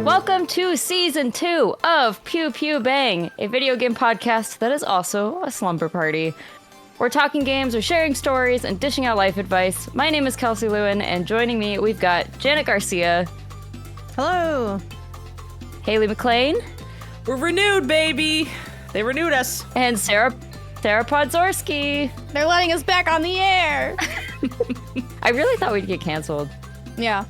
Welcome to Season 2 of Pew Pew Bang, a video game podcast that is also a slumber party. We're talking games, we're sharing stories, and dishing out life advice. My name is Kelsey Lewin, and joining me, we've got Janet Garcia. Hello. Haley Maclean. We're renewed, baby. They renewed us. And Sarah Podzorski. They're letting us back on the air. I really thought we'd get canceled. Yeah.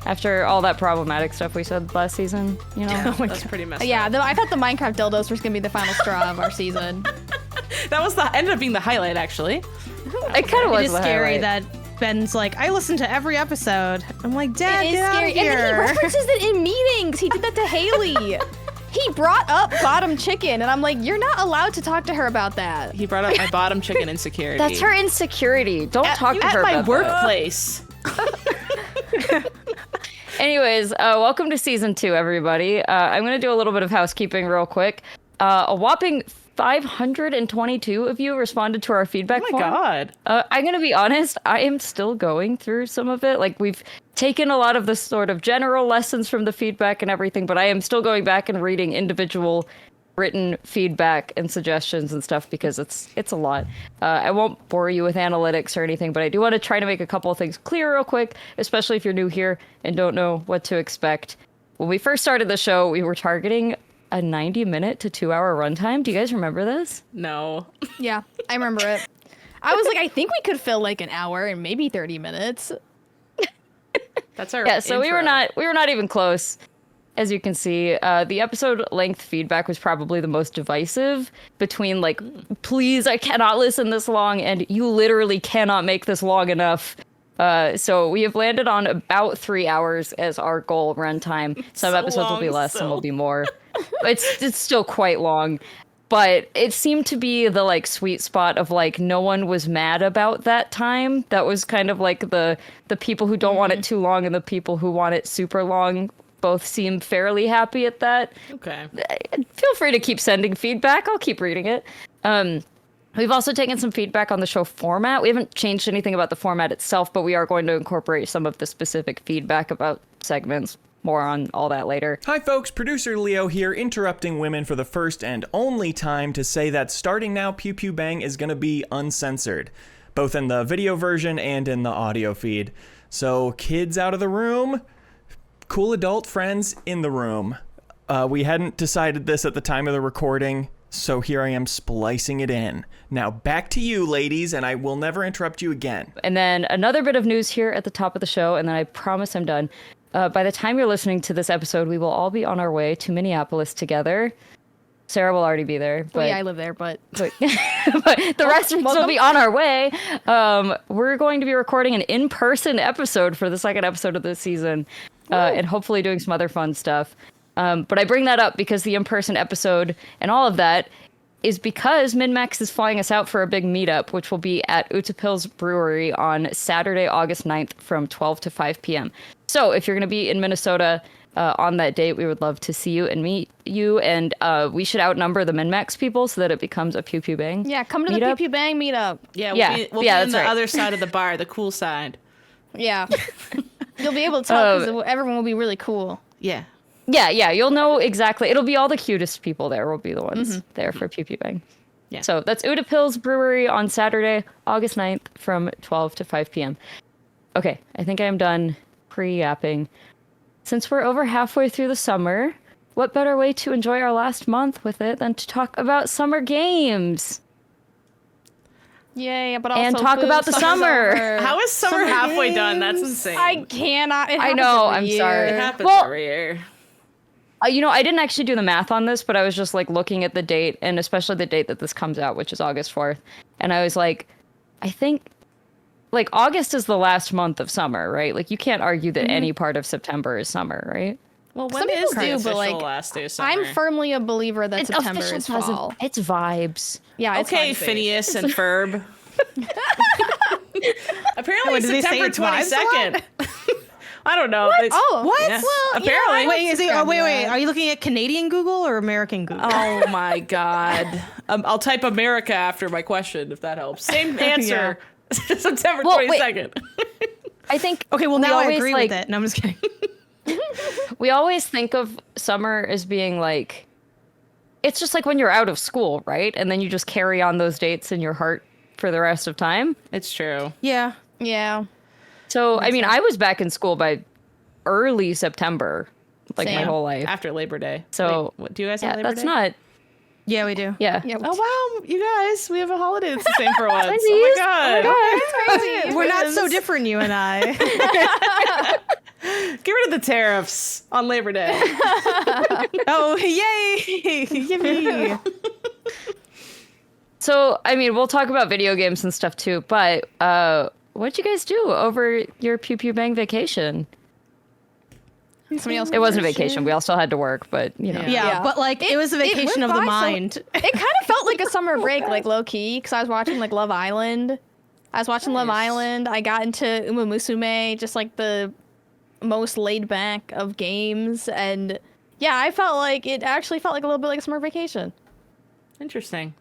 After all that problematic stuff we said last season, you know? That's pretty messed up. Yeah, I thought the Minecraft dildos was going to be the final straw of our season. That was ended up being the highlight, actually. It kind of was It is the scary highlight. that Ben's like, I listen to every episode. I'm like, Dad, It is get out scary. of here. And then he references it in meetings. He did that to Haley. He brought up bottom chicken, and I'm like, you're not allowed to talk to her about that. He brought up my bottom chicken insecurity. That's her insecurity. Don't talk to her at my about workplace. Anyways, welcome to Season 2, everybody. I'm going to do a little bit of housekeeping real quick. A whopping 522 of you responded to our feedback Oh form. my god. I'm going to be honest, I am still going through some of it. Like, we've taken a lot of the sort of general lessons from the feedback and everything, but I am still going back and reading individual written feedback and suggestions and stuff because it's a lot. I won't bore you with analytics or anything, but I do want to try to make a couple of things clear real quick, especially if you're new here and don't know what to expect. When we first started the show, we were targeting a 90-minute to 2-hour runtime. Do you guys remember this? No. Yeah, I remember it. I was like, I think we could fill like an hour and maybe 30 minutes. That's our Yeah, so intro. we were not even close. As you can see, the episode length feedback was probably the most divisive between like, please, I cannot listen this long, and you literally cannot make this long enough. So we have landed on about 3 hours as our goal runtime. Some So episodes will be long less, some will still. be more. It's still quite long. But it seemed to be the like sweet spot of like no one was mad about that time. That was kind of like the people who don't want it too long and the people who want it super long both seem fairly happy at that. Okay. Feel free to keep sending feedback. I'll keep reading it. We've also taken some feedback on the show format. We haven't changed anything about the format itself, but we are going to incorporate some of the specific feedback about segments. More on all that later. Hi folks, producer Leo here, interrupting women for the first and only time to say that starting now, Pew Pew Bang is going to be uncensored, both in the video version and in the audio feed. So kids out of the room, cool adult friends in the room. We hadn't decided this at the time of the recording, so here I am splicing it in. Now back to you, ladies, and I will never interrupt you again. And then another bit of news here at the top of the show, and then I promise I'm done. By the time you're listening to this episode, we will all be on our way to Minneapolis together. Sarah will already be there. But, Well, yeah, I live there, but but the rest of us will be on our way. We're going to be recording an in-person episode for the second episode of this season, and hopefully doing some other fun stuff. But I bring that up because the in-person episode and all of that is because MinnMax is flying us out for a big meetup, which will be at Utepils Brewery on Saturday, August 9th from 12 to 5 p.m. So if you're going to be in Minnesota on that date, we would love to see you and meet you. And we should outnumber the MinnMax people so that it becomes a Pew Pew Bang. yeah, come to the meetup. Pew Pew Bang meetup. Yeah, Yeah, we'll yeah, be on that's the right. other side of the bar, the cool side. Yeah. You'll be able to talk because everyone will be really cool. Yeah. Yeah, you'll know exactly. It'll be all the cutest people there will be the ones there for Pew Pew Bang. Yeah. So that's Utepils Brewery on Saturday, August 9th from 12 to 5 p.m. Okay, I think I'm done pre-yapping. Since we're over halfway through the summer, what better way to enjoy our last month with it than to talk about summer games? Yay, but also And talk about the summer's summer. over. How is summer halfway done? That's insane. I cannot. It I happens know, every I'm year. sorry. It happens Well- every year. You know, I didn't actually do the math on this, but I was just like looking at the date, and especially the date that this comes out, which is August 4th. And I was like, I think like August is the last month of summer, right? Like you can't argue that any part of September is summer, right? Well, Some when people is the do, but, official like, last day of summer? I'm firmly a believer that September official is doesn't- fall. It's vibes. Yeah, it's Okay, fine. Phineas and Ferb. Apparently Wait, did they say September it's vibes a lot? 22nd. I don't know. Oh, What? Yeah. Well, Apparently. yeah, Wait, is it? Oh, subscribe to wait. that. Are you looking at Canadian Google or American Google? Oh my God. I'll type America after my question if that helps. Same answer. September Well, wait. 22nd. I think Okay, well we now I always, agree like, with it. No, I'm just kidding. we always think of summer as being like, it's just like when you're out of school, right? And then you just carry on those dates in your heart for the rest of time. It's true. Yeah. Yeah. So, I mean, I was back in school by early September, like my Same. whole life. After Labor Day. So, Wait, what, do you guys have yeah, Labor that's Day? not, Yeah, we do. yeah. Yeah. Oh, wow. You guys, we have a holiday that's the same for once. Twinsies. Oh, my God. It's crazy. We're not so different, you and I. Get rid of the tariffs on Labor Day. Oh, yay! Yippee! So, I mean, we'll talk about video games and stuff too, but what'd you guys do over your Pew Pew Bang vacation? Somebody else. It wasn't a vacation. We all still had to work, but, you know. Yeah. Yeah, Yeah. but like it was a It vacation went of the by so- mind. It kind of felt like a summer break, like low key, because I was watching like Love Island. I was watching Love Nice. Island. I got into Uma Musume, just like the most laid back of games, and yeah, I felt like it actually felt like a little bit like a summer vacation. Interesting.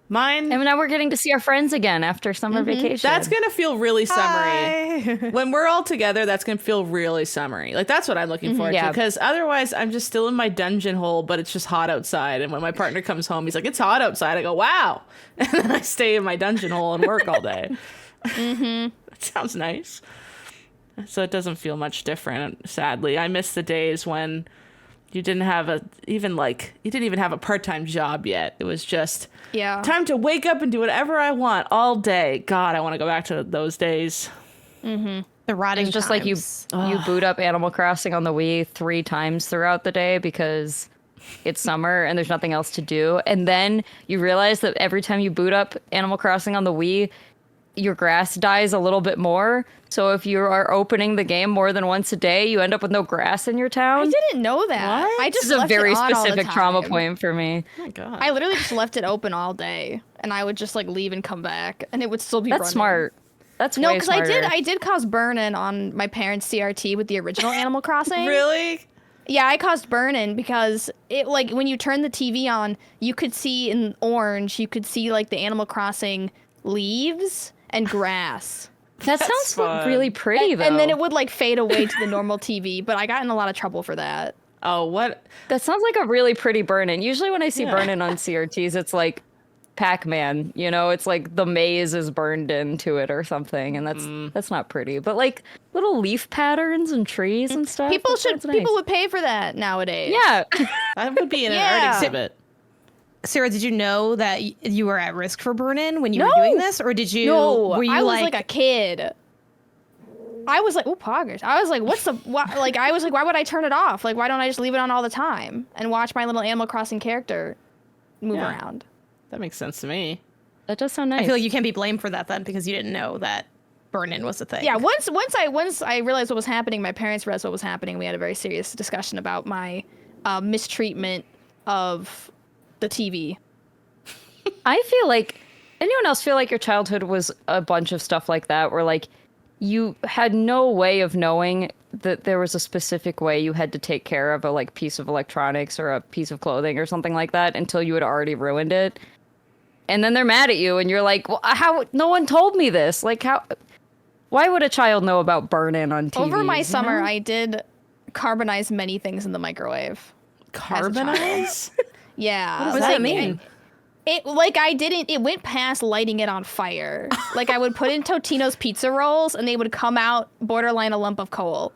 Mine, And now we're getting to see our friends again after summer vacation. that's going to feel really summery. Hi. When we're all together, that's going to feel really summery. Like, that's what I'm looking forward to. Yeah. Because otherwise, I'm just still in my dungeon hole, but it's just hot outside. And when my partner comes home, he's like, it's hot outside. I go, wow. And then I stay in my dungeon hole and work all day. That sounds nice. So it doesn't feel much different, sadly. I miss the days when you didn't even have a part-time job yet. It was just Yeah. time to wake up and do whatever I want all day. God, I want to go back to those days. The rotting It's just like you boot up Animal Crossing on the Wii 3 times throughout the day because it's summer and there's nothing else to do. And then you realize that every time you boot up Animal Crossing on the Wii, your grass dies a little bit more. So if you are opening the game more than once a day, you end up with no grass in your town. I didn't know that. What? I This just is a left very it on all the specific trauma time. point for me. Oh my God. I literally just left it open all day, and I would just like leave and come back, and it would still be That's running. smart. That's No, way because smarter. I did cause burn-in on my parents' CRT with the original Animal Crossing. Really? Yeah, I caused burn-in because it like when you turn the TV on, you could see in orange, you could see like the Animal Crossing leaves and grass. That sounds fun. really pretty, though. And then it would like fade away to the normal TV, but I got in a lot of trouble for that. Oh, what? That sounds like a really pretty burn-in. Usually when I see Yeah. burn-in on CRTs, it's like Pac-Man, you know? It's like the maze is burned into it or something, and that's not pretty. But like little leaf patterns and trees and stuff. People that's nice. would pay for that nowadays. Yeah. That would be an art Yeah. exhibit. Sarah, did you know that you were at risk for burn-in when you No. were doing this, or did you? No, were you I was like a kid. I was like, oh, poggers. I was like, I was like, why would I turn it off? Like, why don't I just leave it on all the time and watch my little Animal Crossing character move Yeah. around? That makes sense to me. That does sound nice. I feel like you can't be blamed for that then because you didn't know that burn-in was a thing. Yeah, once I realized what was happening, my parents realized what was happening. We had a very serious discussion about my mistreatment of the TV. I feel like anyone else feel like your childhood was a bunch of stuff like that where like you had no way of knowing that there was a specific way you had to take care of a like piece of electronics or a piece of clothing or something like that until you had already ruined it. And then they're mad at you and you're like, well, how no one told me this? Like why would a child know about burn-in on TV? Over my summer, I did carbonize many things in the microwave. Carbonize? Yeah. What does that mean? It went past lighting it on fire. Like I would put in Totino's pizza rolls and they would come out borderline a lump of coal.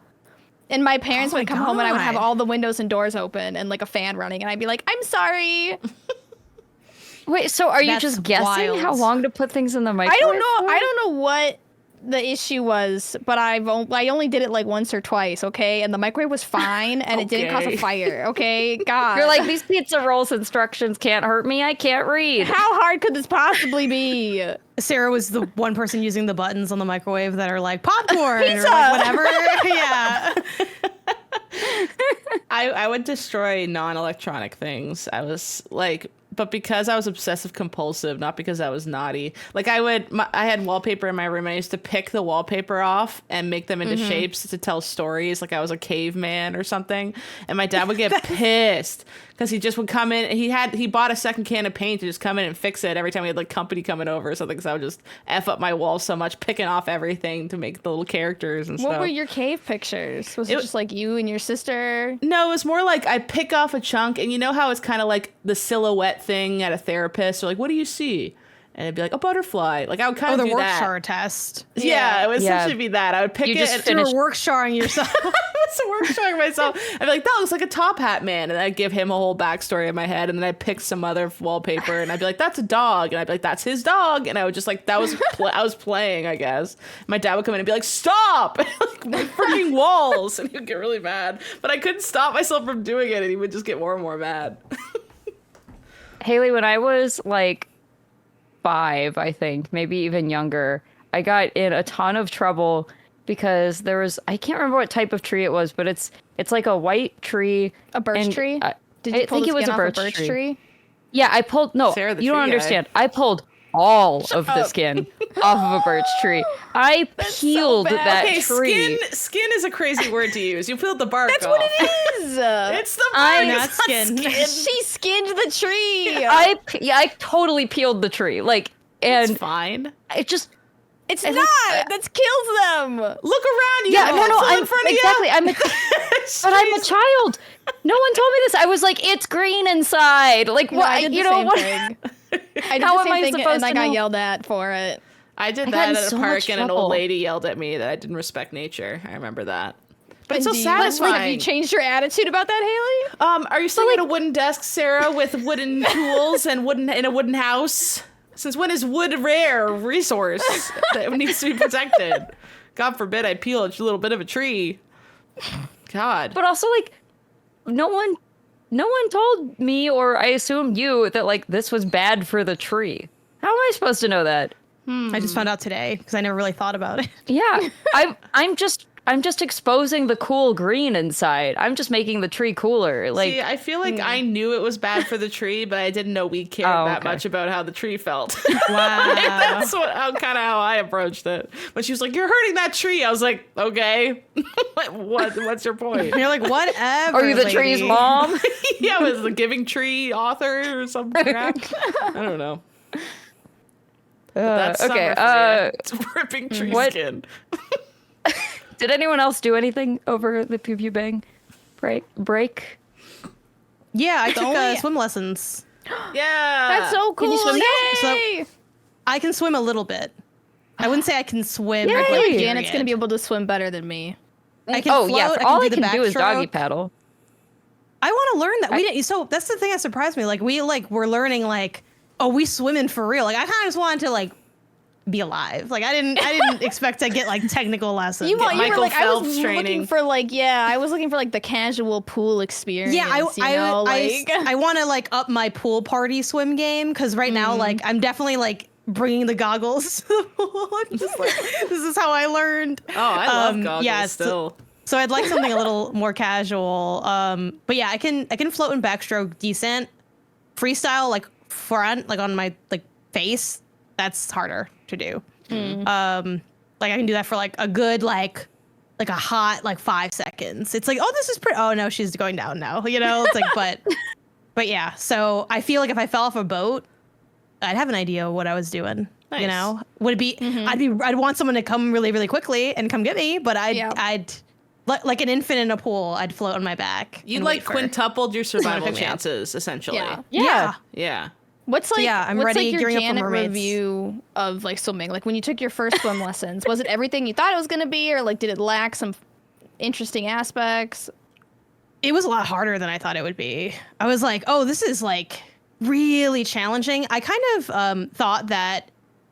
And my parents would come home and I would have God. all the windows and doors open and like a fan running and I'd be like, I'm sorry. Wait, so are you That's just guessing wild. how long to put things in the microwave? I don't know what the issue was, but I only did it like once or twice, okay? And the microwave was fine and it didn't cause a Okay. fire, okay? God. You're like, these pizza rolls instructions can't hurt me. I can't read. how hard could this possibly be? Sarah was the one person using the buttons on the microwave that are like popcorn or Pizza! like whatever. Yeah. I would destroy non-electronic things. I was like, but because I was obsessive compulsive, not because I was naughty. Like I had wallpaper in my room. And I used to pick the wallpaper off and make them into shapes to tell stories. Like I was a caveman or something. And my dad would get pissed because he just would come in. He bought a second can of paint to just come in and fix it every time we had like company coming over or something. Because I would just F up my wall so much, picking off everything to make the little characters and stuff. What were your cave pictures? Was it just like you and your sister? No, it was more like I pick off a chunk, and you know how it's kind of like the silhouette thing at a therapist, or like, what do you see? And it'd be like a butterfly. Like I would kind of do that. The work char test. Yeah, it would essentially be that. I would pick You were work charring yourself. So work charring myself. I'd be like, that looks like a top hat man, and I'd give him a whole backstory in my head, and then I'd pick some other wallpaper, and I'd be like, that's a dog, and I'd be like, that's his dog, and I would just like I was playing, I guess. My dad would come in and be like, stop, like my freaking walls, and he would get really mad, but I couldn't stop myself from doing it, and he would just get more and more mad. Haley, when I was like 5, I think, maybe even younger, I got in a ton of trouble because I can't remember what type of tree it was, but it's like a white tree. A birch tree? Did you I pull think the it was skin a off birch tree. tree? Yeah, I pulled, no, Sarah, the you don't tree guy. understand. I pulled all of the skin off of a birch tree. I peeled that tree. Skin is a crazy word to use. You peeled the bark That's off. what it is. It's the bark, not it's skin. She skinned the tree. I totally peeled the tree. Like, and It's fine. it just, It's not. That kills them. Look around. You yeah, have no, a I'm in front of exactly. you. But I'm a child. No one told me this. I was like, it's green inside. Like, No, what? I did the You know same what? thing. I did How the am same I thing, supposed and I to got know? yelled at for it. I did I got that in at a so park, much and an trouble. old lady yelled at me that I didn't respect nature. I remember that. But it's so And do you- satisfying. Have you changed your attitude about that, Haley? Are you sitting at a wooden desk, Sarah, with wooden tools and in a wooden house? Since when is wood a rare resource that needs to be protected? God forbid I peel a little bit of a tree. God. But also, like, no one told me, or I assume you, that like this was bad for the tree. How am I supposed to know that? I just found out today because I never really thought about it. Yeah, I'm just exposing the cool green inside. I'm just making the tree cooler. Like, See, I feel like I knew it was bad for the tree, but I didn't know we cared that much about how the tree felt. Wow. That's how I approached it. When she was like, "You're hurting that tree," I was like, "Okay, what's your point?" You're like, whatever. are you the lady. tree's mom? Yeah, was the Giving Tree author or some crap? I don't know. That's okay. summer for you. It's ripping tree what- skin. Did anyone else do anything over the Pew Pew Bang break? Yeah, I took only- swim lessons. Yeah, That's so cool. Can you swim now? Yay! I can swim a little bit. I wouldn't say I can swim. Yay! like, Period. Janet's going to be able to swim better than me. I can Oh float, yeah, I all do I the can do is doggy backstroke. paddle. I want to learn that. We didn't. So that's the thing that surprised me. Like we're learning like, oh, we swimming for real. Like I kind of just wanted to like be alive. Like I didn't expect to get like technical lessons. You were Michael like, I Phelps was training. looking for like, I was looking for like the casual pool experience. Yeah, I want to like up my pool party swim game because right now like I'm definitely like bringing the goggles to the pool. I'm just like, this is how I learned. Oh, I love goggles yeah, still. So I'd like something a little more casual. But yeah, I can float and backstroke decent. Freestyle like front like on my like face, that's harder to do. Like I can do that for like a good like a hot like 5 seconds. It's like, oh, this is pretty. Oh no, she's going down now. You know, it's like but yeah. So I feel like if I fell off a boat, I'd have an idea of what I was doing. Nice. You know, would it be? I'd want someone to come really really quickly and come get me, but I'd like an infant in a pool. I'd float on my back. You and like wait for- quintupled your survival pick me up. chances, essentially. Yeah. Yeah. Yeah. What's like? Yeah, I'm what's ready, like your gearing up for Janet mermaids. review of like swimming? Like when you took your first swim lessons, was it everything you thought it was gonna be, or like did it lack some interesting aspects? It was a lot harder than I thought it would be. I was like, oh, this is like really challenging. I kind of thought that,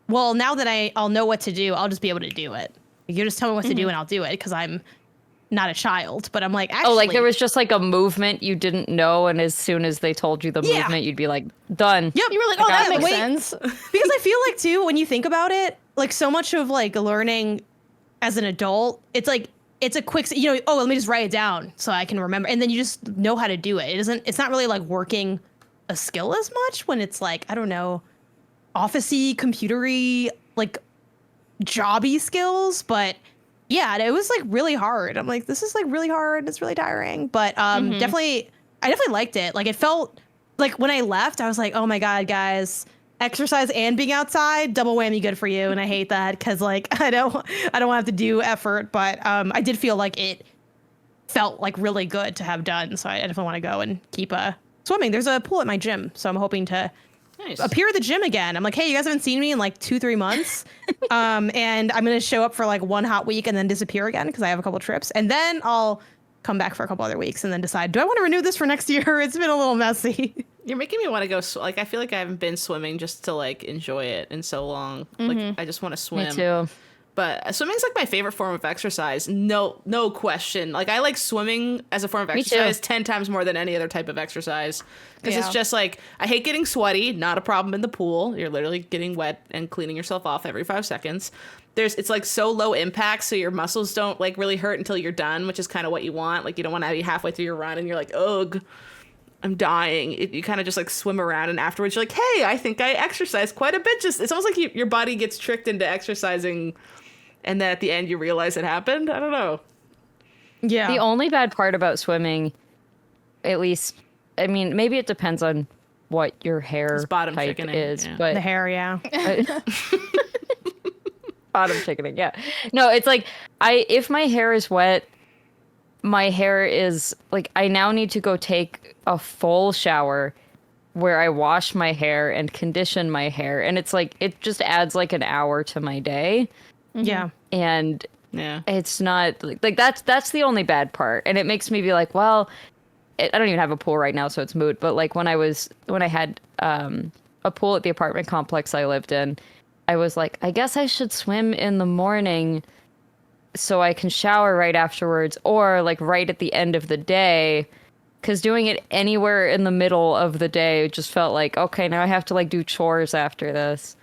well, now that I'll know what to do, I'll just be able to do it. You just tell me what to do and I'll do it because I'm not a child. But I'm like, actually, Oh, like there was just like a movement you didn't know, and as soon as they told you the movement, you'd be like, done. Yep. You were like, I oh, got that makes wait. sense. Because I feel like too, when you think about it, like so much of like learning as an adult, it's like it's a quick, you know, oh, let me just write it down so I can remember, and then you just know how to do it. It's not really like working a skill as much when it's like, I don't know, office-y, computery, like jobby skills. But yeah, it was like really hard. I'm like, this is like really hard. It's really tiring. But definitely I definitely liked it. Like, it felt like when I left, I was like, oh my God, guys, exercise and being outside, double whammy good for you. And I hate that because, like, I don't want to have to do effort, but I did feel like it felt like really good to have done. So I definitely want to go and keep swimming. There's a pool at my gym, so I'm hoping to appear at the gym again. I'm like, hey, you guys haven't seen me in like 2-3 months. And I'm going to show up for like 1 hot week and then disappear again because I have a couple trips. And then I'll come back for a couple other weeks and then decide, do I want to renew this for next year? It's been a little messy. You're making me want to go. Like, I feel like I haven't been swimming just to like enjoy it in so long. Like, I just want to swim. Me too. But swimming's like my favorite form of exercise. No question. Like, I like swimming as a form of exercise 10 times more than any other type of exercise. Because it's just like, I hate getting sweaty. Not a problem in the pool. You're literally getting wet and cleaning yourself off every 5 seconds. It's like so low impact, so your muscles don't like really hurt until you're done, which is kind of what you want. Like, you don't want to be halfway through your run and you're like, ugh, I'm dying. You kind of just like swim around, and afterwards you're like, hey, I think I exercised quite a bit. Just, it's almost like your body gets tricked into exercising, and then at the end you realize it happened. I don't know. Yeah. The only bad part about swimming, at least, I mean, maybe it depends on what your hair bottom type chickening, is, yeah. but The hair, yeah. bottom chickening, yeah. No, it's like if my hair is wet, my hair is like, I now need to go take a full shower where I wash my hair and condition my hair, and it's like, it just adds like an hour to my day. Yeah. And Yeah. it's not like that's the only bad part, and it makes me be like, well, I don't even have a pool right now, so it's moot. But like when I had a pool at the apartment complex I lived in, I was like, I guess I should swim in the morning so I can shower right afterwards, or like right at the end of the day, because doing it anywhere in the middle of the day just felt like, okay, now I have to like do chores after this.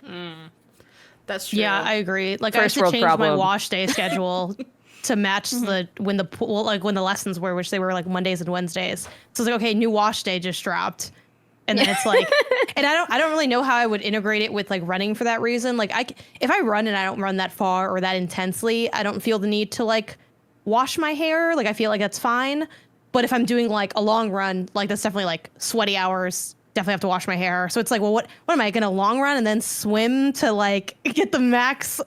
That's true. Yeah, I agree. Like, First I world had to change my problem. wash day schedule to match when the pool, like when the lessons were, which they were like Mondays and Wednesdays. So it's like, okay, new wash day just dropped. And then it's like, and I don't really know how I would integrate it with like running for that reason. Like, if I run and I don't run that far or that intensely, I don't feel the need to like wash my hair. Like, I feel like that's fine. But if I'm doing like a long run, like that's definitely like sweaty hours, definitely have to wash my hair. So it's like, well, what am I gonna long run and then swim to like get the max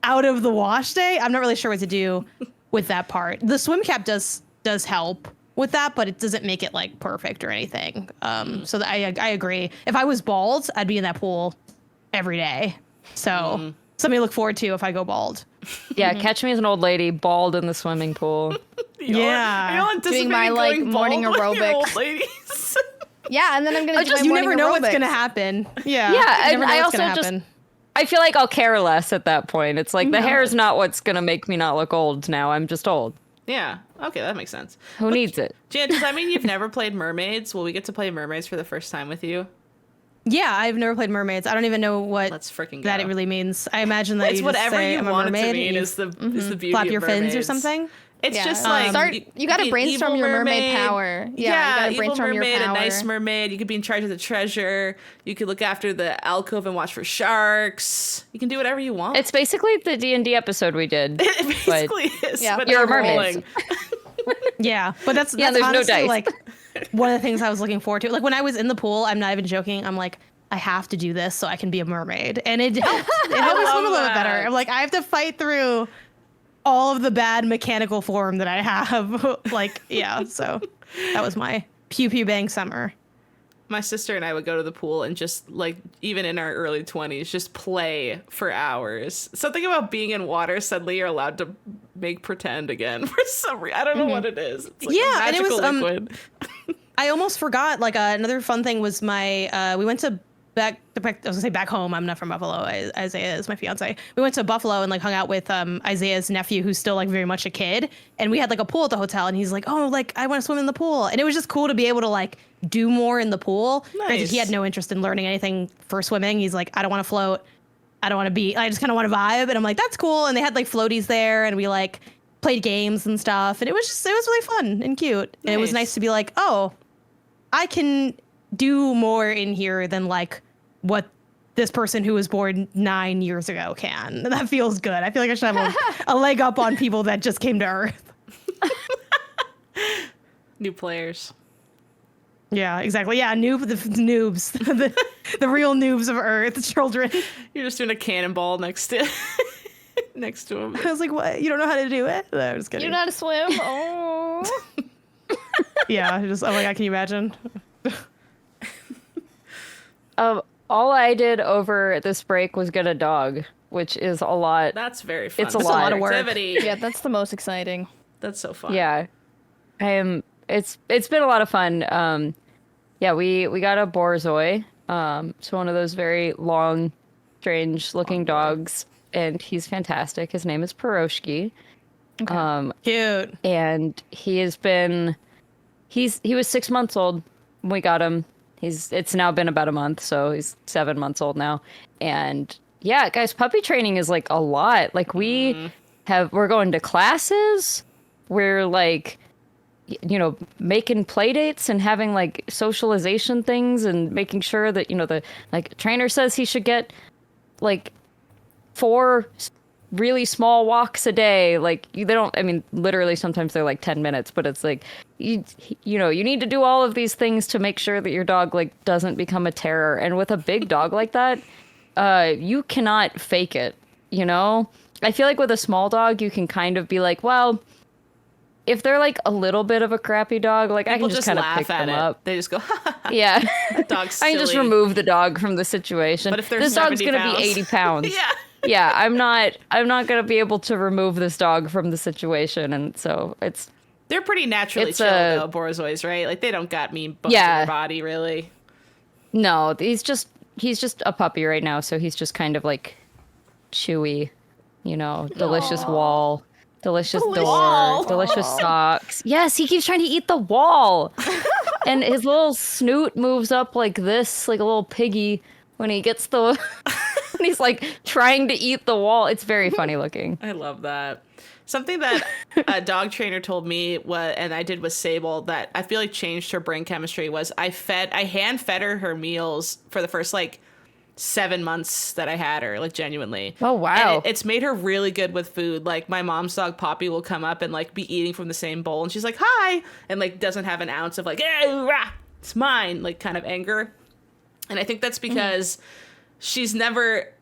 out of the wash day? I'm not really sure what to do with that part. The swim cap does help with that, but it doesn't make it like perfect or anything. So I agree. If I was bald, I'd be in that pool every day. So something to look forward to if I go bald. Yeah, catch me as an old lady bald in the swimming pool. Yeah. Doing my, like, morning aerobics. Old ladies. Yeah, and then I'm gonna do my You morning never know what's aerobics. gonna happen. Yeah. Yeah, You never and know I what's also gonna just happen. I feel like I'll care less at that point. It's like the hair is not what's gonna make me not look old now. I'm just old. Yeah. Okay, that makes sense. Who needs it? Jan, does that mean you've never played Mermaids? Will we get to play Mermaids for the first time with you? Yeah, I've never played mermaids. I don't even know what Let's freaking go. that it really means. I imagine that It's you just whatever say, you I'm a want it to mermaid, mean you is the beauty flap of your fins or mermaids. something. It's Yeah. just like You gotta be an brainstorm evil your mermaid power. Yeah, you gotta evil brainstorm your mermaid, power. a nice mermaid. You could be in charge of the treasure. You could look after the alcove and watch for sharks. You can do whatever you want. It's basically the D&D episode we did. it basically is. Yeah. but You're a not mermaid. rolling. Yeah, but that's Yeah, there's no honestly dice. like one of the things I was looking forward to. Like when I was in the pool, I'm not even joking. I'm like, I have to do this so I can be a mermaid, and it helped. It helped me swim a little bit better. that. I'm like, I have to fight through all of the bad mechanical form that I have. Like, yeah. So that was my Pew Pew Bang summer. My sister and I would go to the pool and just like, even in our early 20s, just play for hours. Something about being in water, suddenly you're allowed to make pretend again for some reason. I don't know what it is. It's like Yeah, a and it magical was, liquid. I almost forgot. Like another fun thing was my we went to back. I was gonna say back home. I'm not from Buffalo. Isaiah is my fiance. We went to Buffalo and like hung out with Isaiah's nephew, who's still like very much a kid. And we had like a pool at the hotel, and he's like, "Oh, like I want to swim in the pool." And it was just cool to be able to like do more in the pool. Granted, Nice. he had no interest in learning anything for swimming. He's like, "I don't want to float. I don't want to be. I just kind of want to vibe." And I'm like, "That's cool." And they had like floaties there, and we like played games and stuff. And it was really fun and cute. And it was Nice. nice to be like, "Oh, I can do more in here than like what this person who was born 9 years ago can." That feels good. I feel like I should have a leg up on people that just came to Earth. New players. Yeah, exactly. Yeah, the noobs, the real noobs of Earth, children. You're just doing a cannonball next to him. I was like, what? You don't know how to do it? No, I'm just kidding. You know how to swim? Oh. Yeah, just, oh my God, can you imagine? All I did over this break was get a dog, which is a lot. That's very fun. It's a lot of work. Activity. Yeah, that's the most exciting. That's so fun. Yeah, it's been a lot of fun. Yeah, we got a Borzoi. So one of those very long, strange looking dogs, and he's fantastic. His name is Piroshki. Cute. And he was 6 months old when we got him. It's now been about a month, so he's 7 months old now. And yeah, guys, puppy training is like a lot. Like we're going to classes. We're like, making play dates and having like socialization things and making sure that, the like trainer says he should get like 4 really small walks a day. Like literally sometimes they're like 10 minutes, but it's like, you need to do all of these things to make sure that your dog like doesn't become a terror. And with a big dog like that, you cannot fake it. I feel like with a small dog, you can kind of be like, well, if they're like a little bit of a crappy dog, like People I can just kind of pick them up. They just go, Yeah. that dog's I can just silly. remove the dog from the situation. But if they're this dog's 70 gonna be pounds. 80 pounds. Yeah. Yeah, I'm not gonna be able to remove this dog from the situation, and so They're pretty naturally It's chill, a- though, Borzois, right? Like, they don't got mean bones in Yeah. their body, really. no, he's just a puppy right now, so he's just kind of like chewy, delicious wall. Delicious door, delicious socks. Yes, he keeps trying to eat the wall. And his little snoot moves up like this, like a little piggy when he gets when he's like trying to eat the wall. It's very funny looking. I love that. Something that a dog trainer told me, and I did with Sable, that I feel like changed her brain chemistry was I hand fed her meals for the first, 7 months that I had her, genuinely. Oh, wow. And it's made her really good with food. Like, my mom's dog, Poppy, will come up and, be eating from the same bowl. And she's like, hi! And, doesn't have an ounce of, it's mine, kind of anger. And I think that's because it's never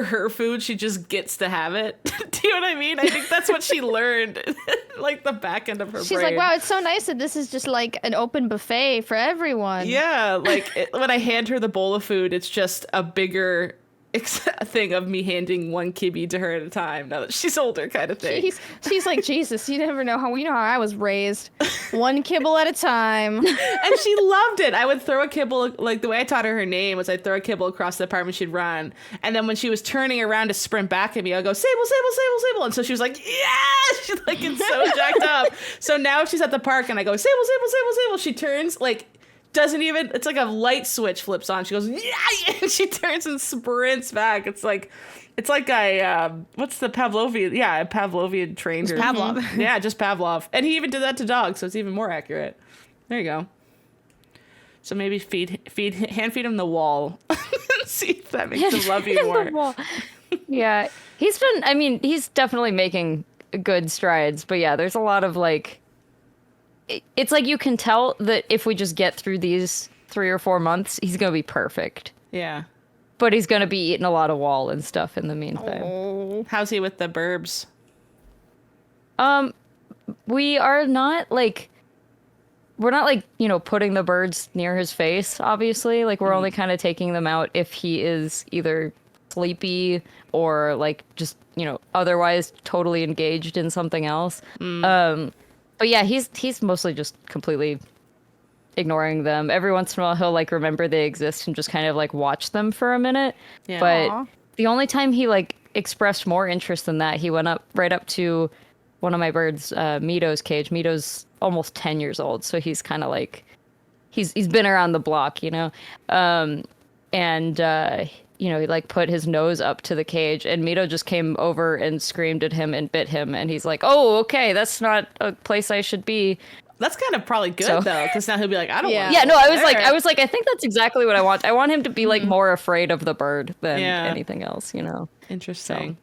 her food. She just gets to have it. Do you know what I mean? I think that's what she learned, the back end of her brain. She's like, wow, it's so nice that this is just like an open buffet for everyone. Yeah, when I hand her the bowl of food, it's just a bigger thing of me handing one kibby to her at a time now that she's older, kind of thing. She's like, Jesus, you never know how I was raised. One kibble at a time. And she loved it. I would throw a kibble, the way I taught her name was I'd throw a kibble across the apartment, she'd run. And then when she was turning around to sprint back at me, I'd go, Sable, Sable, Sable, Sable. And so she was like, yeah! She's it's so jacked up. So now if she's at the park and I go, Sable, Sable, Sable, Sable, she turns, doesn't even, it's like a light switch flips on. She goes, yeah! And she turns and sprints back. It's like what's the Pavlovian? Yeah, Pavlovian trained her. Pavlov. Yeah, just Pavlov. And he even did that to dogs, so it's even more accurate. There you go. So maybe hand feed him the wall. See if that makes him love you more. Yeah, he's definitely making good strides, but yeah, there's a lot of it's like you can tell that if we just get through these 3 or 4 months, he's gonna be perfect. Yeah. But he's gonna be eating a lot of wall and stuff in the meantime. Oh. How's he with the burbs? We are not we're not putting the birds near his face, obviously. We're only kind of taking them out if he is either sleepy or just, otherwise totally engaged in something else. But yeah, he's mostly just completely ignoring them. Every once in a while he'll remember they exist and just kind of watch them for a minute. Yeah. But Aww. the only time he expressed more interest than that, he went right up to one of my birds, Mito's cage. Mito's almost 10 years old, so he's kind of he's been around the block, he put his nose up to the cage, and Mito just came over and screamed at him and bit him, and he's like, oh, okay, that's not a place I should be. That's kind of probably good, though, because now he'll be like, I don't want to Yeah, no, I was there. I think that's exactly what I want. I want him to be more afraid of the bird than Yeah. anything else, Interesting.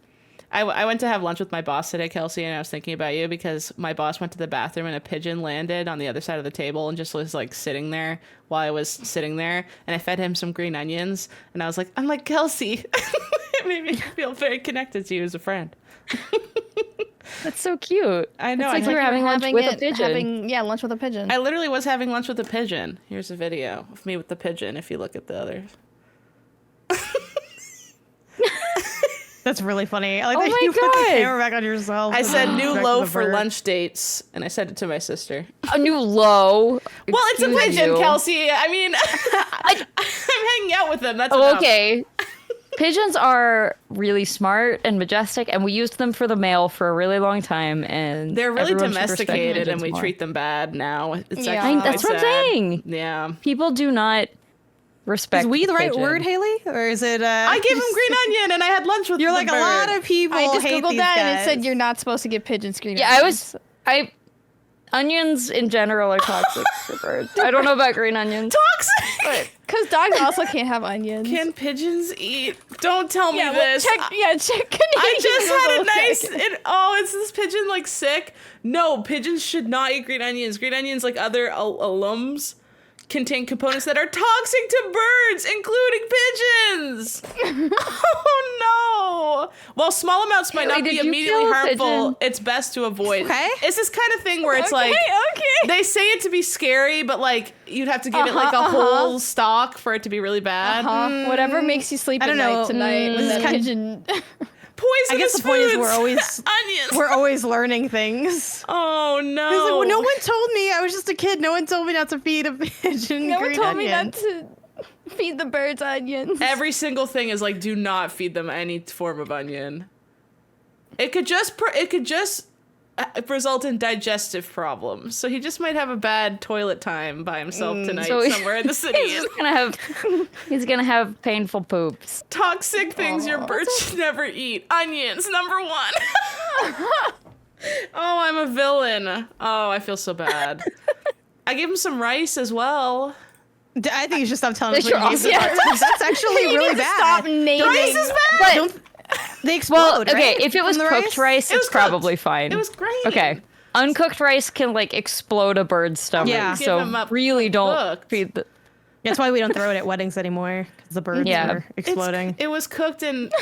I went to have lunch with my boss today, Kelsey, and I was thinking about you because my boss went to the bathroom and a pigeon landed on the other side of the table and just was like sitting there while I was sitting there, and I fed him some green onions, and I'm like, Kelsey. It made me feel very connected to you as a friend. That's so cute. I know. It's like you were having lunch with a pigeon. Lunch with a pigeon. I literally was having lunch with a pigeon. Here's a video of me with the pigeon if you look at the others. That's really funny. I like Oh that my you put the God. camera back on yourself. I said new Back to low the for bird. lunch dates, and I said it to my sister. A new low. Well, it's a Excuse pigeon, you. Kelsey. I mean, I'm hanging out with them. That's Oh, enough. okay. Pigeons are really smart and majestic, and we used them for the mail for a really long time. And They're really everyone should respect domesticated, and pigeons we more. treat them bad now. It's Yeah. actually That's what I'm quite sad. saying. Yeah. People do not respect. Is we the right pigeon. word, Haley? Or is it I gave him green onion, and I had lunch with You're the like bird. a lot of people I just hate googled these that and it guys. said you're not supposed to give pigeons green Yeah, onions. Onions in general are toxic for birds. I don't know about green onions. Toxic. Because dogs also can't have onions. Can pigeons eat? Don't tell me yeah, this. Check. Can you I just had a Google nice. check? Is this pigeon like sick? No, pigeons should not eat green onions. Green onions, like other alums, contain components that are toxic to birds, including pigeons. Oh no! While small amounts might not Haley, be did you immediately kill a harmful, pigeon? it's best to avoid. Okay. It's this kind of thing where it's like Okay. they say it to be scary, but like you'd have to give it like a whole stock for it to be really bad. Whatever makes you sleep I at don't night know. tonight with This is that kind- pigeon. Poisonous I guess the point is foods. we're always onions. we're always learning things. Oh no! It's like, well, no one told me. I was just a kid. No one told me not to feed a pigeon No one green told me onion. not to feed the birds onions. Every single thing is like, do not feed them any form of onion. It could just result in digestive problems. So he just might have a bad toilet time by himself tonight So he- somewhere in the city. He's gonna have painful poops. Toxic things your birds should never eat. Onions, number one. Oh, I'm a villain. Oh, I feel so bad. I gave him some rice as well. I think you should stop telling us You're what you use. awesome. That's actually You really need to bad. Stop naming. Rice is bad. But Don't they explode? well, okay, right? if it was From the cooked rice, It was it's probably cooked. fine. It was great. Okay. Uncooked rice can like explode a bird's stomach. Yeah. So Give 'em up really don't cooked. feed the. That's why we don't throw it at weddings anymore because the birds Yeah. are exploding. It was cooked and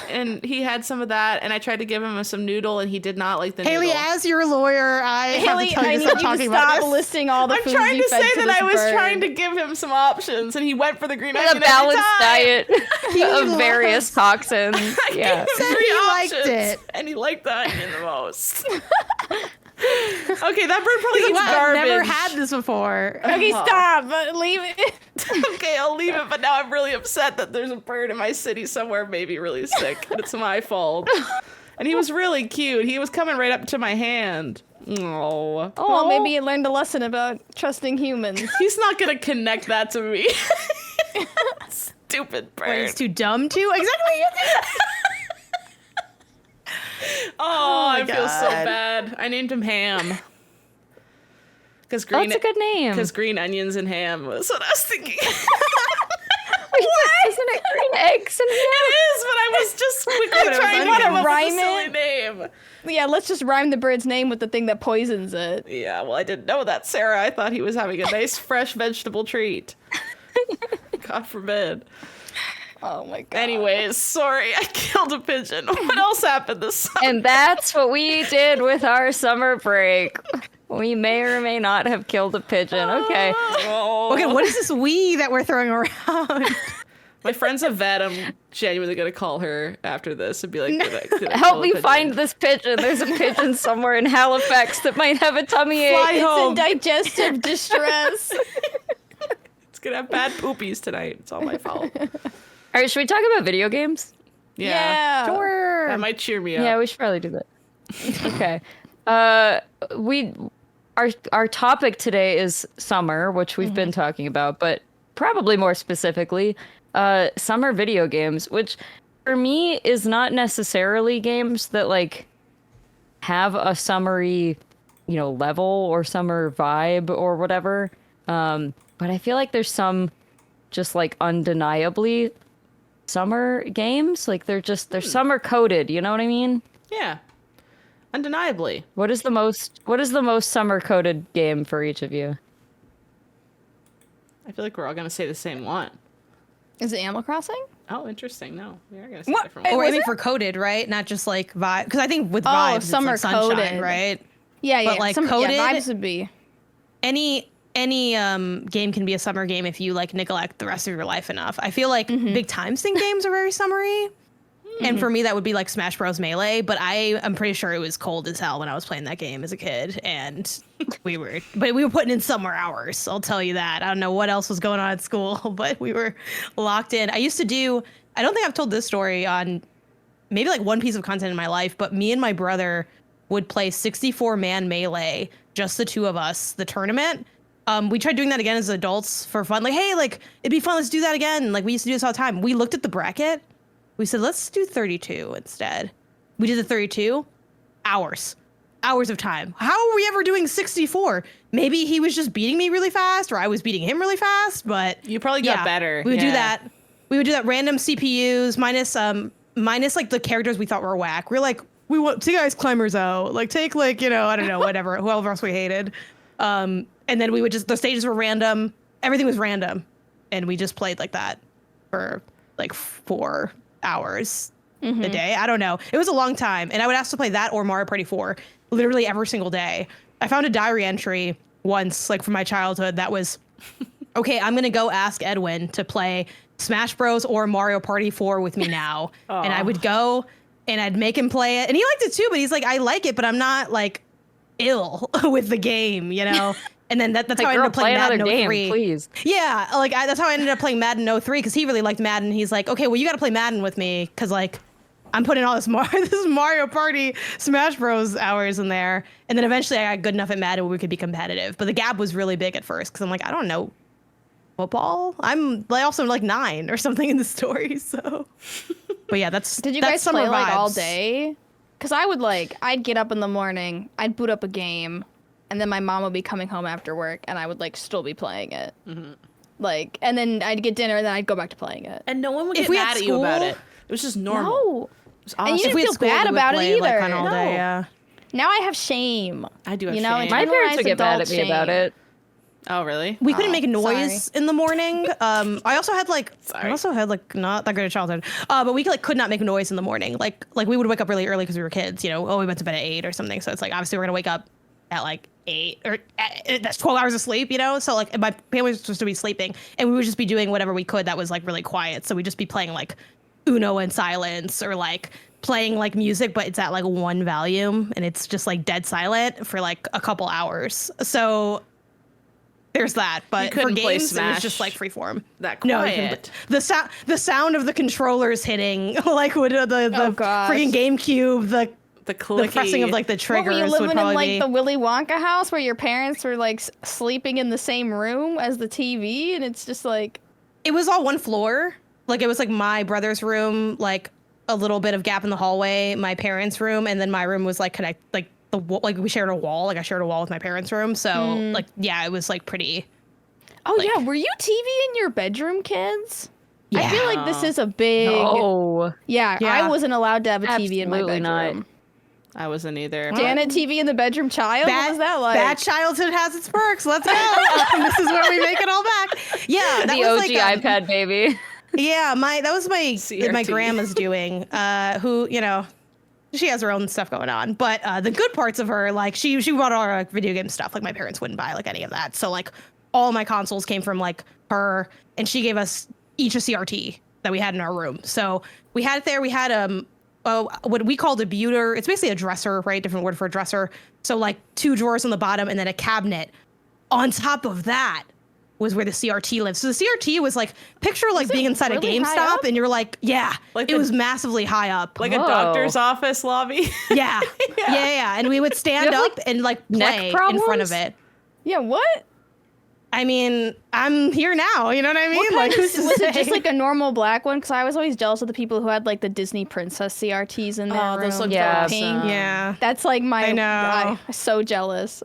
he had some of that, and I tried to give him some noodle, and he did not like the Haley, noodle. as your lawyer, I have Haley, to tell you I to need stop you to talking about stop this. listing all the I'm foods trying you to fed say to that this I was bird. trying to give him some options, and he went for the green A onion every balanced time. diet of loves- various toxins. I Yeah. gave him Said three he liked options, it. and he liked the onion the most. Okay, that bird probably eats Wow, I've garbage. never had this before. Okay, stop. Leave it. Okay, I'll leave it, but now I'm really upset that there's a bird in my city somewhere maybe really sick, and it's my fault. And he was really cute. He was coming right up to my hand. Oh. Well, maybe you learned a lesson about trusting humans. He's not gonna connect that to me. Stupid bird. Wait, it's too dumb to? Exactly. Oh, I feel so God. bad. I named him Ham. Because green, That's a good name. Because green onions and ham was what I was thinking. Isn't it green eggs and It is, but I was just quickly trying to onions. come up with a Rhyme silly it? name. Yeah, let's just rhyme the bird's name with the thing that poisons it. Yeah, well, I didn't know that, Sarah. I thought he was having a nice, fresh vegetable treat. God forbid. Oh my god. Anyways, sorry, I killed a pigeon. What else happened this summer? And that's what we did with our summer break. We may or may not have killed a pigeon. Okay. Oh. Okay, what is this we that we're throwing around? My friend's a vet. I'm genuinely going to call her after this and be like, did I Help kill a me pigeon? find this pigeon. There's a pigeon somewhere in Halifax that might have a tummy ache. Fly It's home. in digestive distress. It's going to have bad poopies tonight. It's all my fault. All right, should we talk about video games? Yeah. Sure. That might cheer me up. Yeah, we should probably do that. Okay. Our topic today is summer, which we've been talking about, but probably more specifically, summer video games, which for me is not necessarily games that like have a summery, level or summer vibe or whatever. But I feel like there's some just like undeniably summer games. Like they're summer coded, you know what I mean? Yeah. Undeniably. What is the most summer coded game for each of you? I feel like we're all going to say the same one. Is it Animal Crossing? Oh, interesting. No, we are going to say What? different Hey, ones. Or was aiming it? for coded, right? Not just like vibe. Because I think with vibes, it's summer like sunshine, coded. right? Yeah, But, like, coded- vibes would be. Any game can be a summer game if you like neglect the rest of your life enough. I feel like big time sink games are very summery. And for me, that would be like Smash Bros. Melee. But I'm pretty sure it was cold as hell when I was playing that game as a kid. And we were putting in summer hours. I'll tell you that. I don't know what else was going on at school, but we were locked in. I used to do, I don't think I've told this story on maybe like one piece of content in my life, but me and my brother would play 64-man Melee, just the two of us, the tournament. We tried doing that again as adults for fun. Like, hey, like, it'd be fun. Let's do that again. Like, we used to do this all the time. We looked at the bracket. We said, let's do 32 instead. We did the 32 hours of time. How are we ever doing 64? Maybe he was just beating me really fast or I was beating him really fast, but You probably got better. We would do Yeah. that. We would do that random CPUs minus like the characters we thought were whack. We're like, we want Two Guys Climbers out. Like take like, I don't know, whatever, whoever else we hated. And then we would the stages were random. Everything was random. And we just played like that for like 4 hours a day. I don't know. It was a long time. And I would ask to play that or Mario Party 4 literally every single day. I found a diary entry once, like from my childhood, that was, okay, I'm going to go ask Edwin to play Smash Bros. Or Mario Party 4 with me now. And I would go and I'd make him play it. And he liked it too, but he's like, I like it, but I'm not like ill with the game, And then that's Like, how I ended girl, up playing play another Madden game, 03. please. Yeah, like that's how I ended up playing Madden 03 because he really liked Madden. He's like, okay, well, you got to play Madden with me because like I'm putting all this Mario Party Smash Bros. Hours in there. And then eventually I got good enough at Madden where we could be competitive. But the gap was really big at first because I'm like, I don't know football. I'm like also like 9 or something in the story. So, but yeah, that's Did you that's guys summer play like all vibes. day? Because I'd get up in the morning, I'd boot up a game, and then my mom would be coming home after work, and I would like still be playing it. Like, and then I'd get dinner, and then I'd go back to playing it. And no one would If get we mad had at you about school- it. It was just normal. No. It was And awesome. you If we didn't had feel school, bad we would about it play, like, either. kinda all day, No. yeah. Now I have shame. I do have You know, shame. My parents would internalized get mad at adult me about shame. it. Oh, really? We couldn't Oh, make noise in the morning. I also had like not that good a childhood. But we could not make noise in the morning. Like we would wake up really early because we were kids. We went to bed at 8 or something. So it's like obviously we're gonna wake up at like 8 or that's 12 hours of sleep. So like my family was supposed to be sleeping and we would just be doing whatever we could that was like really quiet. So we'd just be playing like Uno in silence or like playing like music, but it's at like 1 volume and it's just like dead silent for like a couple hours. So there's that, but for couldn't play games, it was Smash just like freeform. that No, quiet. the sound of the controllers hitting, like with the Oh, gosh. freaking GameCube, the The clicky. pressing of like the What, triggers were you would living in probably like be. the Willy Wonka house where your parents were like sleeping in the same room as the TV, and it's just like It was all one floor. Like it was like my brother's room, like a little bit of gap in the hallway, my parents' room, and then my room was like like we shared a wall. Like I shared a wall with my parents' room, so like yeah, it was like pretty. Oh Like- yeah, were you TV in your bedroom, kids? I feel like this Yeah. is a big. Oh, Yeah, Yeah. I wasn't allowed to have a TV in my Absolutely bedroom. not. I wasn't either. Janet, TV in the bedroom child. What was that like? Bad childhood has its perks. Let's go. This is where we make it all back. Yeah, that the was OG like iPad baby. Yeah, that was my CRT. grandma's doing. Who she has her own stuff going on, but the good parts of her, like she bought all our video game stuff. Like my parents wouldn't buy like any of that, so like all my consoles came from like her, and she gave us each a CRT that we had in our room. So we had it there. We had what we called a buter. It's basically a dresser, right? Different word for a dresser. So like 2 drawers on the bottom, and then a cabinet. On top of that was where the CRT lived. So the CRT was like, picture like being inside really a high GameStop up? and you're like, yeah, Like it the- was massively high up. Like Whoa. a doctor's office lobby. yeah. Yeah. And we would stand You have, up like, and like neck play in front of problems? it. Yeah, what? I mean, I'm here now. You know what I mean? What Like, kind who's of, to was it say? just like a normal black one? Because I was always jealous of the people who had like the Disney princess CRTs in their Oh, those room. look Yeah. pink. Yeah. That's like my. I know. I'm so jealous.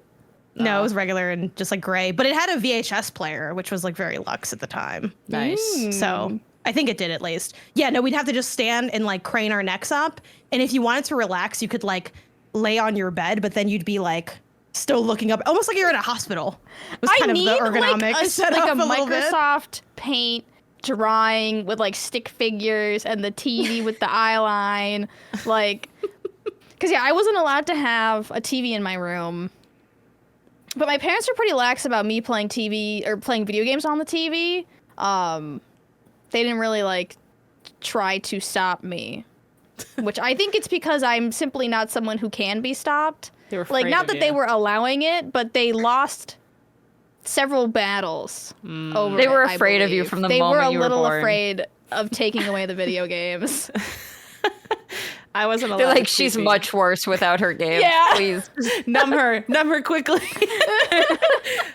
No, it was regular and just like gray, but it had a VHS player, which was like very luxe at the time. Nice. So I think it did at least. Yeah, no, we'd have to just stand and like crane our necks up. And if you wanted to relax, you could like lay on your bed, but then you'd be like still looking up, almost like you're in a hospital. It was kind of the ergonomic like setup a little bit. Microsoft Paint drawing with like stick figures and the TV with the eye line, like, because I wasn't allowed to have a TV in my room, but my parents were pretty lax about me playing TV or playing video games on the TV. They didn't really like try to stop me, which I think it's because I'm simply not someone who can be stopped. They were Like, afraid not of that you. they were allowing it, but they lost several battles over They were it, I afraid of you believe. from the they moment you were were a little born. afraid of taking away the video games. I wasn't allowed. They're like, to she's TV. much worse without her game. Yeah. Please. numb her quickly.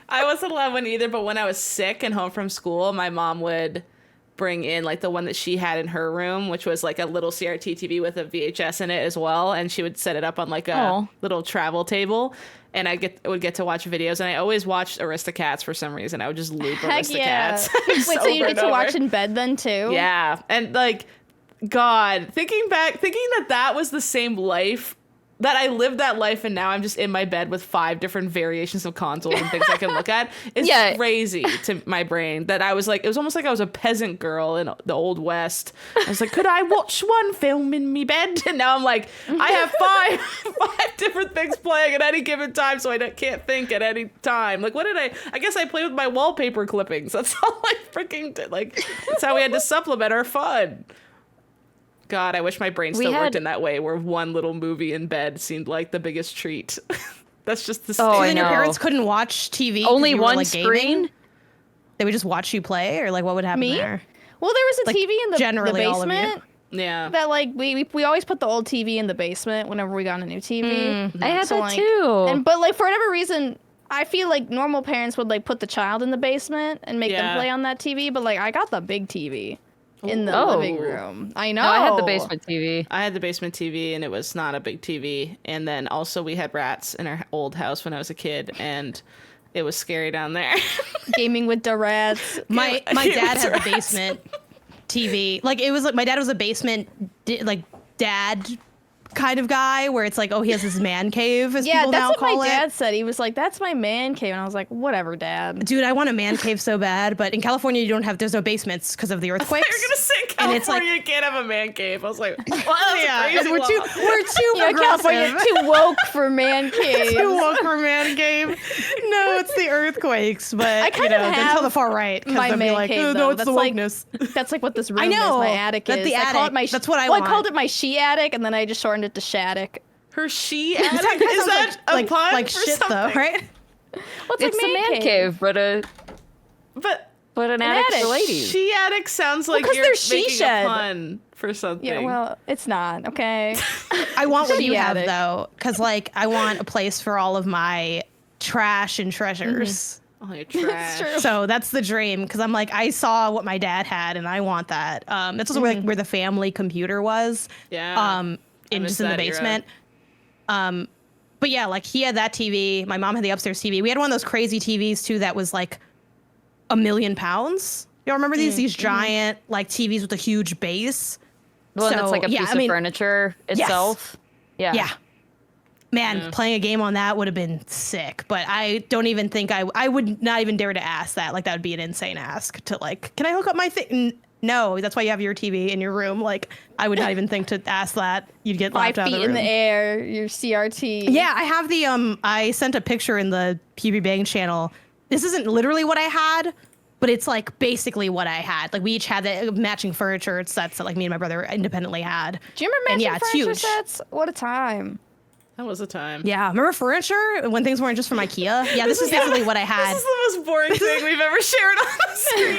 I wasn't allowed one either, but when I was sick and home from school, my mom would bring in like the one that she had in her room, which was like a little CRT TV with a VHS in it as well, and she would set it up on like a little travel table, and I would get to watch videos, and I always watched Aristocats for some reason. I would just loop Heck yeah. Aristocats. Wait, so you over get and to watch over. in bed then too? Yeah, and like, God, thinking that was the same life, that I lived that life, and now I'm just in my bed with 5 different variations of consoles and things I can look at. It's crazy to my brain that I was like, it was almost like I was a peasant girl in the Old West. I was like, could I watch one film in me bed? And now I'm like, I have five different things playing at any given time, so I can't think at any time. Like, what did I guess I played with my wallpaper clippings. That's all I freaking did. Like, that's how we had to supplement our fun. God, I wish my brain still worked in that way, where one little movie in bed seemed like the biggest treat. That's just the Oh, I And your know. parents couldn't watch TV? 'cause Only you were, one like, screen? gaming? They would just watch you play, or like what would happen Me? there? Well, there was a Like, TV in the generally all of you. basement. Yeah. That like we always put the old TV in the basement whenever we got a new TV. I had So, that like, too. But like for whatever reason, I feel like normal parents would like put the child in the basement and make them play on that TV. But like I got the big TV in the living room. I know. No, I had the basement TV. I had the basement TV, and it was not a big TV. And then also we had rats in our old house when I was a kid, and it was scary down there. Gaming with the rats. My dad had the basement TV. Like, it was like my dad was a basement dad kind of guy, where it's like, oh, he has this man cave, as Yeah, people that's now what call my it. dad said. He was like, "That's my man cave," and I was like, "Whatever, Dad." Dude, I want a man cave so bad, but in California there's no basements because of the earthquakes. You're gonna say And it's California like- can't have a man cave. I was like, well, that was a crazy we're law. too Yeah, California progressive. too woke for man caves. Too woke for man cave. No, it's the earthquakes, but I kind of don't have tell the far right because my they'll be man like, cave, oh, though. no, it's That's the like- wokeness. That's like what this room I know. is. My attic That's is. the I call it attic. my. That's what I well, want. I called it my she attic, and then I just shortened it to Shattuck. Her she attic? Is that a like pun like for shit something? though, right? Well, it's It's like a man cave, but an attic attic. for ladies. She attic sounds like 'cause you're they're she making shed. a pun for something. Yeah, well, it's not okay. I want what She you have attic. though, because like I want a place for all of my trash and treasures. Oh, you're trash. true. So that's the dream, because I'm like, I saw what my dad had and I want that. That's also where the family computer was. Yeah. In miss just in the that era. basement. But yeah, like he had that TV. My mom had the upstairs TV. We had one of those crazy TVs too that was like £1 million. Y'all remember these giant like TVs with a huge base? The one that's like a yeah, piece I mean, of furniture itself. Yeah. Yeah. Man, playing a game on that would have been sick, but I don't even think I would not even dare to ask that. Like, that would be an insane ask to like, can I hook up my thing? No, that's why you have your TV in your room. Like, I would not even think to ask that. You'd get 5 laughed out of feet the in room. the air, your CRT. Yeah, I have the I sent a picture in the Pew Pew Bang channel. This isn't literally what I had, but it's like basically what I had. Like, we each had the matching furniture sets that like me and my brother independently had. Do you remember And matching yeah, it's furniture huge. sets? What a time. That was a time. Yeah, remember furniture when things weren't just from IKEA? Yeah, this is basically what I had. This is the most boring thing we've ever shared on the screen.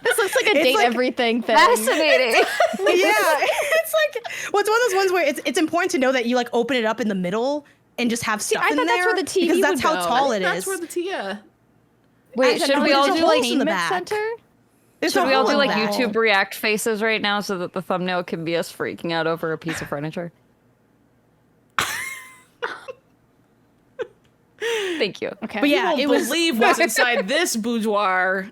This looks like a date like everything thing. Fascinating. Yeah, it's like, well, it's one of those ones where it's important to know that you like open it up in the middle and just have stuff I in thought there. that's where the TV because that's would how go. tall it That's is. where the Tia. Wait, should we all there's a do hole like in the Entertainment back. center? There's should a we all hole do in like the back. YouTube react faces right now so that the thumbnail can be us freaking out over a piece of furniture? Thank you. Okay. But yeah, You it won't was. believe what's inside this boudoir.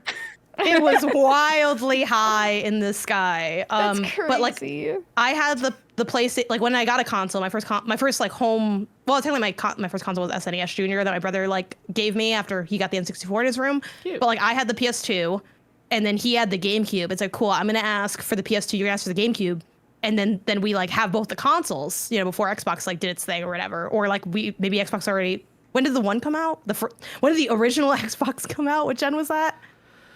It was wildly high in the sky. That's crazy. But like, I had the PlayStation. Like when I got a console, my first like home. Well, technically my first console was SNES Junior that my brother like gave me after he got the N64 in his room. Cute. But like I had the PS2, and then he had the GameCube. It's like cool. I'm gonna ask for the PS2. You're gonna ask for the GameCube. And then we like have both the consoles, you know, before Xbox like did its thing or whatever. Or like maybe Xbox already. When did the one come out? When did the original Xbox come out? What gen was that?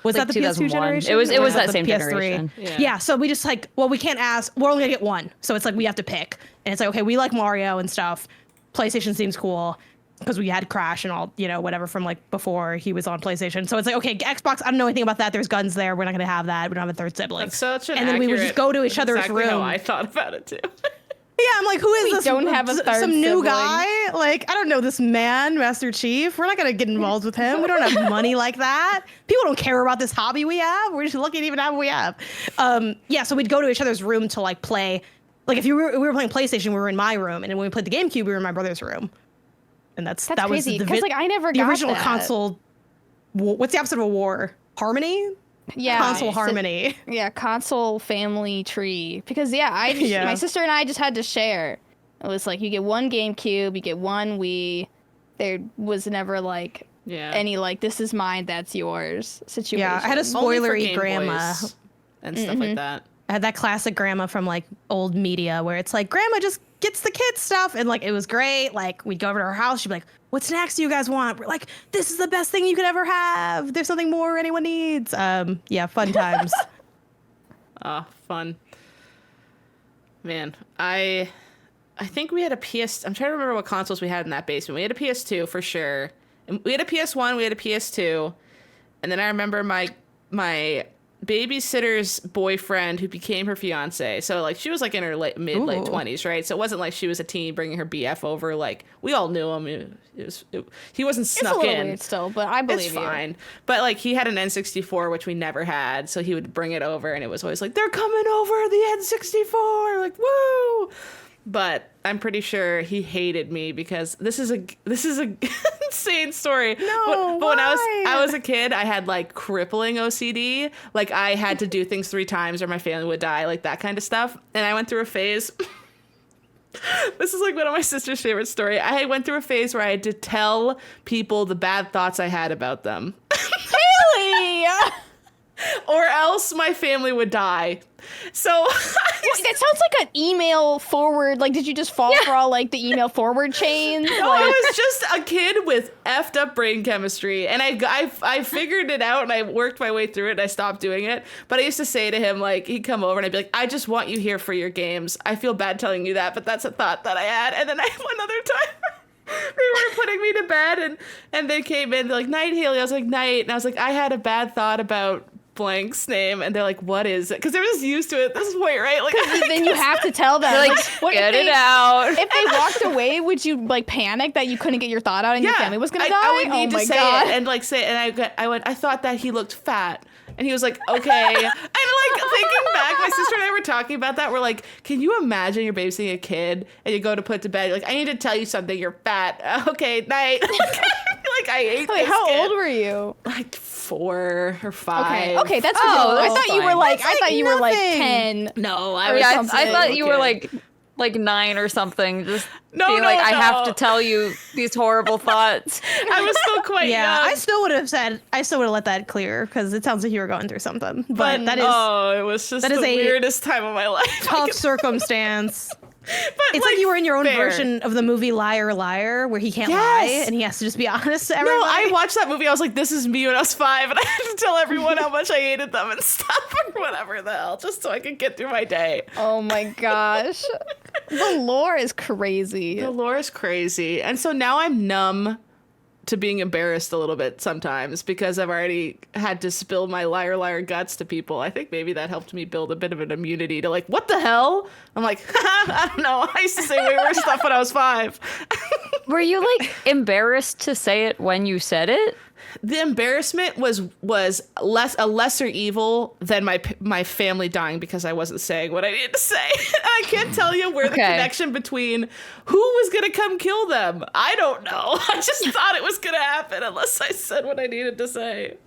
Was Like that the PS2 2001. generation? It was Or that the same PS3? generation. Yeah. So we just like, well, we can't ask. We're only gonna get one. So it's like we have to pick. And it's like, okay, we like Mario and stuff. PlayStation seems cool because we had Crash and all, you know, whatever from like before he was on PlayStation. So it's like, okay, Xbox. I don't know anything about that. There's guns there. We're not gonna have that. We don't have a third sibling. That's such an and then we would just go to each other's exactly room. how I thought about it too. Yeah, I'm like, who is We this? don't have a third some new sibling. guy? Like, I don't know this man, Master Chief. We're not gonna get involved with him. We don't have money like that. People don't care about this hobby we have. We're just lucky to even have what we have. Yeah, so we'd go to each other's room to like play. Like if we were playing PlayStation, we were in my room, and then when we played the GameCube, we were in my brother's room. And that crazy, was 'cause, like, I never the got original that. console. What's the opposite of a war? Harmony. Yeah. Console harmony. Yeah, console family tree. Because Yeah. my sister and I just had to share. It was like you get one GameCube, you get one Wii. There was never like any like this is mine, that's yours situation. Yeah, I had a Only for spoilery Game grandma. Boys and stuff like that. I had that classic grandma from like old media where it's like grandma just gets the kids stuff, and like it was great. Like we'd go over to her house, she'd be like, "What snacks do you guys want?" We're like, "This is the best thing you could ever have. There's something more anyone needs." Yeah, fun times. Fun. Man, I think we had a PS. I'm trying to remember what consoles we had in that basement. We had a PS2 for sure. And we had a PS1. We had a PS2, and then I remember my babysitter's boyfriend who became her fiance. So like she was like in her late 20s, right? So it wasn't like she was a teen bringing her BF over. Like we all knew him. He wasn't snuck it's a little in. weird still, but I believe It's fine. But like he had an N64, which we never had, so he would bring it over, and it was always like, "They're coming over the N64!" Like, woo! But I'm pretty sure he hated me because this is a insane story. No, but when why? I was a kid, I had like crippling OCD. Like I had to do things 3 times or my family would die, like that kind of stuff. And I went through a phase. This is like one of my sister's favorite story. I went through a phase where I had to tell people the bad thoughts I had about them. Really? Or else my family would die. So That sounds like an email forward. Like, did you just fall for all like the email forward chains? No, I was just a kid with effed up brain chemistry, and I figured it out, and I worked my way through it, and I stopped doing it. But I used to say to him, like, he'd come over, and I'd be like, "I just want you here for your games. I feel bad telling you that, but that's a thought that I had." And then one other time, they were putting me to bed, and they came in, they're like, "Night, Haley." I was like, "Night," and I was like, "I had a bad thought about blank's name," and they're like, "What is it?" Because they're just used to it at this point, right? Like, Then you have to tell them. Like, what if get it they- out. If they walked away, would you like panic that you couldn't get your thought out and your family was gonna die? I would need oh to say God. it and like say it, and I went, "I thought that he looked fat." And he was like, "Okay." And like thinking back, my sister and I were talking about that. We're like, can you imagine you're babysitting a kid and you go to put to bed? You're like, "I need to tell you something. You're fat." Okay, night. Like I hate Wait, this how kid. old were you? Like 4 or 5. Okay, that's Oh, I that's thought you were fine. like That's I thought like you were like nothing. 10. No, I Or was. Yeah, something. I thought you were Okay. like 9 or something. Just No, being no, like, I have no. to tell you these horrible thoughts. I was still quite Yeah, young. I still would have let that clear because it sounds like you were going through something. But that is it was just that is the a weirdest time of my life. tough circumstance. But It's like you were in your own fair. version of the movie Liar Liar, where he can't Yes. lie and he has to just be honest to everybody. No, I watched that movie. I was like, "This is me when I was 5," and I had to tell everyone how much I hated them and stuff, or whatever the hell, just so I could get through my day. Oh my gosh. The lore is crazy. The lore is crazy, and so now I'm numb to being embarrassed a little bit sometimes because I've already had to spill my liar liar guts to people. I think maybe that helped me build a bit of an immunity to like, what the hell? I'm like, I don't know. I used to say way worse stuff when I was 5. Were you like embarrassed to say it when you said it? The embarrassment was a lesser evil than my family dying because I wasn't saying what I needed to say. I can't tell you where the Okay. connection between who was gonna come kill them. I don't know. I just thought it was gonna happen unless I said what I needed to say.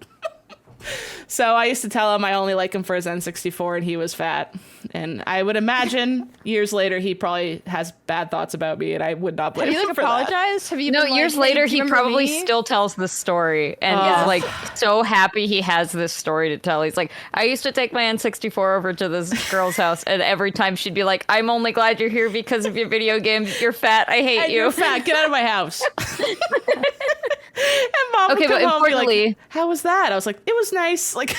So I used to tell him I only like him for his N64 and he was fat. And I would imagine years later he probably has bad thoughts about me and I would not blame Have you him like for that. apologized? Have you? No, been like, years hey, later, do you he remember probably me? still tells this story and is like so happy he has this story to tell. He's like, I used to take my N64 over to this girl's house, and every time she'd be like, I'm only glad you're here because of your video games. You're fat. I hate you. You're fat. Get out of my house. And mom Okay, would come but home and be like, importantly- how was that? I was like, it was nice. Like,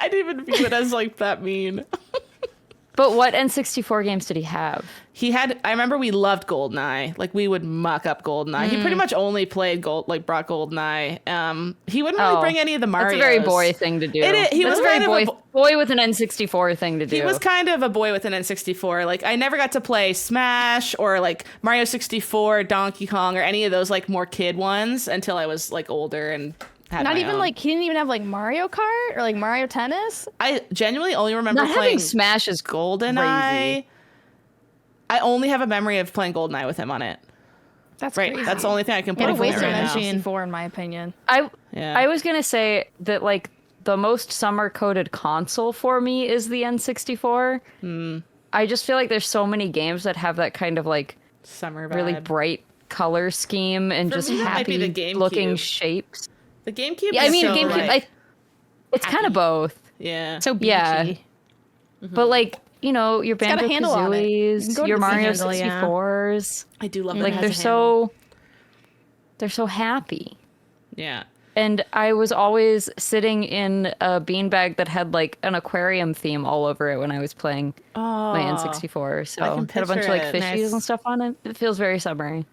I didn't even view it as like that mean. But what N64 games did he have? He had, I remember we loved GoldenEye. Like, we would muck up GoldenEye. He pretty much only played brought GoldenEye. He wouldn't really bring any of the Marios. That's a very boy thing to do. He was That's a very kind of boy with an N64 thing to do. He was kind of a boy with an N64. Like, I never got to play Smash or like Mario 64, Donkey Kong, or any of those like more kid ones until I was like older and had Not my even own. like he didn't even have like Mario Kart or like Mario Tennis. I genuinely only remember Not playing having Smash is GoldenEye. crazy. I only have a memory of playing GoldenEye with him on it. That's Right, crazy. that's the only thing I can What play a from waste it of right now. N64 in my opinion. Yeah. I was gonna say that like the most summer coded console for me is the N64. I just feel like there's so many games that have that kind of like Summer vibe. really bright color scheme and For just me, that might be happy the looking GameCube. shapes. The GameCube. Yeah, I is mean, so, GameCube. like, It's kind of both, yeah. So beachy. Yeah. But like your got a Banjo handle on it. You can Kazooies, go to your the Mario handle, yeah. 64s, I do love that. like it has a they're so happy. Yeah. And I was always sitting in a beanbag that had like an aquarium theme all over it when I was playing my N64. So I can had a bunch of picture like it. fishies Nice. and stuff on it. It feels very summery.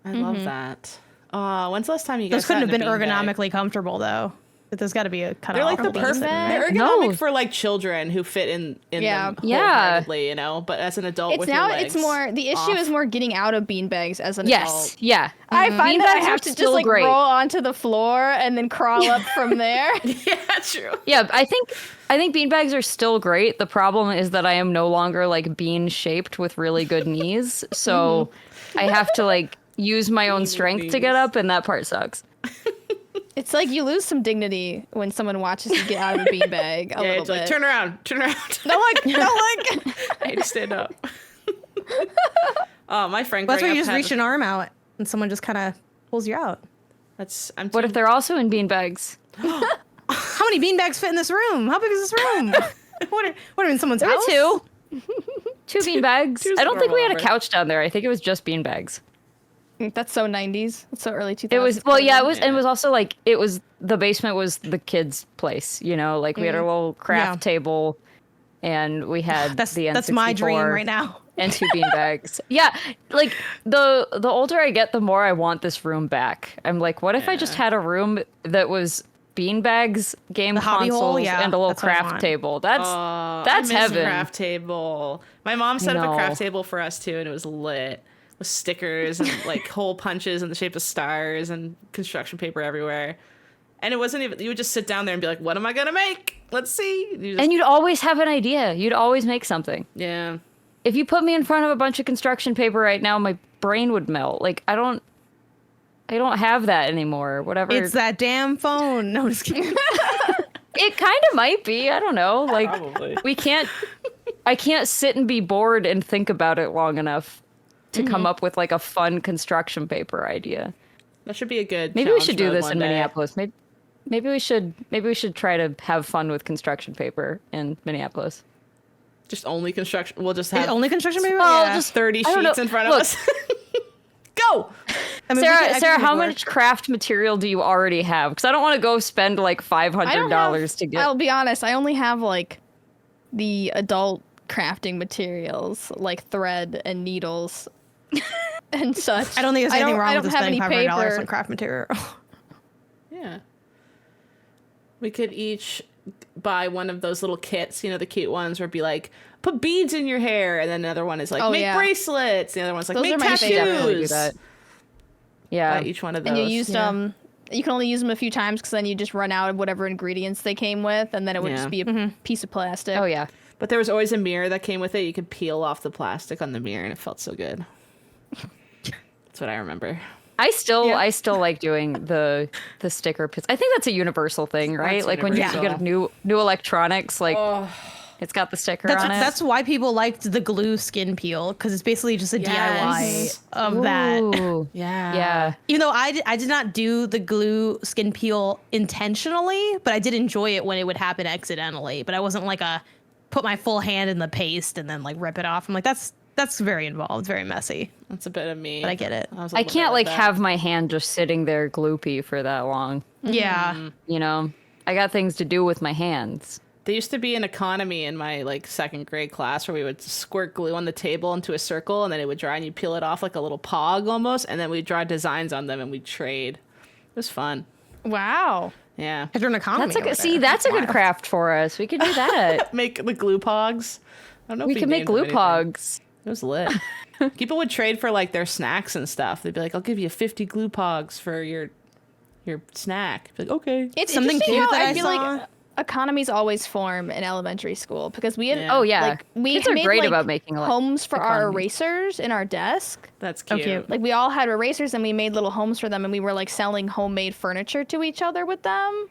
I love that. When's the last time you guys Those couldn't have sat been in a beanbag? ergonomically comfortable though. But there's got to be a cut They're like the beanbag. perfect. They're No. ergonomic for like children who fit in Yeah. them Yeah. wholeheartedly, you know. But as an adult, It's with now your it's legs more the issue off. is more getting out of beanbags as an Yes. adult. Yeah. I find that I Beanbags are have to just still like great. roll onto the floor and then crawl up from there. Yeah, true. Yeah, I think beanbags are still great. The problem is that I am no longer like bean shaped with really good knees. So I have to like use my own strength to get knees. up, and that part sucks. It's like you lose some dignity when someone watches you get out of a beanbag a Yeah, little it's like bit. turn around. Don't look. I hate to stand up. Oh, my friend. That's where growing you up just had- reach an arm out and someone just kind of pulls you out. I'm What if they're also in beanbags? How many beanbags fit in this room? How big is this room? what are in someone's There were house? two. Two beanbags. Two's I don't think we had a normal, couch down there. I think it was just beanbags. That's so 90s. That's so early 2000s. It was yeah, it was and it Yeah. was also like it was the basement was the kids' place, you know, like we had a little craft Yeah. table and we had That's the N64 that's my dream right now. and two beanbags. Yeah, like the older I get, the more I want this room back. I'm like, what if I just had a room that was beanbags, game hobby hole? consoles, Yeah, and a little that's what I craft want. table? That's I miss heaven. Craft table. My mom set up No. a craft table for us too, and it was lit with stickers and like hole punches in the shape of stars and construction paper everywhere. And it wasn't even. You would just sit down there and be like, "What am I gonna make? Let's see." You just, And you'd always have an idea. You'd always make something. yeah. If you put me in front of a bunch of construction paper right now, my brain would melt. Like I don't have that anymore. Whatever. It's that damn phone. No, I'm just kidding. It kind of might be. I don't know. Like Probably. I can't sit and be bored and think about it long enough to come up with like a fun construction paper idea. That should be a good. Maybe we challenge should do mode this one in day. Minneapolis. Maybe we should try to have fun with construction paper in Minneapolis. Just only construction. We'll just have Only construction paper? Well, Yeah. just 30 I don't sheets know. in front of Look. us. Go. I mean, Sarah, how much? much craft material do you already have? Because I don't want to go spend like I don't $500 to get. I'll be honest. I only have like the adult crafting materials, like thread and needles and such. I don't think there's anything wrong I with don't have spending any $500 paper. on craft material. Yeah. We could each buy one of those little kits, you know, the cute ones where it'd be like, put beads in your hair. And then another one is like, Oh, make yeah. bracelets. The other one's like, Those make are my favorite. Definitely do tattoos. that. Yeah. Buy each one of those. And you used Yeah. you can only use them a few times because then you just run out of whatever ingredients they came with, and then it would Yeah. just be a piece of plastic. Oh yeah. But there was always a mirror that came with it. You could peel off the plastic on the mirror and it felt so good. That's what I remember. I still like doing the sticker pins. I think that's a universal thing, right? That's Like when you universal. get new electronics, like it's got the sticker on it. That's why people liked the glue skin peel, because it's basically just a Yes. DIY of that. Ooh. Yeah. Even though I did not do the glue skin peel intentionally, but I did enjoy it when it would happen accidentally. But I wasn't like put my full hand in the paste and then like rip it off. I'm like, that's very involved, very messy. That's a bit of me. But I get it. I can't like have my hand just sitting there gloopy for that long. Yeah. You know, I got things to do with my hands. There used to be an economy in my like second grade class where we would squirt glue on the table into a circle, and then it would dry, and you peel it off like a little pog almost, and then we'd draw designs on them and we'd trade. It was fun. Wow. Yeah. You're an economy. That's a good craft for us. We could do that. Make the glue pogs. I don't know. We if can make named them glue anything. pogs. It was lit. People would trade for like their snacks and stuff. They'd be like, "I'll give you 50 glue pogs for your snack." Be like, okay. It's Something interesting cute how that I I feel saw. like economies always form in elementary school because we had Yeah. Oh yeah, like we kids are made, great like, about making homes for our economies. erasers in our desk. That's cute. cute. Like we all had erasers and we made little homes for them and we were like selling homemade furniture to each other with them.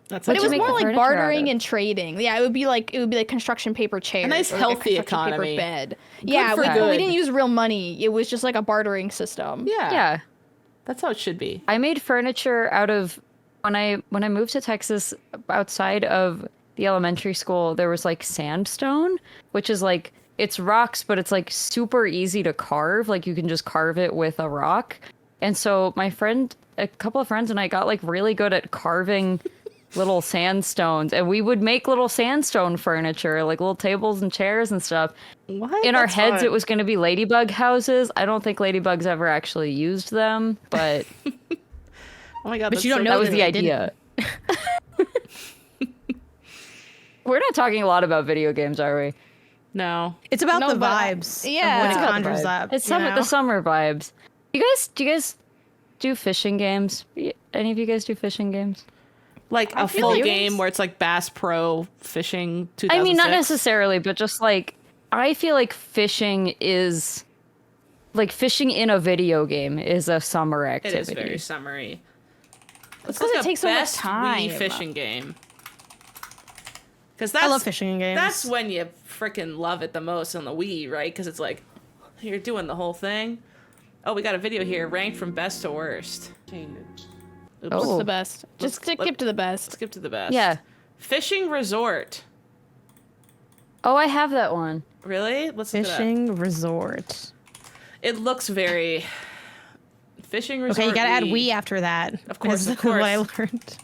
That's But it you was make more the like furniture out bartering of? and trading. Yeah, it would be like construction paper chairs. nice or, like, healthy construction economy. Paper bed. Yeah, for we good. didn't use real money. It was just like a bartering system. Yeah. Yeah. That's how it should be. I made furniture out of when I moved to Texas. Outside of the elementary school, there was like sandstone, which is like it's rocks, but it's like super easy to carve. Like you can just carve it with a rock. And so a couple of friends and I got like really good at carving little sandstones, and we would make little sandstone furniture, like little tables and chairs and stuff. What? In our That's heads, fun. it was going to be ladybug houses. I don't think ladybugs ever actually used them, but Oh my god. But that's you don't so know that was cute. the they didn't. idea. We're not talking a lot lot video games, are we? No. It's about No, the but- vibes. yeah. Of It's what it about conjures up. It's you know? the summer vibes. Do you guys do fishing games? Any of you guys do fishing games? Like a feel full like- game where it's like Bass Pro Fishing 2006. I mean, not necessarily, but just like I feel like fishing is like fishing in a video game is a summer It activity. is very summery. It's 'cause like it a takes so much best time. Wii fishing game. Because that's I love fishing games. That's when you freaking love it the most on the Wii, right? Because it's like you're doing the whole thing. Oh, we got a video here, ranked from best to worst. Oops. Oh. What's the best? Just skip to the best. Skip to the best. Yeah. Fishing resort. Oh, I have that one. Really? Let's look it up. Fishing resort. It looks very fishing resort. Okay, you gotta add Wii. we after that. Of course, is of course. what I learned.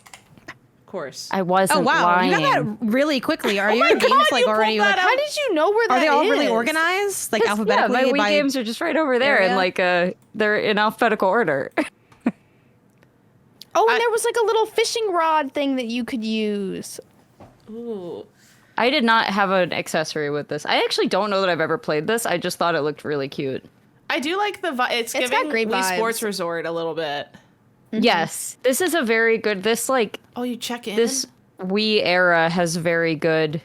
Of course. I wasn't Oh wow, lying. you got that really quickly. Are your my games God, like you already pulled like? that How did you know where that Are they all really is? organized, like Yeah, alphabetically? my Wii by games are just right over there in area? like they're in alphabetical order. Oh, and there was like a little fishing rod thing that you could use. Ooh. I did not have an accessory with this. I actually don't know that I've ever played this. I just thought it looked really cute. I do like the it's It's giving got great Wii vibes. Sports Resort a little bit. Yes, this is a very good. This like Oh, you check in. this Wii era has very good.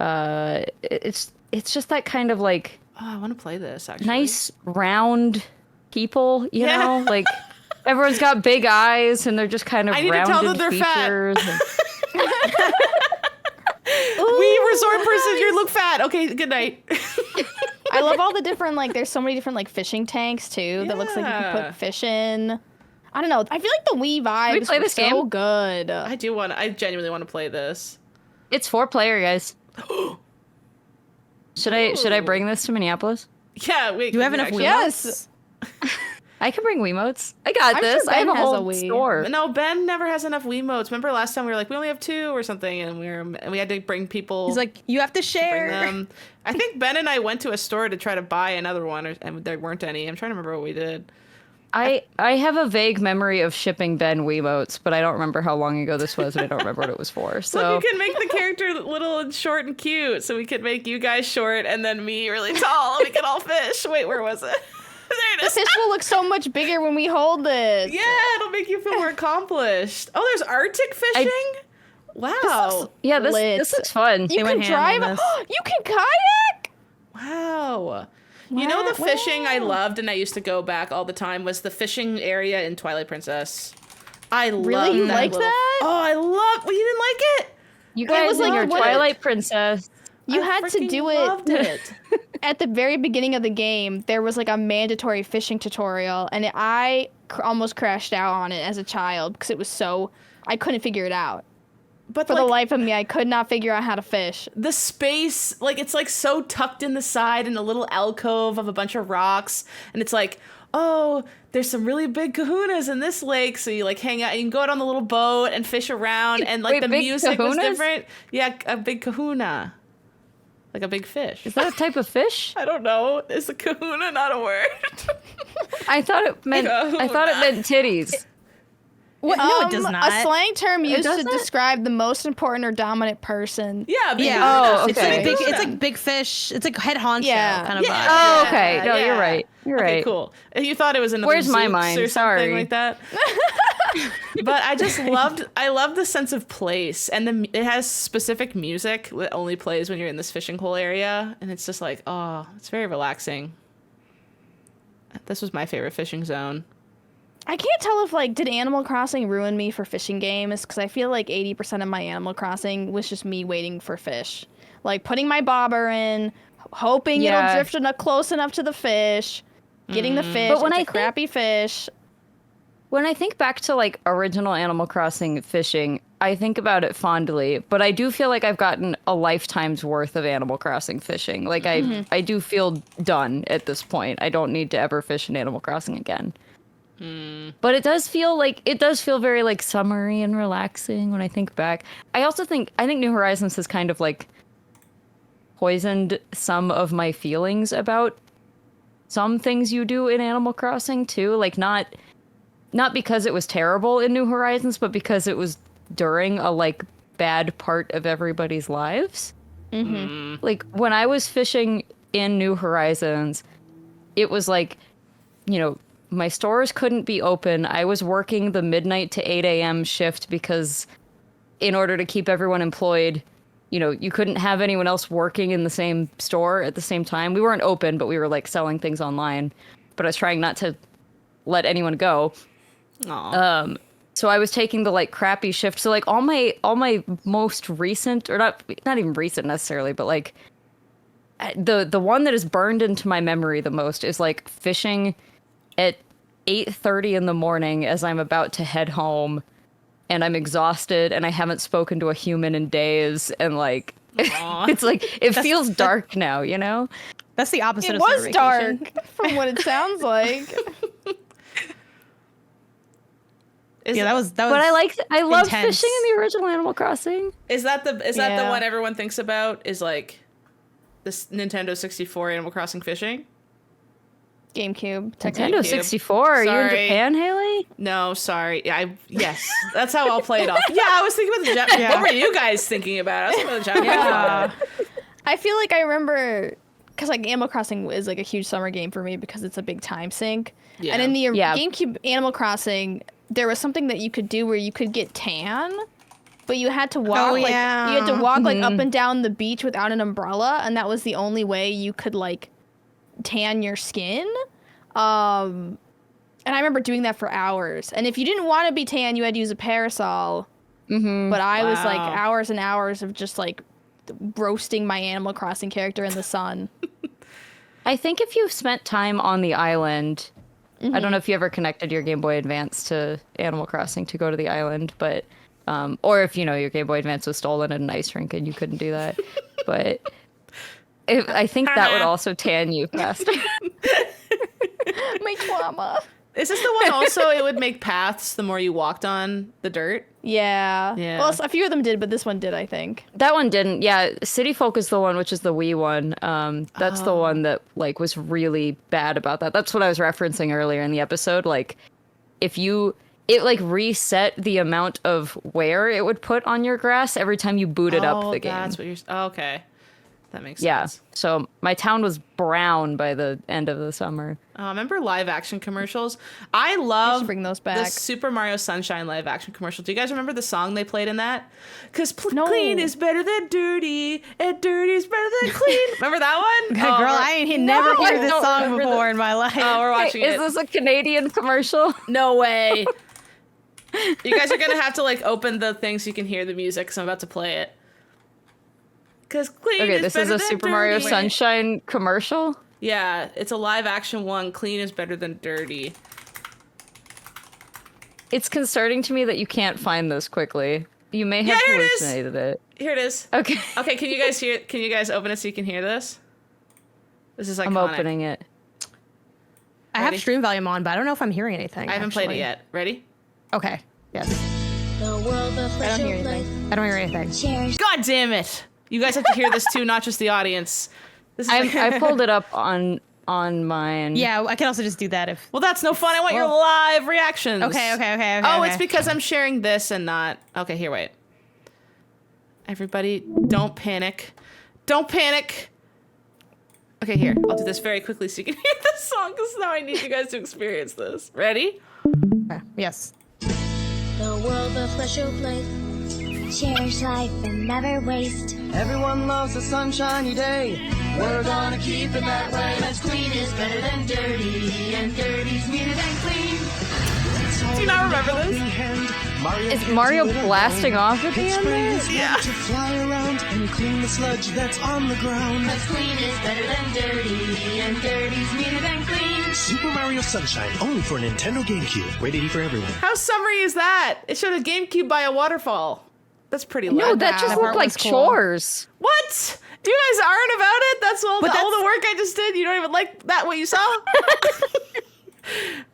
It's just that kind of like Oh, I want to play this actually. nice round people. You Yeah. know, like everyone's got big eyes and they're just kind of I need to rounded tell that they're fat. features. Wii Resort person, you look fat. Okay, good night. I love all the different like. There's so many different like fishing tanks too. That looks like you Yeah. can put fish in. I don't know. I feel like the Wii vibes play were this so game? good. I genuinely want to play this. It's 4-player, guys. Should I bring this to Minneapolis? Yeah, wait. Do you have can enough actually- Yes. I can bring Wiimotes. I got I'm this. sure I have Ben a has whole a Wii. store. No, Ben never has enough Wiimotes. Remember last time we were like, we only have 2 or something, and we had to bring people. He's like, you have to bring share. them. I think Ben and I went to a store to try to buy another one, and there weren't any. I'm trying to remember what we did. I have a vague memory of shipping Ben Wiimotes, but I don't remember how long ago this was, and I don't remember what it was for. So Look, you can make the character little and short and cute, so we could make you guys short and then me really tall, and we could all fish. Wait, where was it? There it The is. fish will look so much bigger when we hold it. Yeah, it'll make you feel more accomplished. Oh, there's Arctic fishing? Wow. yeah, Lit. this looks fun. You went can ham on drive. this. You can kayak. Wow. You know, the fishing I Wow. loved and I used to go back all the time was the fishing area in Twilight Princess. I Really? love You that like little- that? Oh, I love. Well, you didn't like it? You It guys was and like your what- Twilight Princess. You I had to freaking do Loved it it. at the very beginning of the game. There was like a mandatory fishing tutorial, and I almost crashed out on it as a child because it was so I couldn't figure it out. But For like, the life of me, I could not figure out how to fish. the space, like it's like so tucked in the side in a little alcove of a bunch of rocks, and it's like, oh, there's some really big kahunas in this lake, so you like hang out, you can go out on the little boat and fish around, and like Wait, the big music was kahunas? different. Yeah, a big kahuna, like a big fish. Is that a type of fish? I don't know. Is a kahuna not a word? I thought it meant titties. What? No, it does A not. slang term used to doesn't? describe the most important or dominant person. Yeah, big Yeah. kahuna. Oh, It's okay. like big. It's kahuna. like big fish. It's like head honcho Yeah. kind of Yeah. vibe. Oh, okay. No, Yeah. you're right. You're Okay, right. cool. You thought it was another Where's my Zooks mind? or something Sorry. like that. But I just loved the sense of place, and it has specific music that only plays when you're in this fishing hole area, and it's just like, oh, it's very relaxing. This was my favorite fishing zone. I can't tell if like did Animal Crossing ruin me for fishing games because I feel like 80% of my Animal Crossing was just me waiting for fish, like putting my bobber in, hoping it'll Yeah. drift close enough to the fish, getting the fish. But when it's I a crappy fish. When I think back to like original Animal Crossing fishing, I think about it fondly, but I do feel like I've gotten a lifetime's worth of Animal Crossing fishing. Like I do feel done at this point. I don't need to ever fish in Animal Crossing again. But it does feel very like summery and relaxing when I think back. I think New Horizons has kind of like poisoned some of my feelings about some things you do in Animal Crossing too. Like not because it was terrible in New Horizons, but because it was during a like bad part of everybody's lives. Like when I was fishing in New Horizons, it was like, you know, my stores couldn't be open. I was working the midnight to 8 a.m. shift because in order to keep everyone employed, you know, you couldn't have anyone else working in the same store at the same time. We weren't open, but we were like selling things online. But I was trying not to let anyone go. Aw. So I was taking the like crappy shift. So like all my most recent, or not even recent necessarily, but like the one that is burned into my memory the most is like fishing at 8:30 in the morning as I'm about to head home, and I'm exhausted and I haven't spoken to a human in days, and like it's like it feels dark now, you know? That's the opposite It of summer was vacation. dark from what it sounds like. Is, Yeah, that was. But I love intense. fishing in the original Animal Crossing. is that the Yeah. one everyone thinks about? Is like this Nintendo 64 Animal Crossing fishing? GameCube. Nintendo GameCube. 64. Are you in Sorry. Japan, Haley? No, sorry. Yes, that's how I'll play it off. Yeah, I was thinking about the Japanese. What were you guys thinking about? I was thinking about the Japanese one. I feel like I remember because like Animal Crossing is like a huge summer game for me because it's a big time sink. Yeah. And in the Yeah. GameCube Animal Crossing, there was something that you could do where you could get tan, but you had to walk like yeah. you had to walk like up and down the beach without an umbrella, and that was the only way you could like tan your skin. And I remember doing that for hours. And if you didn't want to be tan, you had to use a parasol. But I was like Wow. hours and hours of just like roasting my Animal Crossing character in the sun. I think if you spent time on the island, I don't know if you ever connected your Game Boy Advance to Animal Crossing to go to the island, but or if your Game Boy Advance was stolen at an ice rink and you couldn't do that, but I think that would also tan you faster. My trauma. Is this the one also? It would make paths the more you walked on the dirt. Yeah. Yeah. Well, a few of them did, but this one did, I think. That one didn't. Yeah, City Folk is the one, which is the Wii one. That's the one that like was really bad about that. That's what I was referencing earlier in the episode. Like, it like reset the amount of wear it would put on your grass every time you booted up the game. That's what you're. Oh, okay. That makes Yeah. sense. So my town was brown by the end of the summer. Remember live action commercials? I They love should bring those the back. Super Mario Sunshine live action commercial. Do you guys remember the song they played in that? Because No. clean is better than dirty, and dirty is better than clean. Remember that one? Girl, I ain't never I heard this don't song remember before in my life. Oh, we're watching Is it. this a Canadian commercial? No way. You guys are gonna have to like open the thing so you can hear the music. Cause I'm about to play it. Cause clean Okay, is this better is a than Super Mario dirty. Sunshine commercial. Yeah, it's a live action one. Clean is better than dirty. It's concerning to me that you can't find this quickly. You may have Yeah, here it is. hallucinated it. Here it is. Okay. Okay, can you guys hear? Can you guys open it so you can hear this? This is iconic. I'm opening it. I have Ready? stream volume on, but I don't know if I'm hearing anything. I haven't played it actually. yet. Ready? Okay. Yes. The world of I don't hear pleasure anything. I don't hear anything. Cherish God damn it! You guys have to hear this too, not just the audience. This is I pulled it up on mine. Yeah, I can also just do that if. Well, that's no fun. I want your live reactions. Okay. Oh, it's because I'm sharing this and not. Okay, here, wait. Everybody, don't panic. Don't panic. Okay, here. I'll do this very quickly so you can hear this song because now I need you guys to experience this. Ready? Okay. Yes. the world of special place. Cherish life and never waste. Everyone loves a sunshiny day. We're gonna keep it that way. Cause clean is better than dirty, and dirty's meaner than clean. Do you not remember this? Is Mario blasting off at the end there? Yeah. To fly around and clean the sludge that's on the ground. Cause clean is better than dirty, and dirty's meaner than clean. Super Mario Sunshine, only for Nintendo GameCube. Rated E for everyone. How summery is that? It showed a GameCube by a waterfall. That's pretty No, loud. that That just part looked like was cool. chores. What? You guys aren't about it? That's all the that's- work I just did? You don't even like that what you saw?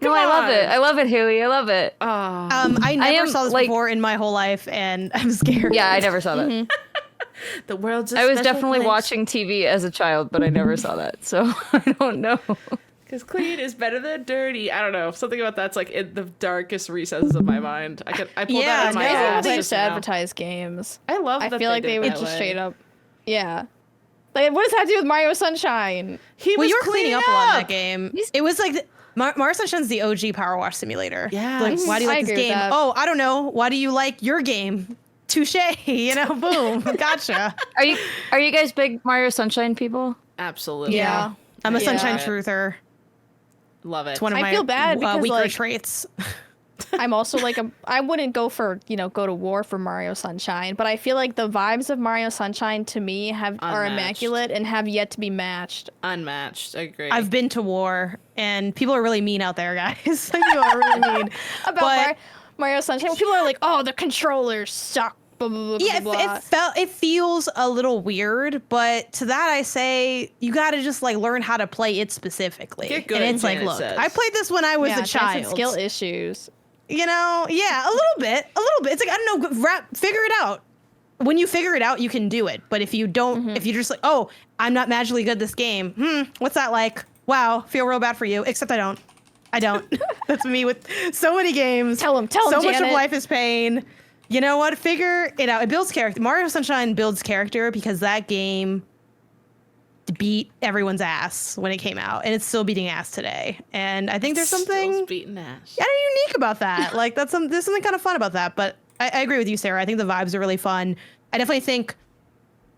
No, I love on. it. I love it, Haley. I love it. I never am, saw this like- before in my whole life, and I'm scared. Yeah, I never saw that. The world's a I was special definitely place. watching TV as a child, but I never saw that, so I don't know. Because clean is better than dirty. I don't know. Something about that's like in the darkest recesses of my mind. I pulled Yeah, that out of my no, ass. They just used to now. advertise games. I love I that feel like they did would that just way. straight up. Yeah. Like, what does that have to do with Mario Sunshine? He Well, was you were cleaning up a lot in that up. game. It was like Mario Sunshine's the OG Power Wash simulator. Yes. Like, why do you I like this agree with game? that. Oh, I don't know. Why do you like your game? Touche. You know, boom. Gotcha. Are you guys big Mario Sunshine people? Absolutely. Yeah. I'm a Yeah. Sunshine truther. Love it. It's one of I my feel bad because, weaker like- traits. I'm also like I wouldn't go for go to war for Mario Sunshine, but I feel like the vibes of Mario Sunshine to me are Unmatched. immaculate and have yet to be matched. Unmatched. I agree. I've been to war, and people are really mean out there, guys. People are really mean. About But- Mario Sunshine, people are like, "Oh, the controllers suck." Blah, blah, blah, Yeah, blah, blah. it feels a little weird, but to that I say you got to just like learn how to play it specifically. Get good and at it's like, Janet look, says. I played this when I was Yeah, a Jensen child. skill issues. You know, yeah, a little bit. It's like I don't know, figure it out. When you figure it out, you can do it. But if you don't, if you're just like, oh, I'm not magically good at this game. What's that like? Wow, feel real bad for you. Except I don't. That's me with so many games. Tell 'em, So much of Janet. life is pain. You know what? Figure it out. It builds character. Mario Sunshine builds character because that game beat everyone's ass when it came out, and it's still beating ass today. And I think there's something Still beating ass. kind of unique about that. Like there's something kind of fun about that. But I agree with you, Sarah. I think the vibes are really fun. I definitely think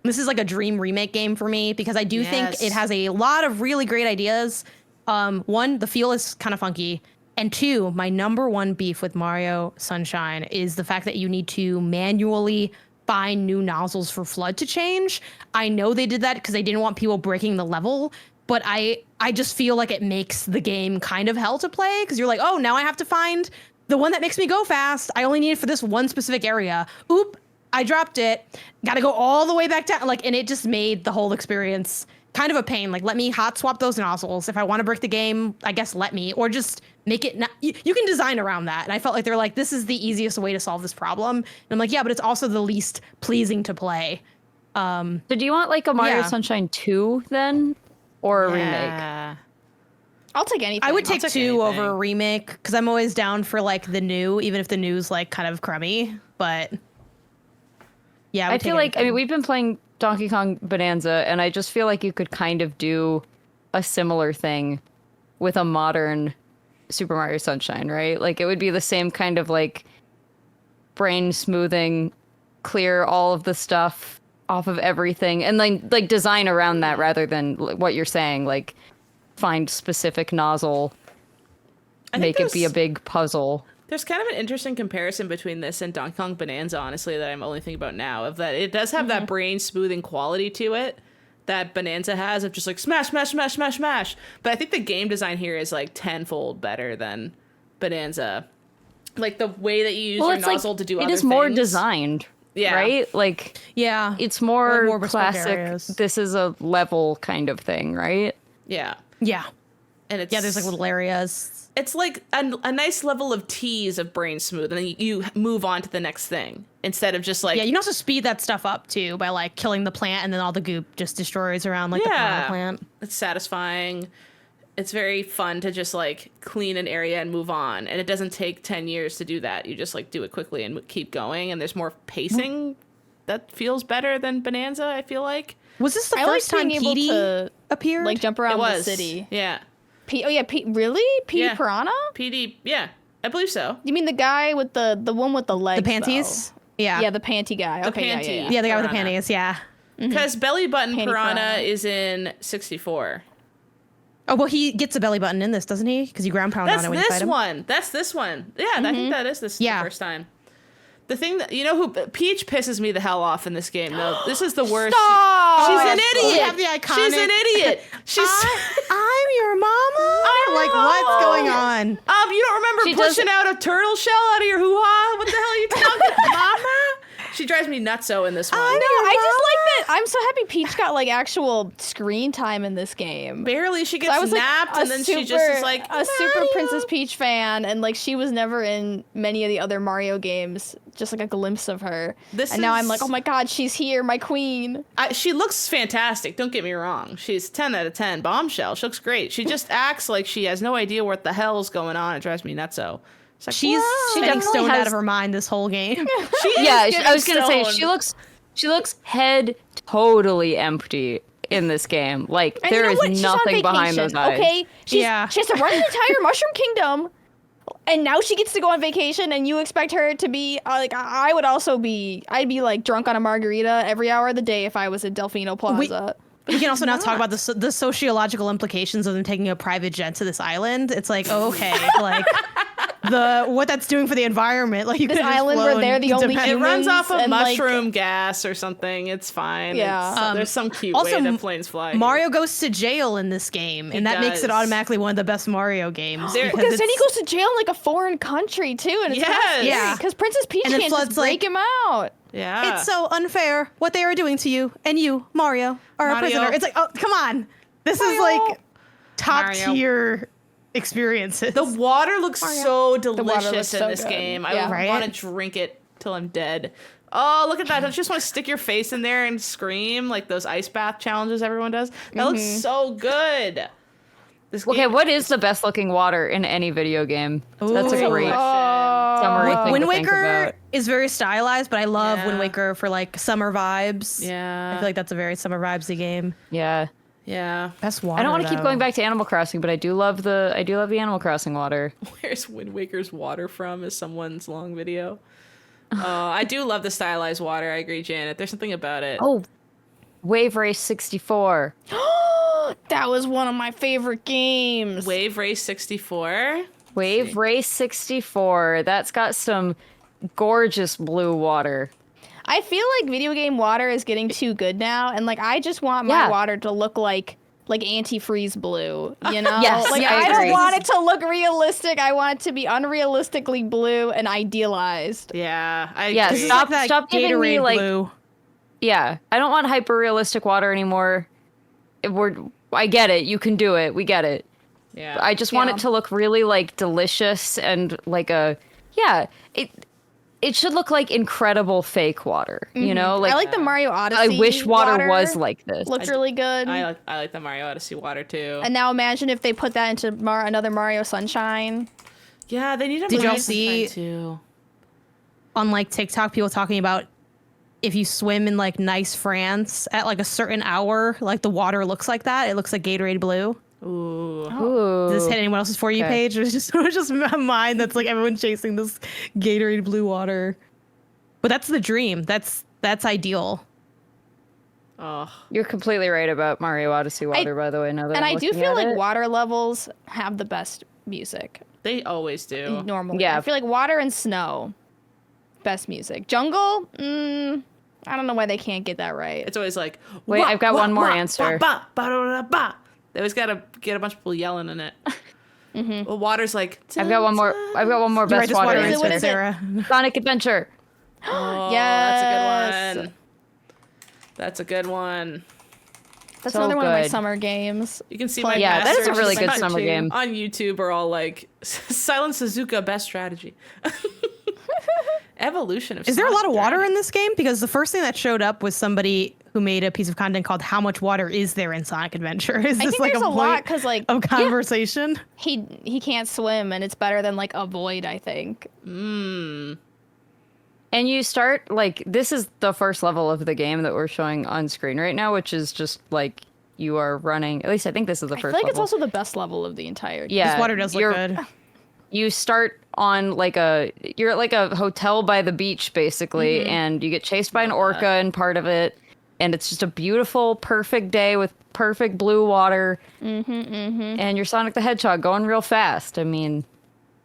this is like a dream remake game for me because I do think Yes. it has a lot of really great ideas. One, the feel is kind of funky. And two, my number one beef with Mario Sunshine is the fact that you need to manually find new nozzles for Flood to change. I know they did that because they didn't want people breaking the level, but I just feel like it makes the game kind of hell to play because you're like, oh, now I have to find the one that makes me go fast. I only need it for this one specific area. Oop, I dropped it. Got to go all the way back down. Like, and it just made the whole experience kind of a pain. Like, let me hot swap those nozzles. If I want to break the game, I guess let me, or just make it not, you can design around that. And I felt like they're like, this is the easiest way to solve this problem. And I'm like, yeah, but it's also the least pleasing to play. So do you want like a Mario Yeah. Sunshine 2 then? Or a remake? Yeah. I'll take anything. I would take take 2 anything. over a remake because I'm always down for like the new, even if the new's like kind of crummy. But yeah, I feel like, I mean, we've been playing Donkey Kong Bonanza, and I just feel like you could kind of do a similar thing with a modern Super Mario Sunshine, right? Like it would be the same kind of like brain smoothing, clear all of the stuff off of everything, and then like design around that rather than what you're saying, like find specific nozzle, make it be a big puzzle. There's kind of an interesting comparison between this and Donkey Kong Bonanza, honestly, that I'm only thinking about now, of that it does have that brain smoothing quality to it that Bonanza has, of just like smash, smash, smash, smash, smash. But I think the game design here is like tenfold better than Bonanza. Like the way that you use your nozzle to do other things. It is more designed, right? Like, yeah, it's more classic. Areas. This is a level kind of thing, right? Yeah. Yeah. And it's there's like little areas. It's like a nice level of tease of brain smooth, and then you move on to the next thing instead of just like... Yeah, you can also speed that stuff up too by like killing the plant, and then all the goop just destroys around like the piranha plant. It's satisfying. It's very fun to just like clean an area and move on, and it doesn't take 10 years to do that. You just like do it quickly and keep going, and there's more pacing that feels better than Bonanza, I feel like. Was this the first time Petey appeared? Like jump around the city. Yeah. Really? Petey Piranha? Petey, yeah. I believe so. You mean the guy with the one with the legs? The panties? Though? Yeah. Yeah, the panty guy. The Okay, panty. Yeah, the guy with the panties, yeah. Because Belly Button Panty Piranha is in 64. Oh, well, he gets a belly button in this, doesn't he? Because you ground pound on it when you fight him. That's this one. Yeah, I think that is the first time. The thing that, you know who, Peach pisses me the hell off in this game, though. This is the worst. She's an idiot. She's an idiot. I'm your mama? Like, what's going on? You don't remember pushing out a turtle shell out of your hoo-ha? What the hell are you talking about, mama? She drives me nutso in this one. No, I just like that. I'm so happy Peach got like actual screen time in this game. Barely. She gets napped, and then she just is like a super Princess Peach fan, and like she was never in many of the other Mario games. Just like a glimpse of her. Now I'm like, oh my god, she's here, my queen. She looks fantastic. Don't get me wrong. She's 10 out of 10. Bombshell. She looks great. She just acts like she has no idea what the hell's going on. It drives me nutso. Like, she's getting stoned out of her mind this whole game. I was gonna say she looks head totally empty in this game. Like and there you know is nothing behind those eyes. Okay, she has to run the entire Mushroom Kingdom, and now she gets to go on vacation, and you expect her to be like? I would also be. I'd be like drunk on a margarita every hour of the day if I was at Delfino Plaza. We can also now talk about the sociological implications of them taking a private jet to this island. It's like, okay, like what that's doing for the environment. Like this island where they're the only humans. It runs off of mushroom like, gas or something. It's fine. Yeah. There's some cute also, way that planes fly. Mario goes to jail in this game, and that makes it automatically one of the best Mario games. Because then he goes to jail in like a foreign country too, and it's because Princess Peach can't just break him out. Yeah. It's so unfair what they are doing to you, and you, Mario, are a prisoner. It's like, oh, come on. This is like top tier experiences. The water looks so delicious in this game. Yeah. I want to drink it till I'm dead. Oh, look at that. Don't you just want to stick your face in there and scream like those ice bath challenges everyone does? That looks so good. Okay, what is the best looking water in any video game? That's a great summary thing Wind to think Waker about. is very stylized, but I love Wind Waker for like summer vibes. Yeah. I feel like that's a very summer vibesy game. Yeah. Yeah. Best water. I don't want to keep going back to Animal Crossing, but I do love the Animal Crossing water. Where's Wind Waker's water from is someone's long video. I do love the stylized water. I agree, Janet. There's something about it. Oh, Wave Race 64. That was one of my favorite games. Wave Race 64. Wave Race 64. That's got some gorgeous blue water. I feel like video game water is getting too good now, and like I just want my water to look like antifreeze blue, you know? Yes, like I I agree. don't want it to look realistic. I want it to be unrealistically blue and idealized. Yeah. Stop giving me like blue. Yeah, I don't want hyper realistic water anymore. I get it. You can do it. We get it. Yeah. I just want it to look really like delicious and like it should look like incredible fake water, you know? Like I like the Mario Odyssey. I wish water was like this. Looked really good. I like the Mario Odyssey water too. And now imagine if they put that into another Mario Sunshine. Yeah, they need to. Did y'all see too? on like TikTok people talking about if you swim in like nice France at like a certain hour, like the water looks like that. It looks like Gatorade blue. Ooh. Ooh. Does this hit anyone else's For You Okay. page? It was just mine. That's like everyone chasing this Gatorade blue water. But that's the dream. That's ideal. Oh. You're completely right about Mario Odyssey water, by the way. Now that And I'm I do looking feel at like it. water levels have the best music They always do. normally. Yeah. I feel like water and snow, best music. Jungle, I don't know why they can't get that right. It's always like, Wait, I've got one more answer. Ba, ba, da, da, ba. They always gotta get a bunch of people yelling in it. Well, water's like. I've got one more. I've got one more You're best right, this water water is it? What answer. is it? Sarah. Sonic Adventure. Oh, Yes. that's a good one. That's a good one. That's So another one of my good. summer games. You can see Play- my Yeah, that is a masters really good on summer YouTube- game. On YouTube are all like Silent Suzuka best strategy. Evolution of Is there a Sonic lot of water Dragon. in this game? Because the first thing that showed up was somebody who made a piece of content called "How much water is there in Sonic Adventure?" Is I this think like there's a point lot because like of conversation? he can't swim and it's better than like a void. I think. And you start like this is the first level of the game that we're showing on screen right now, which is just like you are running. At least I think this is the I first feel like it's level. also the best level of the entire. Yeah, This water does look good. You start on you're at like a hotel by the beach basically, and you get chased by an orca in part of it, and it's just a beautiful, perfect day with perfect blue water. And you're Sonic the Hedgehog going real fast. I mean,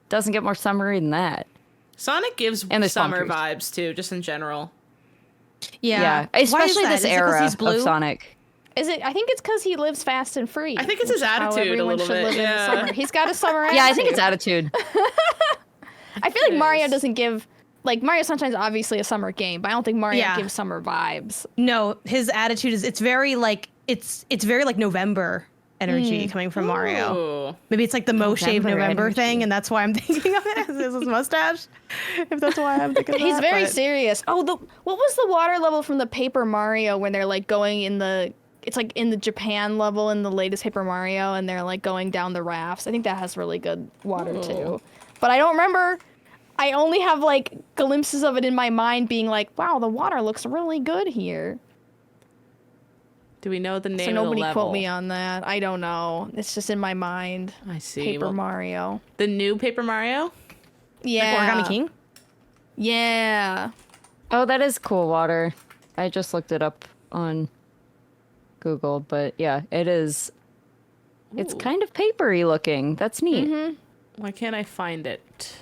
doesn't get more summery than that. Sonic gives And there's palm summer trees. vibes too, just in general. Yeah, Why is especially that? this Is it 'cause era he's blue? of Sonic. Is it? I think it's because he lives fast and free. I think it's his which is how attitude a everyone little should bit, live in the yeah. summer. He's got a summer attitude. Yeah, I think it's attitude. I feel like Mario is. doesn't give like Mario Sunshine's obviously a summer game, but I don't think Mario Yeah. gives summer vibes. No, his attitude is it's very like November energy coming from Mario. Ooh. Maybe it's like the Mo shaved November November energy. thing, and that's why I'm thinking of it. Is his mustache? If that's why I'm thinking of He's that, very but- serious. Oh, what was the water level from the Paper Mario when they're like going in the? It's like in the Japan level in the latest Paper Mario, and they're like going down the rafts. I think that has really good water too, but I don't remember. I only have like glimpses of it in my mind, being like, "Wow, the water looks really good here." Do we know the name So of the nobody level? quote me on that. I don't know. It's just in my mind. I see. Paper Well, Mario. the new Paper Mario? Yeah. Origami King. Yeah. Oh, that is cool water. I just looked it up on Google, but yeah, it is. It's Ooh. kind of papery looking. That's neat. Why can't I find it?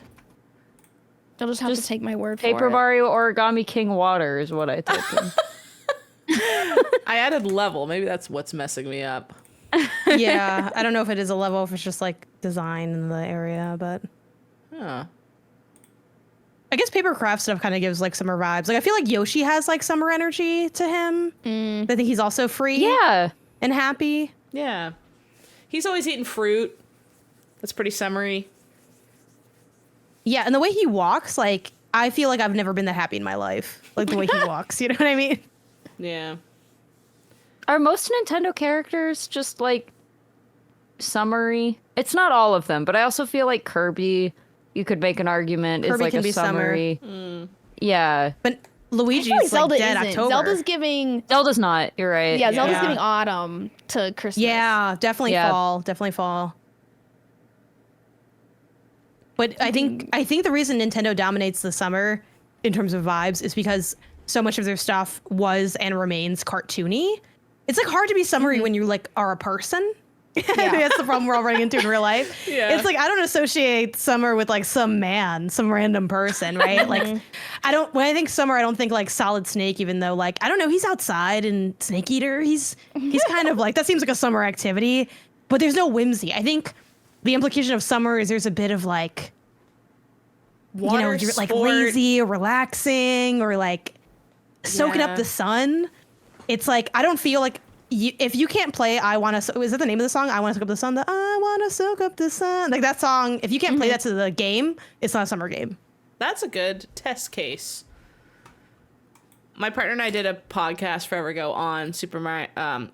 You'll just have Just to take my word for Paper it. Mario Origami King water is what I typed in. I added level. Maybe that's what's messing me up. Yeah, I don't know if it is a level, if it's just like design in the area, but Huh. I guess paper craft stuff kind of gives like summer vibes. Like I feel like Yoshi has like summer energy to him. I think he's also free Yeah. and happy. Yeah. He's always eating fruit. That's pretty summery. Yeah, and the way he walks, like I feel like I've never been that happy in my life. Like the way he walks, you know what I mean? Yeah. Are most Nintendo characters just like summery? It's not all of them, but I also feel like Kirby, you could make an argument, is Kirby like can a be summer. summery. Yeah. But I Luigi's feel like Zelda like dead isn't. October. Zelda's giving. Zelda's not. You're right. Yeah, Zelda's Yeah. giving autumn to Christmas. Yeah, definitely Yeah. fall. Definitely fall. But I think the reason Nintendo dominates the summer in terms of vibes is because so much of their stuff was and remains cartoony. It's like hard to be summery when you like are a person. I think that's the problem we're all running into in real life. Yeah. It's like I don't associate summer with like some man, some random person, right? Like when I think summer, I don't think like Solid Snake, even though like I don't know, he's outside and Snake Eater. He's kind of like that seems like a summer activity, but there's no whimsy. I think the implication of summer is there's a bit of like Water you're like sport. lazy or relaxing or like soaking Yeah. up the sun. It's like I don't feel like if you can't play I want to is that the name of the song? I want to soak up the sun. The I want to soak up the sun. Like that song, if you can't play that to the game, it's not a summer game. That's a good test case. My partner and I did a podcast forever ago on Super Mario,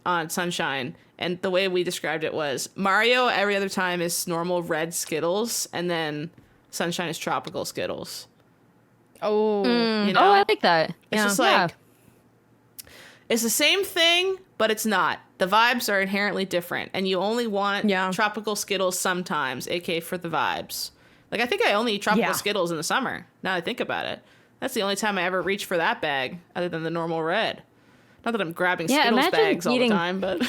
on Sunshine, and the way we described it was Mario every other time is normal red Skittles, and then Sunshine is tropical Skittles. Oh. You know, Oh, I like that. it's just Yeah. like It's the same thing, but it's not. The vibes are inherently different, and you only want tropical Skittles sometimes, aka for the vibes. Like, I think I only eat tropical Skittles in the summer, now that I think about it. That's the only time I ever reach for that bag, other than the normal red. Not that I'm grabbing Skittles bags all the time, but...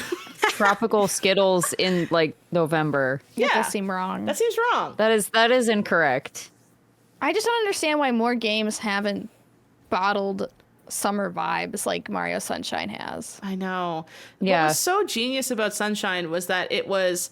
tropical Skittles in, like, November. Yeah. That does seem wrong. That seems wrong. That is incorrect. I just don't understand why more games haven't bottled summer vibes like Mario Sunshine has. I know. Yeah. What was so genius about Sunshine was that it was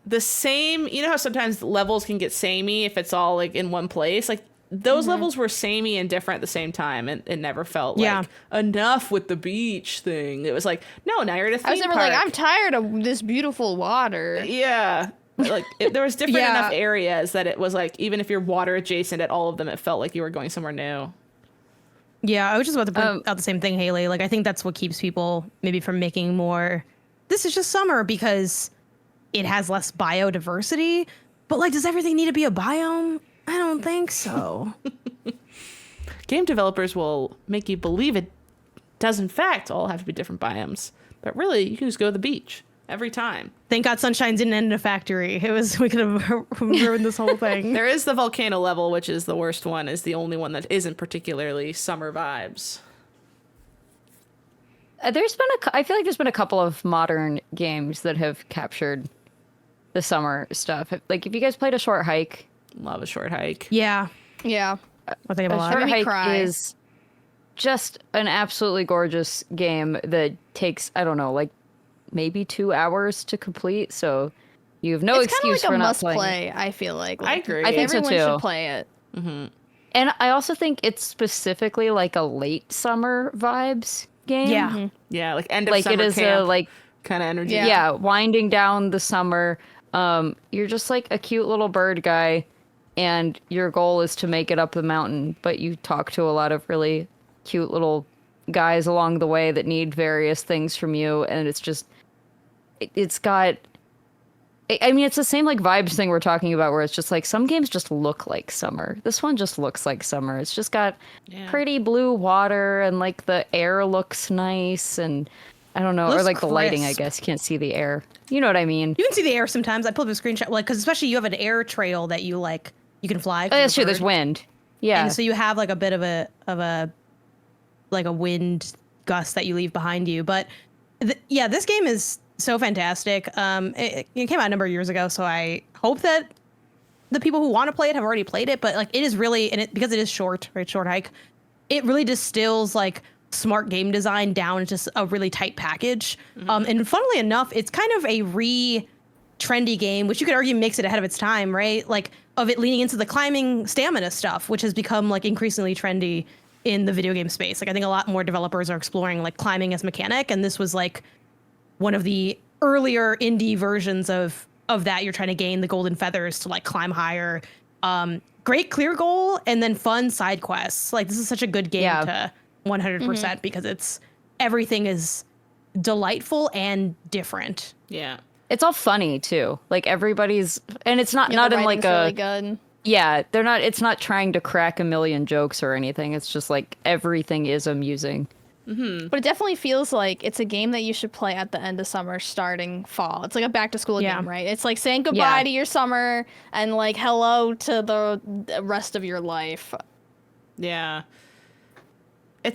the same. You know how sometimes levels can get samey if it's all like in one place? Like those levels were samey and different at the same time, and it never felt like enough with the beach thing. It was like, no, now you're at a theme I was never park. like, I'm tired of this beautiful water. Yeah. Like there was different enough areas that it was like, even if you're water adjacent at all of them, it felt like you were going somewhere new. Yeah, I was just about to point out the same thing, Haley. Like, I think that's what keeps people maybe from making more. This is just summer because it has less biodiversity. But like, does everything need to be a biome? I don't think so. Game developers will make you believe it does in fact all have to be different biomes, but really you can just go to the beach every time. Thank God Sunshine didn't end in a factory. We could have ruined this whole thing. There is the volcano level, which is the worst one, is the only one that isn't particularly summer vibes. I feel like there's been a couple of modern games that have captured the summer stuff. Like, if you guys played A Short Hike. Love A Short Hike. Yeah. Yeah. I think about A Short Hike is just an absolutely gorgeous game that takes, I don't know, like maybe 2 hours to complete. So you have no excuse for not playing. It's kind of like a must play, I feel like. I agree. I think so everyone too. should play it. Mm-hmm. And I also think it's specifically like a late summer vibes game. Yeah. Mm-hmm. Yeah, like end of Like summer it is camp a like kind of energy. yeah, winding down the summer. You're just like a cute little bird guy, and your goal is to make it up the mountain, but you talk to a lot of really cute little guys along the way that need various things from you, and it's just it's got, I mean, it's the same like vibes thing we're talking about, where it's just like some games just look like summer. This one just looks like summer. It's just got pretty blue water, and like the air looks nice, and I don't know, or like the lighting, I guess. You can't see the air. You know what I mean? You can see the air sometimes. I pulled up a screenshot, like, because especially you have an air trail that you like, you can fly. Oh, that's true. There's wind. Yeah. And so you have like a bit of a wind gust that you leave behind you. But this game is so fantastic. It came out a number of years ago, so I hope that the people who want to play it have already played it. But like, it is really, and because it is short, right? Short hike. It really distills like smart game design down into a really tight package. And funnily enough, it's kind of a trendy game, which you could argue makes it ahead of its time, right? Like, of it leaning into the climbing stamina stuff, which has become like increasingly trendy in the video game space. Like, I think a lot more developers are exploring like climbing as mechanic, and this was like one of the earlier indie versions of that. You're trying to gain the golden feathers to like climb higher. Great clear goal, and then fun side quests. Like, this is such a good game to 100% because everything is delightful and different. Yeah. It's all funny too. Like everybody's, and it's not in like a really good. Yeah, it's not trying to crack a million jokes or anything. It's just like everything is amusing. But it definitely feels like it's a game that you should play at the end of summer, starting fall. It's like a back to school game, right? It's like saying goodbye to your summer and like hello to the rest of your life. Yeah.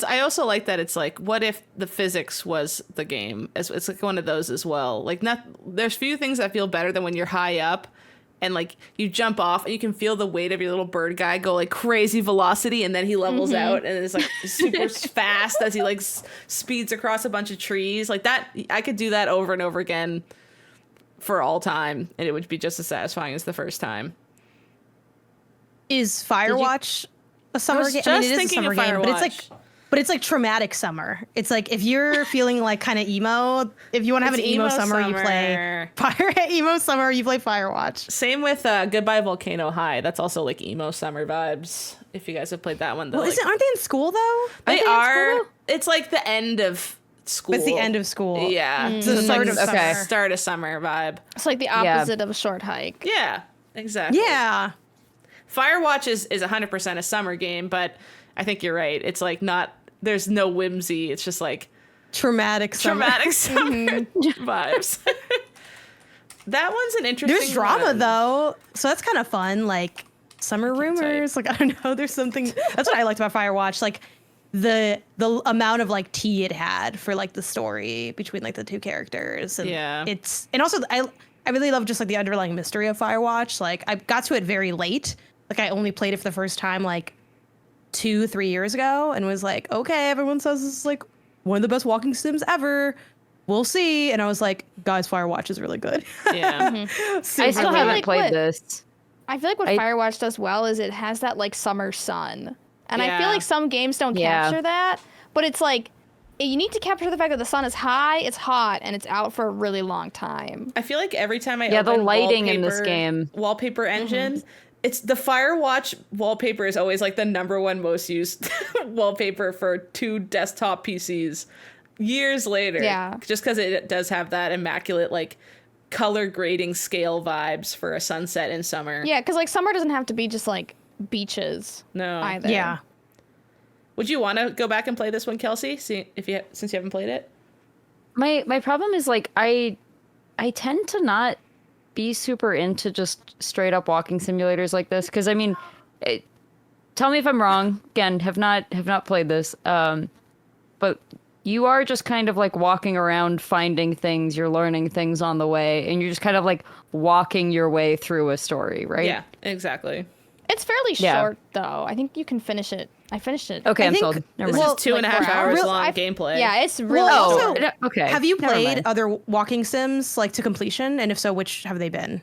I also like that it's like, what if the physics was the game? It's like one of those as well. Like, there's few things that feel better than when you're high up and like you jump off and you can feel the weight of your little bird guy go like crazy velocity, and then he levels out and it's like super fast as he like speeds across a bunch of trees. Like that, I could do that over and over again for all time, and it would be just as satisfying as the first time. Is Firewatch a summer game? I mean, it is a summer game, but it's like traumatic summer. It's like if you're feeling like kind of emo, if you want to have an emo summer, you play emo summer, you play Firewatch. Same with Goodbye Volcano High. That's also like emo summer vibes. If you guys have played that one, though. Well, aren't they in school though? They are. It's like the end of school. It's the end of school. Yeah. It's the start of summer. Start of summer vibe. It's like the opposite of A Short Hike. Yeah, exactly. Yeah. Firewatch is 100% a summer game, but I think you're right. It's like there's no whimsy. It's just like Traumatic summer. Vibes. That one's an interesting There's drama one. though, so that's kind of fun. Like summer rumors. Like I don't know. There's something. That's what I liked about Firewatch. Like the amount of like tea it had for like the story between like the two characters. And and also I really love just like the underlying mystery of Firewatch. Like I got to it very late. Like I only played it for the first time like 2-3 years ago and was like, okay, everyone says this is like one of the best walking sims ever. We'll see. And I was like, guys, Firewatch is really good. Yeah. I still haven't played this. I feel like what Firewatch does well is it has that like summer sun. And I feel like some games don't capture that. But it's like, you need to capture the fact that the sun is high, it's hot, and it's out for a really long time. I feel like every time I the open lighting in this game. Wallpaper engine, it's the Firewatch wallpaper is always like the #1 most used wallpaper for 2 desktop PCs years later. Yeah. Just because it does have that immaculate like color grading scale vibes for a sunset in summer. Yeah, because like summer doesn't have to be just like beaches. No. Either. Yeah. Would you want to go back and play this one, Kelsey? Since you haven't played it. My problem is like I tend to not be super into just straight up walking simulators like this because I mean, tell me if I'm wrong. Again, have not played this, but you are just kind of like walking around, finding things. You're learning things on the way, and you're just kind of like walking your way through a story, right? Yeah, exactly. It's fairly short though. I think you can finish it. I finished it. Okay, I'm think sold. Never This mind. is 2.5 hours long gameplay. Yeah, it's really Well, short. also, okay. Have you Never played mind. other walking sims like to completion? And if so, which have they been?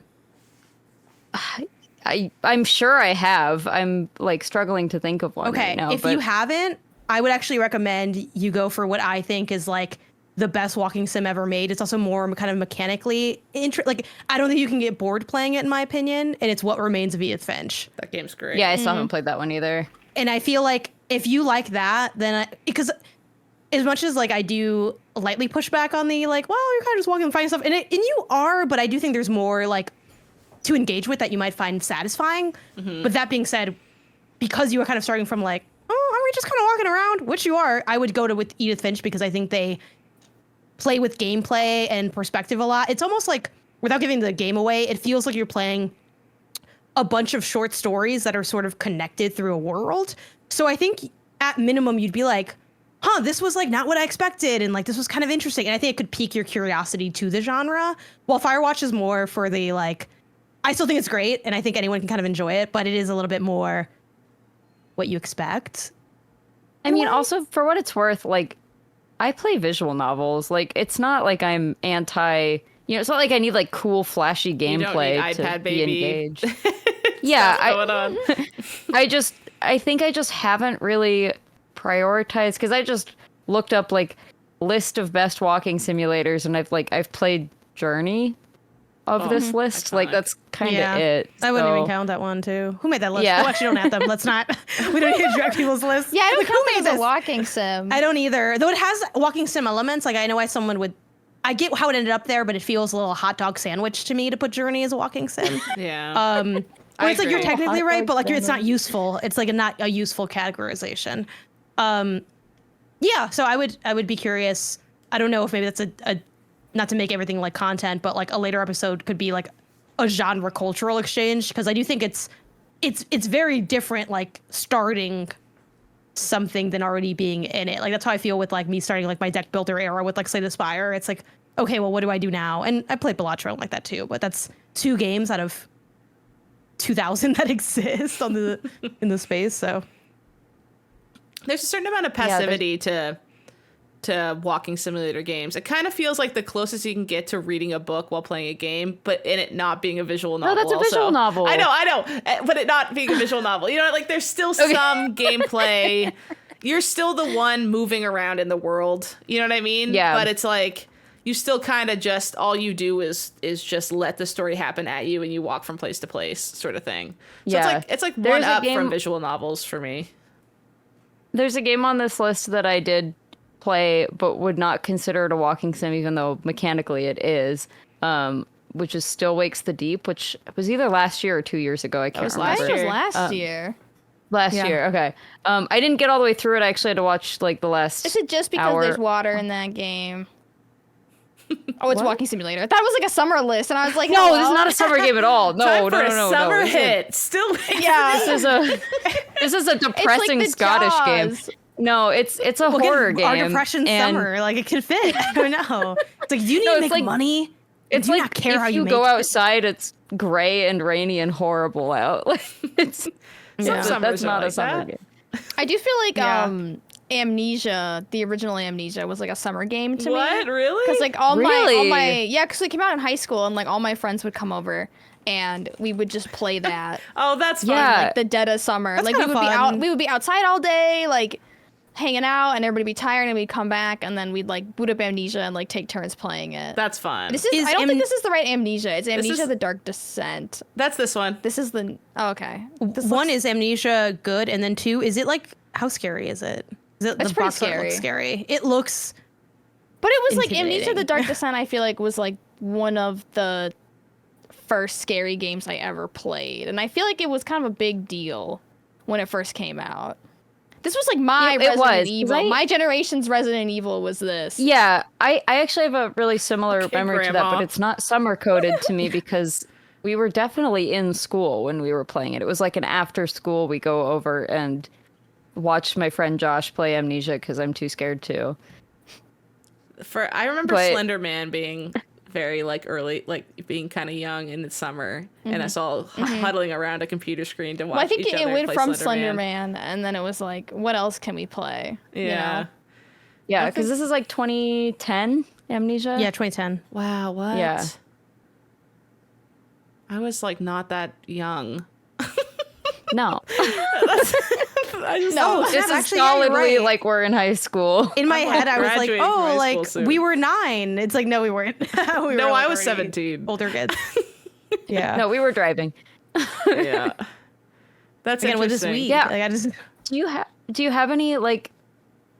I'm sure I have. I'm like struggling to think of one Okay, right now. if but you haven't, I would actually recommend you go for what I think is like the best walking sim ever made. It's also more kind of mechanically like I don't think you can get bored playing it in my opinion, and it's What Remains of Edith Finch. That game's great. yeah, I still haven't played that one either. And I feel like if you like that, then because as much as like I do lightly push back on the like, well, you're kind of just walking and finding stuff, and you are, but I do think there's more like to engage with that you might find satisfying. But that being said, because you are kind of starting from like, oh, are we just kind of walking around, which you are, I would go to with Edith Finch because I think they play with gameplay and perspective a lot. It's almost like, without giving the game away, it feels like you're playing a bunch of short stories that are sort of connected through a world. So I think at minimum you'd be like, huh, this was like not what I expected, and like this was kind of interesting. And I think it could pique your curiosity to the genre. While Firewatch is more for the like, I still think it's great, and I think anyone can kind of enjoy it, but it is a little bit more what you expect. I mean, also for what it's worth, like I play visual novels. Like it's not like I'm anti. You know, it's not like I need like cool, flashy gameplay need to iPad be baby. engaged. Yeah, Going on. I think I just haven't really prioritized because I just looked up like list of best walking simulators, and I've played Journey of this list. iconic. Like that's kind of it. I wouldn't even So- count that one too. Who made that list? Yeah. Oh, actually, don't add them. Let's not. We don't need to drag people's lists. Yeah, I don't Like, who count made that as a this? walking sim. I don't either. Though it has walking sim elements. Like I know why someone would. I get how it ended up there, but it feels a little hot dog sandwich to me to put Journey as a walking sim. Yeah. Where it's like you're agree. technically Hot right, dog but like it's not useful. It's like not a useful categorization. Yeah, so I would be curious. I don't know if maybe that's a not to make everything like content, but like a later episode could be like a genre cultural exchange, because I do think it's very different like starting something than already being in it. Like that's how I feel with like me starting like my deck builder era with like Slay the Spire. It's like, okay, well, what do I do now? And I played Balatro like that too, but that's 2 games out of 2,000 that exist on the in the space. So There's a certain amount of passivity to walking simulator games. It kind of feels like the closest you can get to reading a book while playing a game, but in it not being a visual novel. that's a visual also. novel. I know, but it not being a visual novel. You know, like there's still some gameplay. You're still the one moving around in the world. You know what I mean? Yeah. But it's like you still kind of just all you do is just let the story happen at you, and you walk from place to place, sort of thing. So Yeah. it's like There's one a up game- from visual novels for me. There's a game on this list that I did play, but would not consider it a walking sim, even though mechanically it is, which is Still Wakes the Deep, which was either last year or 2 years ago. I can't was remember. last I think it year. was last year. Last Yeah. year, okay. I didn't get all the way through it. I actually had to watch like the last. Is it just because hour. there's water in that game? Oh, it's Walking Simulator. That was like a summer list, and I was like, No, hello? this is not a summer game at all. No, Time no, for no, a no, summer no. hit. Still, Yeah, This is a depressing the Scottish game. Jaws. No, it's a horror game. Our depression and summer, like it could fit. I don't know. It's like, do you need No, to it's make like- money? It's Do you like not care if how you make go it? outside, it's gray and rainy and horrible out. Like it's Some summers that's are not a like summer that. game. I do feel like Yeah. Amnesia, the original Amnesia, was like a summer game to me. What? Really? Because like all Really? my because it came out in high school, and like all my friends would come over, and we would just play that. Oh, that's fun. Yeah. Like the dead of summer. That's Like we kinda would be fun. out. We would be outside all day, like hanging out, and everybody would be tired, and we'd come back, and then we'd like boot up Amnesia and like take turns playing it. That's fun. This is. Is I don't think this is the right Amnesia. It's Amnesia: is- The Dark Descent. That's this one. This is the. Oh, okay. This One looks- is Amnesia good, and then 2, is it like, how scary is it? Is it It's the pretty box art looks scary. scary? It looks. But it was like Amnesia: intimidating. The Dark Descent. I feel like was like one of the first scary games I ever played, and I feel like it was kind of a big deal when it first came out. This was like my Yeah, it Resident was, Evil. 'cause I- My generation's Resident Evil was this. Yeah, I actually have a really similar Okay, memory to that, Grandma. but it's not summer coded to me because we were definitely in school when we were playing it. It was like an after school we go over and watch my friend Josh play Amnesia because I'm too scared to. I remember But- Slender Man being very like early, like being kind of young in the summer, and us all huddling around a computer screen to watch. Well, I think each it other went play from Slender Slender Man, and then it was like, what else can we play? Yeah. You know? Yeah, because this is like 2010 Amnesia. Yeah, 2010. Wow. What? Yeah. I was like not that young. No, I just, No, this is actually, yeah, you're solidly right. like we're in high school. In my head, I was like, graduating from oh, high like school soon. we were 9. It's like, no, we weren't. We No, were, I like, was already 17. Older kids. Yeah. No, we were driving. yeah. That's Again, with this interesting. weed. Yeah. Like, I just. Do you have any like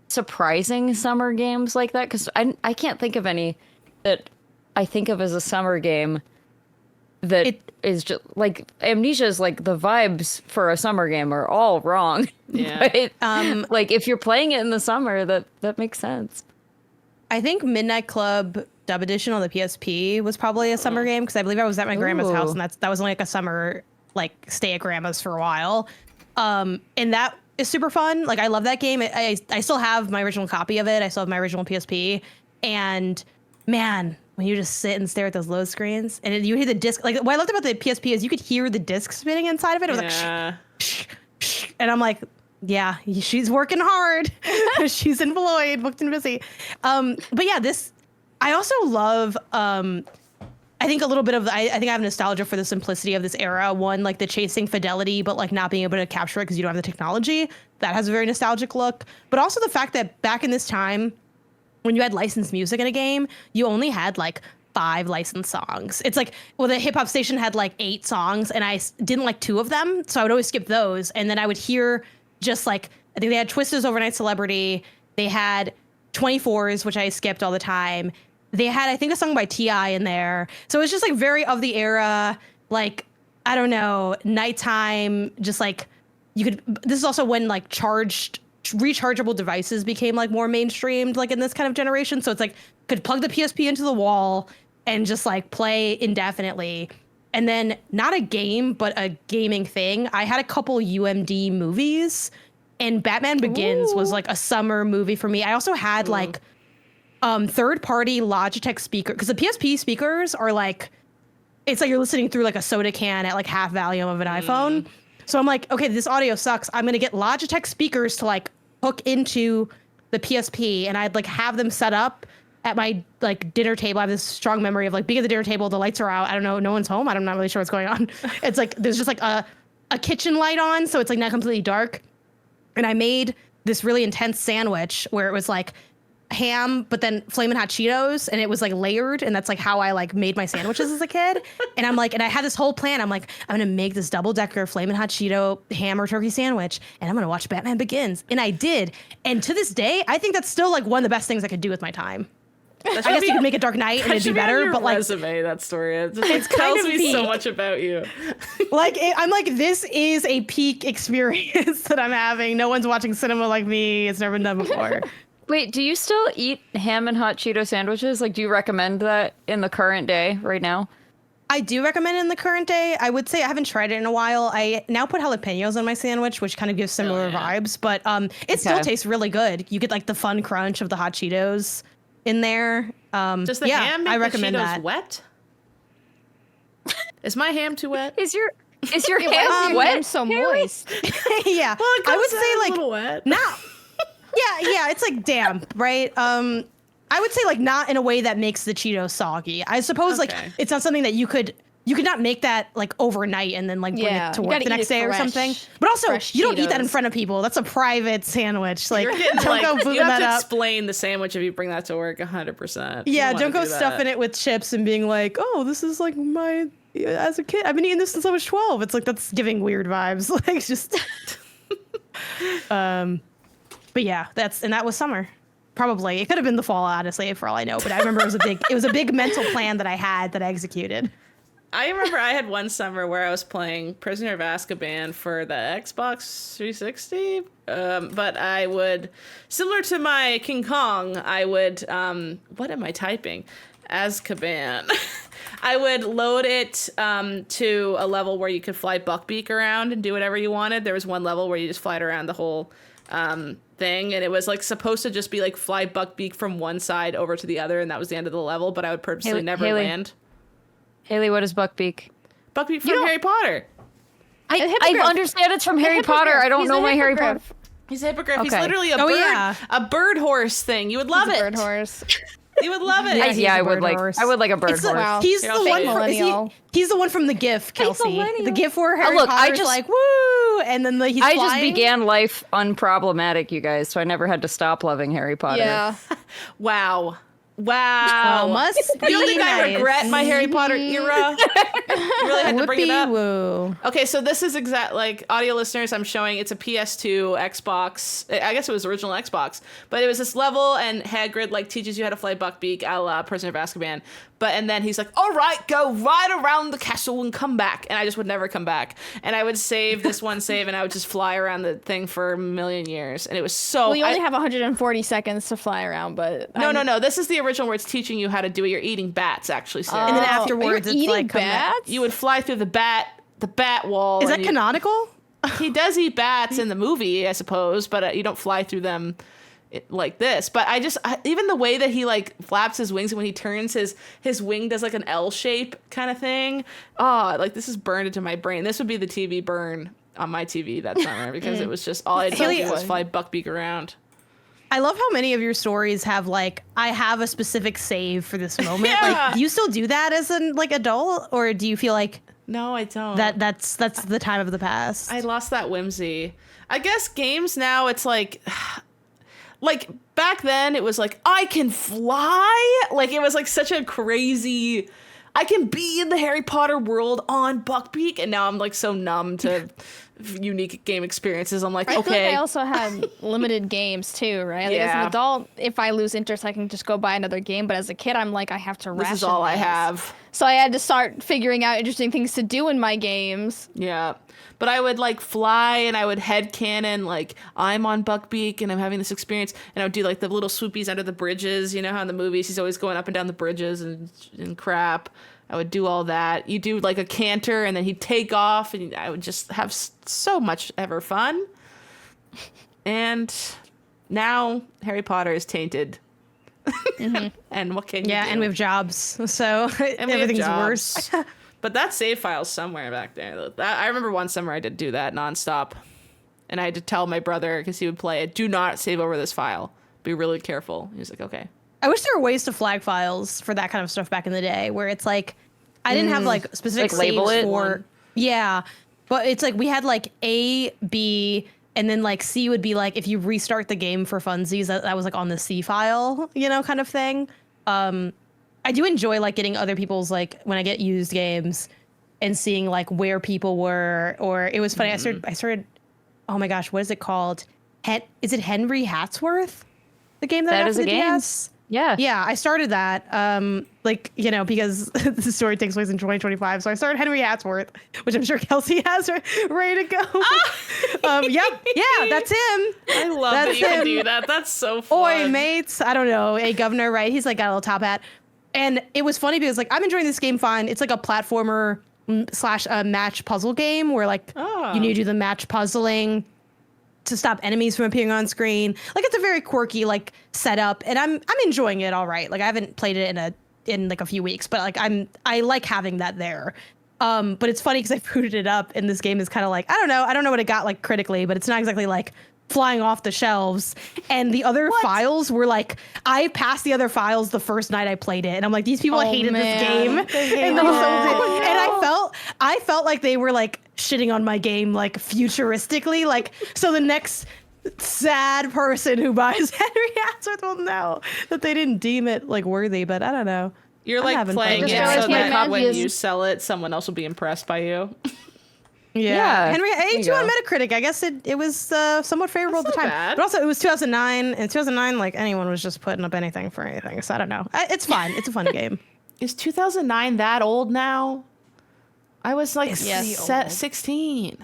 surprising summer games like that? Because I can't think of any that I think of as a summer game that is just like Amnesia is like the vibes for a summer game are all wrong. Yeah. But, like if you're playing it in the summer, that makes sense. I think Midnight Club Dub Edition on the PSP was probably a summer game because I believe I was at my grandma's Ooh. house, and that was only like a summer like stay at grandma's for a while. And that is super fun. Like I love that game. I still have my original copy of it. I still have my original PSP. And man, when you just sit and stare at those load screens and you hear the disc, like what I loved about the PSP is you could hear the disc spinning inside of it. It was like, Yeah. and I'm like, yeah, she's working hard. She's employed, booked and busy. But yeah, I also love, I think a little bit of, I think I have nostalgia for the simplicity of this era. One, like the chasing fidelity, but like not being able to capture it because you don't have the technology. That has a very nostalgic look. But also the fact that back in this time, when you had licensed music in a game, you only had like 5 licensed songs. It's like, well, the hip hop station had like 8 songs and I didn't like 2 of them. So I would always skip those. And then I would hear just like, I think they had Twista's Overnight Celebrity. They had 24s, which I skipped all the time. They had, I think, a song by T.I. in there. So it was just like very of the era, like, I don't know, nighttime, just like you could, this is also when like rechargeable devices became like more mainstreamed, like in this kind of generation. So it's like could plug the PSP into the wall and just like play indefinitely. And then not a game, but a gaming thing. I had a couple UMD movies, and Batman Begins was like a summer movie for me. I also had like third-party Logitech speaker, because the PSP speakers are like, it's like you're listening through like a soda can at like half volume of an iPhone. So I'm like, okay, this audio sucks. I'm gonna get Logitech speakers to like hook into the PSP, and I'd like have them set up at my like dinner table. I have this strong memory of like being at the dinner table, the lights are out. I don't know, no one's home. I'm not really sure what's going on. It's like there's just like a kitchen light on, so it's like not completely dark. And I made this really intense sandwich where it was like ham, but then Flamin' Hot Cheetos, and it was like layered, and that's like how I like made my sandwiches as a kid. And I'm like, and I had this whole plan. I'm like, I'm gonna make this double-decker Flamin' Hot Cheeto ham or turkey sandwich, and I'm gonna watch Batman Begins. And I did. And to this day, I think that's still like one of the best things I could do with my time. I guess you could make a Dark Knight and That it'd should be on better, your but like resume, that story. It it's tells kind of me so peak. much about you. I'm like, this is a peak experience that I'm having. No one's watching cinema like me. It's never been done before. Wait, do you still eat ham and hot Cheeto sandwiches? Like, do you recommend that in the current day right now? I do recommend it in the current day. I would say I haven't tried it in a while. I now put jalapenos on my sandwich, which kind of gives similar vibes, but it still tastes really good. You get like the fun crunch of the hot Cheetos in there. Does the ham make I the recommend Cheetos that. wet? Is my ham too wet? Is your Why is your wet? ham so moist? Yeah, Well, it I would comes out say a like little wet. not. Yeah, it's like damp, right? I would say like not in a way that makes the Cheetos soggy. I suppose like Okay. it's not something that you could not make that like overnight and then like bring Yeah, it to you work gotta the eat next it day or fresh. something. But also, Fresh you don't eat that in Cheetos. front of people. That's a private sandwich. Like, You're getting don't go like, booping you have that to up. explain the sandwich if you bring that to work 100%. You Yeah, wanna don't go do that. stuffing it with chips and being like, oh, this is like my, as a kid, I've been eating this since I was 12. It's like, that's giving weird vibes. Like, it's just, but yeah, that was summer. Probably. It could have been the fall, honestly, for all I know. But I remember it was a big mental plan that I had that I executed. I remember I had one summer where I was playing Prisoner of Azkaban for the Xbox 360. But I would, similar to my King Kong, I would, what am I typing? Azkaban. I would load it to a level where you could fly Buckbeak around and do whatever you wanted. There was one level where you just fly it around the whole thing, and it was like supposed to just be like fly Buckbeak from one side over to the other, and that was the end of the level. But I would purposely never Haley. land. Haley, what is Buckbeak? Buckbeak from Harry Potter. I hippogriff. understand it's from Harry Potter. I don't He's know a my Harry Potter. hippogriff. He's a hippogriff. He's Okay. literally a Oh, bird, yeah. a bird horse thing. You would love He's a it. bird horse. You would love it. Yeah, he's a I would bird like. horse. I would like a bird It's the- horse. Wow. He's Here, the I'll one show you. from Millennial. he's the one from the GIF, Kelsey. millennial. The GIF where Harry look, I Potter's just- like woo, and then he's I flying. just began life unproblematic, you guys, so I never had to stop loving Harry Potter. Yeah. Wow. Oh, Wow. must you don't think I nice. regret my Harry Potter era? You really had to bring it Whoopee up. woo. Okay, so this is exact, like, audio listeners, I'm showing it's a PS2 Xbox. I guess it was original Xbox, but it was this level, and Hagrid like teaches you how to fly Buckbeak, a la Prisoner of Azkaban. And then he's like, all right, go right around the castle and come back. And I just would never come back. And I would save this one save, and I would just fly around the thing for a million years. And it was so. Well, you only have 140 seconds to fly around, but No. This is the original where it's teaching you how to do it. You're eating bats, actually. Sarah. And then Oh, afterwards, you're it's eating like come back. bats? You would fly through the bat wall. Is that and canonical? he does eat bats in the movie, I suppose, but you don't fly through them like this. But even the way that he like flaps his wings and when he turns his wing does like an L shape kind of thing. Oh, like this is burned into my brain. This would be the TV burn on my TV that summer because it was just all I Haley- did was fly Buckbeak around. I love how many of your stories have like, I have a specific save for this moment. Yeah. Like, do you still do that as an like adult, or do you feel like No, I don't. that's the time of the past? I lost that whimsy. I guess games now it's like back then it was like I can fly. Like it was like such a crazy I can be in the Harry Potter world on Buckbeak, and now I'm like so numb to unique game experiences. I'm like, I feel okay. like I also had limited games too, right? Like as Yeah. an adult, if I lose interest, I can just go buy another game. But as a kid, I'm like, I have to This ration is all I these. have. So I had to start figuring out interesting things to do in my games. Yeah. But I would like fly and I would headcanon like I'm on Buckbeak and I'm having this experience, and I would do like the little swoopies under the bridges. You know how in the movies he's always going up and down the bridges and crap. I would do all that. You do like a canter and then he'd take off, and I would just have so much ever fun. And now Harry Potter is tainted. And what can you do? and we have jobs, so And we have everything's jobs. worse. But that save file's somewhere back there. I remember one summer I did do that nonstop. And I had to tell my brother, because he would play it, do not save over this file. Be really careful. He was like, okay. I wish there were ways to flag files for that kind of stuff back in the day, where it's like, I didn't have like specific Like label saves it? for, yeah, but it's like we had like A, B, and then like C would be like if you restart the game for funsies, that was like on the C file, you know, kind of thing. I do enjoy like getting other people's like when I get used games and seeing like where people were, or it was funny. I started. Oh my gosh, what is it called? Is it Henry Hatsworth? The game that I That got is for a the game. DS? Yeah. Yeah, I started that, because the story takes place in 2025. So I started Henry Hatsworth, which I'm sure Kelsey has ready to go. Yep, yeah, that's him. I love that you can do that. That's so fun. Oi, mates. I don't know, a governor, right? He's like got a little top hat. And it was funny because like I'm enjoying this game fine. It's like a platformer / match puzzle game where like you need to do the match puzzling to stop enemies from appearing on screen. Like it's a very quirky like setup, and I'm enjoying it all right. Like I haven't played it in like a few weeks, but like I like having that there. But it's funny because I booted it up, and this game is kind of like I don't know what it got like critically, but it's not exactly like flying off the shelves. And the other files were like I passed the other files the first night I played it, and I'm like these people hated this game, and I felt like they were like shitting on my game like futuristically, like so the next sad person who buys Henry Hatsworth will know that they didn't deem it like worthy. But I don't know. You're like playing it so that when you sell it, someone else will be impressed by you. Yeah. Henry 82 on Metacritic. I guess it was somewhat favorable at the time. Bad. But also it was 2009, and 2009 like anyone was just putting up anything for anything. So I don't know. It's fine. It's a fun game. Is 2009 that old now? I was like 16.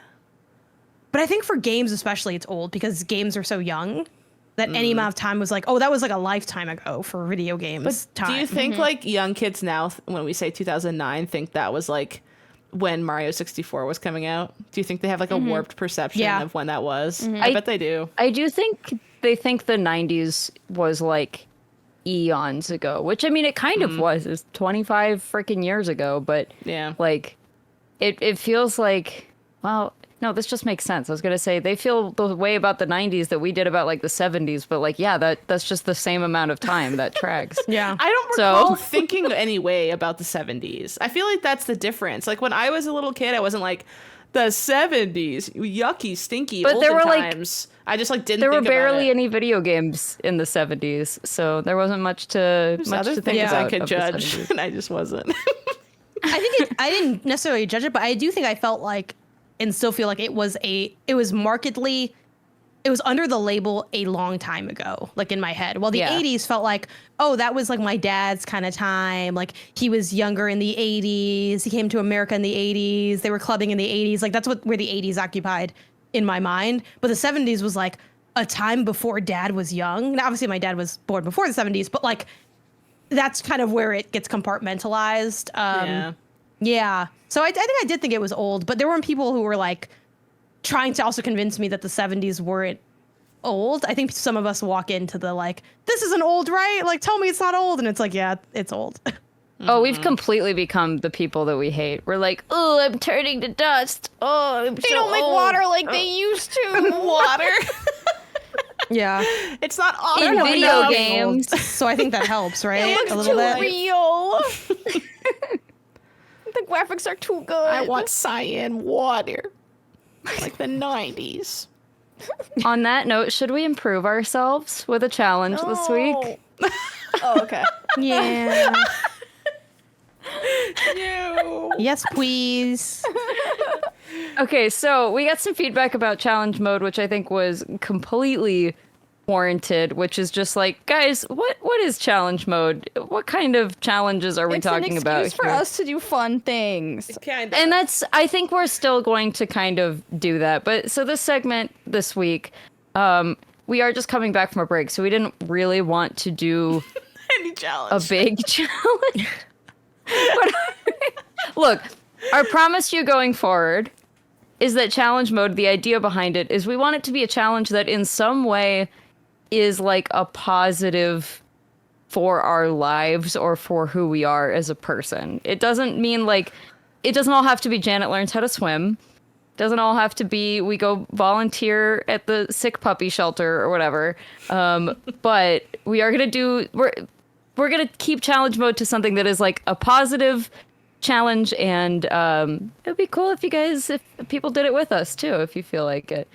But I think for games especially it's old because games are so young that any amount of time was like, oh, that was like a lifetime ago for video games. But do you think like young kids now, when we say 2009, think that was like when Mario 64 was coming out? Do you think they have like a warped perception of when that was? I bet they do. I do think they think the 90s was like eons ago, which I mean, it kind of was. It was 25 freaking years ago, but like it feels like, well, no, this just makes sense. I was going to say they feel the way about the 90s that we did about like the 70s, but like, yeah, that's just the same amount of time that tracks. Yeah. I don't recall thinking any way about the 70s. I feel like that's the difference. Like when I was a little kid, I wasn't like the 70s, yucky, stinky, but there were times. Like, I just like didn't. There think were barely about it. any video games in the 70s, so there wasn't much to think about. I could judge, and I just wasn't. I didn't necessarily judge it, but I do think I felt like, and still feel like it was under the label a long time ago, like in my head. Well, the 80s felt like, oh, that was like my dad's kind of time. Like he was younger in the 80s. He came to America in the 80s. They were clubbing in the 80s. Like that's where the 80s occupied in my mind. But the 70s was like a time before dad was young. Now, obviously my dad was born before the 70s, but like that's kind of where it gets compartmentalized. Yeah. So I think I did think it was old, but there weren't people who were like trying to also convince me that the 70s weren't old. I think some of us walk into the like, this isn't old, right? Like, tell me it's not old. And it's like, yeah, it's old. Oh, we've completely become the people that we hate. We're like, oh, I'm turning to dust. Oh, I'm They so don't make old. water like they used to. Water. Yeah. It's not In auto video enough. games. So I think that helps, right? It looks too real. The graphics are too good. I want cyan water, like the 90s. On that note, should we improve ourselves with a challenge this week? Oh, okay. Yeah. No. Yes, please. Okay, so we got some feedback about challenge mode, which I think was completely warranted, which is just like, guys, what is challenge mode? What kind of challenges are we talking about? It's an excuse for us to do fun things. Kinda. And I think we're still going to kind of do that. But so this segment this week, we are just coming back from a break, so we didn't really want to do Any challenge. a big challenge. But look, our promise to you going forward is that challenge mode, the idea behind it is we want it to be a challenge that in some way is like a positive for our lives or for who we are as a person. It doesn't mean like, it doesn't all have to be Janet learns how to swim. It doesn't all have to be we go volunteer at the sick puppy shelter or whatever. But we are going to we're going to keep challenge mode to something that is like a positive challenge. And it would be cool if people did it with us too, if you feel like it.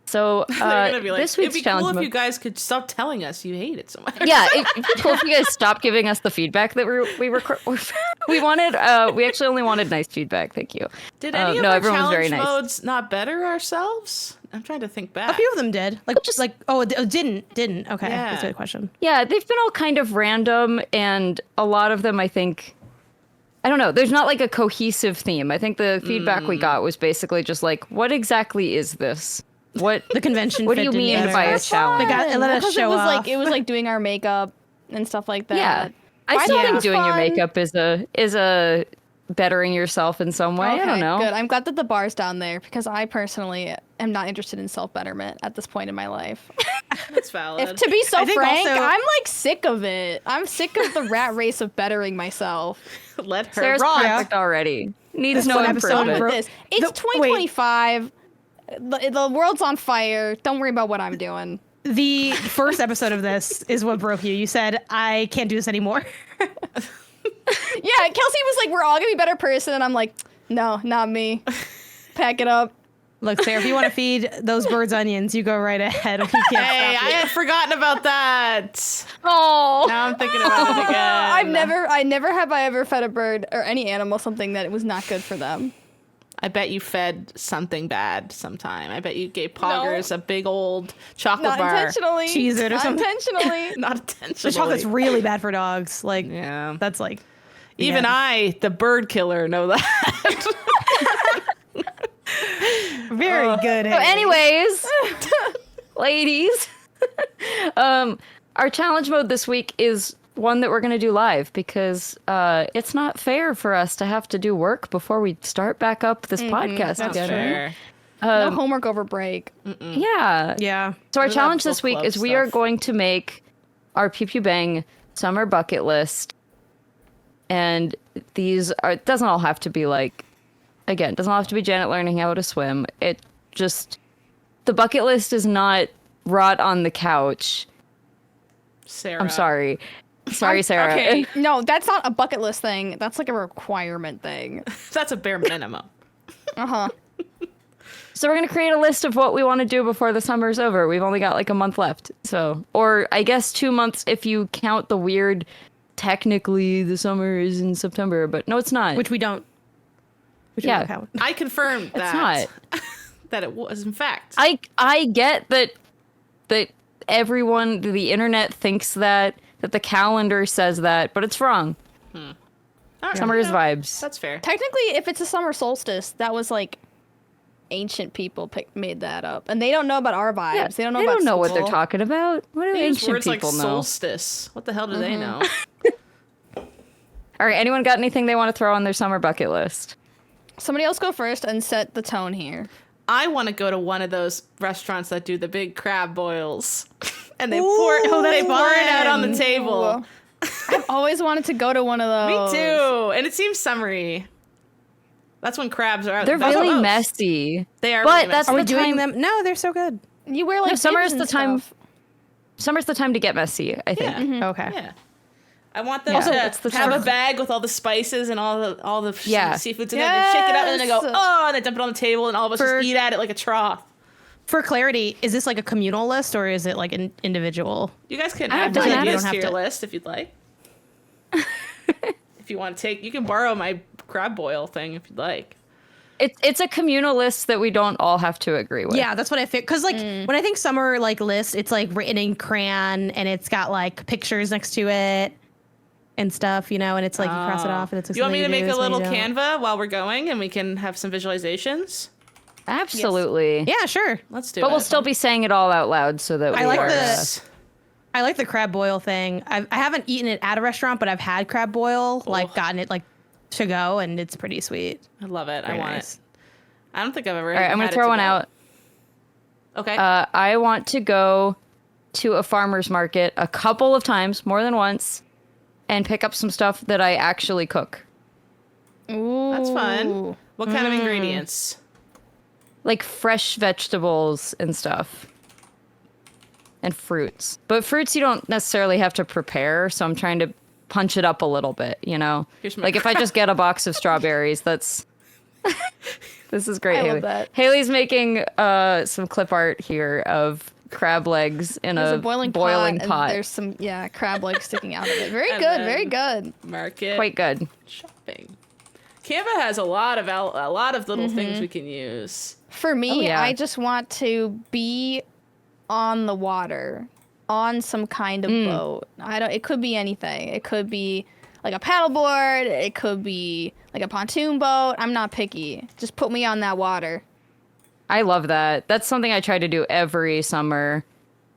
So They're gonna be like, this week's it'd be challenge cool if mode. you guys could stop telling us you hate it so much. Yeah, it'd be cool if you guys stopped giving us the feedback that we wanted. We actually only wanted nice feedback. Thank you. Did any of no, our everyone was very challenge nice. modes not better ourselves? I'm trying to think back. A few of them did. Didn't. Okay, Yeah. that's a good question. Yeah, they've been all kind of random, and a lot of them, I think, I don't know, there's not like a cohesive theme. I think the feedback we got was basically just like, what exactly is this? What The convention. What do you fit mean together. by a challenge? It let us Because show it was off. like it was like doing our makeup and stuff like that. Yeah. I I still thought it think was doing your fun. makeup is a bettering yourself in some way. I don't know. Good. I'm glad that the bar's down there because I personally am not interested in self-betterment at this point in my life. That's valid. If to be so I think frank, also- I'm like sick of it. I'm sick of the rat race of bettering myself. Let her Sarah's rock. perfect already. Needs no one episode Done with improvement. this. It's The- wait. 2025. The world's on fire. Don't worry about what I'm doing. The first episode of this is what broke you. You said, I can't do this anymore. Yeah, Kelsey was like, we're all gonna be a better person, and I'm like, no, not me. Pack it up. Look, Sarah, if you want to feed those birds onions, you go right ahead. We can't Hey, stop I you. had forgotten about that. Oh, Now I'm thinking about it again. I never have I ever fed a bird or any animal something that was not good for them. I bet you fed something bad sometime. I bet you gave Poggers a big old chocolate Not bar. intentionally. Cheese it or Not something. intentionally. Not intentionally. The chocolate's really bad for dogs. Like, Yeah. that's like... Even yeah. I, the bird killer, know that. Very good. So anyways, ladies, our challenge mode this week is one that we're going to do live because it's not fair for us to have to do work before we start back up this podcast That's together. fair. No homework over break. Yeah. Yeah. So our What about challenge book this week club is we are stuff? going to make our Pew Pew Bang summer bucket list. And these are, it doesn't all have to be like, again, it doesn't all have to be Janet learning how to swim. It just, the bucket list is not rot on the couch. Sarah. I'm sorry. Sorry, Sarah. Okay. No, that's not a bucket list thing. That's like a requirement thing. That's a bare minimum. Uh-huh. So we're going to create a list of what we want to do before the summer's over. We've only got like a month left. So, or I guess 2 months if you count the weird, technically the summer is in September, but no, it's not. Which we don't. Which Yeah. we don't count. I confirmed that. not. That it was, in fact. I get that everyone, the internet thinks that the calendar says that, but it's wrong. All right, Summer is vibes. That's fair. Technically, if it's a summer solstice, that was like ancient people made that up, and they don't know about our vibes. Yeah, they don't know what they're school. talking about. What do They use ancient words like people know? solstice. What the hell do they know? All right, anyone got anything they want to throw on their summer bucket list? Somebody else go first and set the tone here. I want to go to one of those restaurants that do the big crab boils, and they that's pour it out on the fun. table. I've always wanted to go to one of Me those. too, and it seems summery. That's when crabs are out. They're that's really most. messy. They are, but really that's messy. Are we the doing time. them? No, they're so good. You wear like No, summer bibs is the and time. stuff. Summer's the time to get messy. I think. Yeah. Okay. Yeah. I want them Yeah. Also, to it's the have time- a bag with all the spices and all the Yeah. seafoods in it. They shake it up and then they go, Yes. oh, and they dump it on the table, and all of us For- just eat at it like a trough. For clarity, is this like a communal list or is it like an individual? You guys can I add don't my have ideas to- to your list if you'd like. If you want to take, you can borrow my crab boil thing if you'd like. It's a communal list that we don't all have to agree with. Yeah, that's what I think. Because like when I think summer like list, it's like written in crayon and it's got like pictures next to it and stuff, you know, and it's like you cross it off and it's like You want me to something make do, a little something you don't. Canva while we're going and we can have some visualizations? Absolutely. Yeah, sure. Let's do it. But we'll still be saying it all out loud so that I we like are, the- I like the crab boil thing. I haven't eaten it at a restaurant, but I've had crab boil, like gotten it like to go, and it's pretty sweet. I love it. Very I want nice. it. I don't think I've ever all right, I'm going gonna throw one out. Okay. I want to go to a farmer's market a couple of times, more than once, and pick up some stuff that I actually cook. Ooh. That's fun. What kind of ingredients? Like fresh vegetables and stuff. And fruits. But fruits you don't necessarily have to prepare, so I'm trying to punch it up a little bit, you know? Here's my Like if I just get a box of strawberries, that's... This is great, I love Haley. that. Haley's making some clip art here of crab legs in There's a a boiling pot. and there's some crab legs sticking out of it. Very And good, then- very good. Market. Quite good. Shopping. Canva has a lot of little things we can use. For me, Oh, yeah. I just want to be on the water, on some kind of boat. It could be anything. It could be like a paddleboard. It could be like a pontoon boat. I'm not picky. Just put me on that water. I love that. That's something I try to do every summer.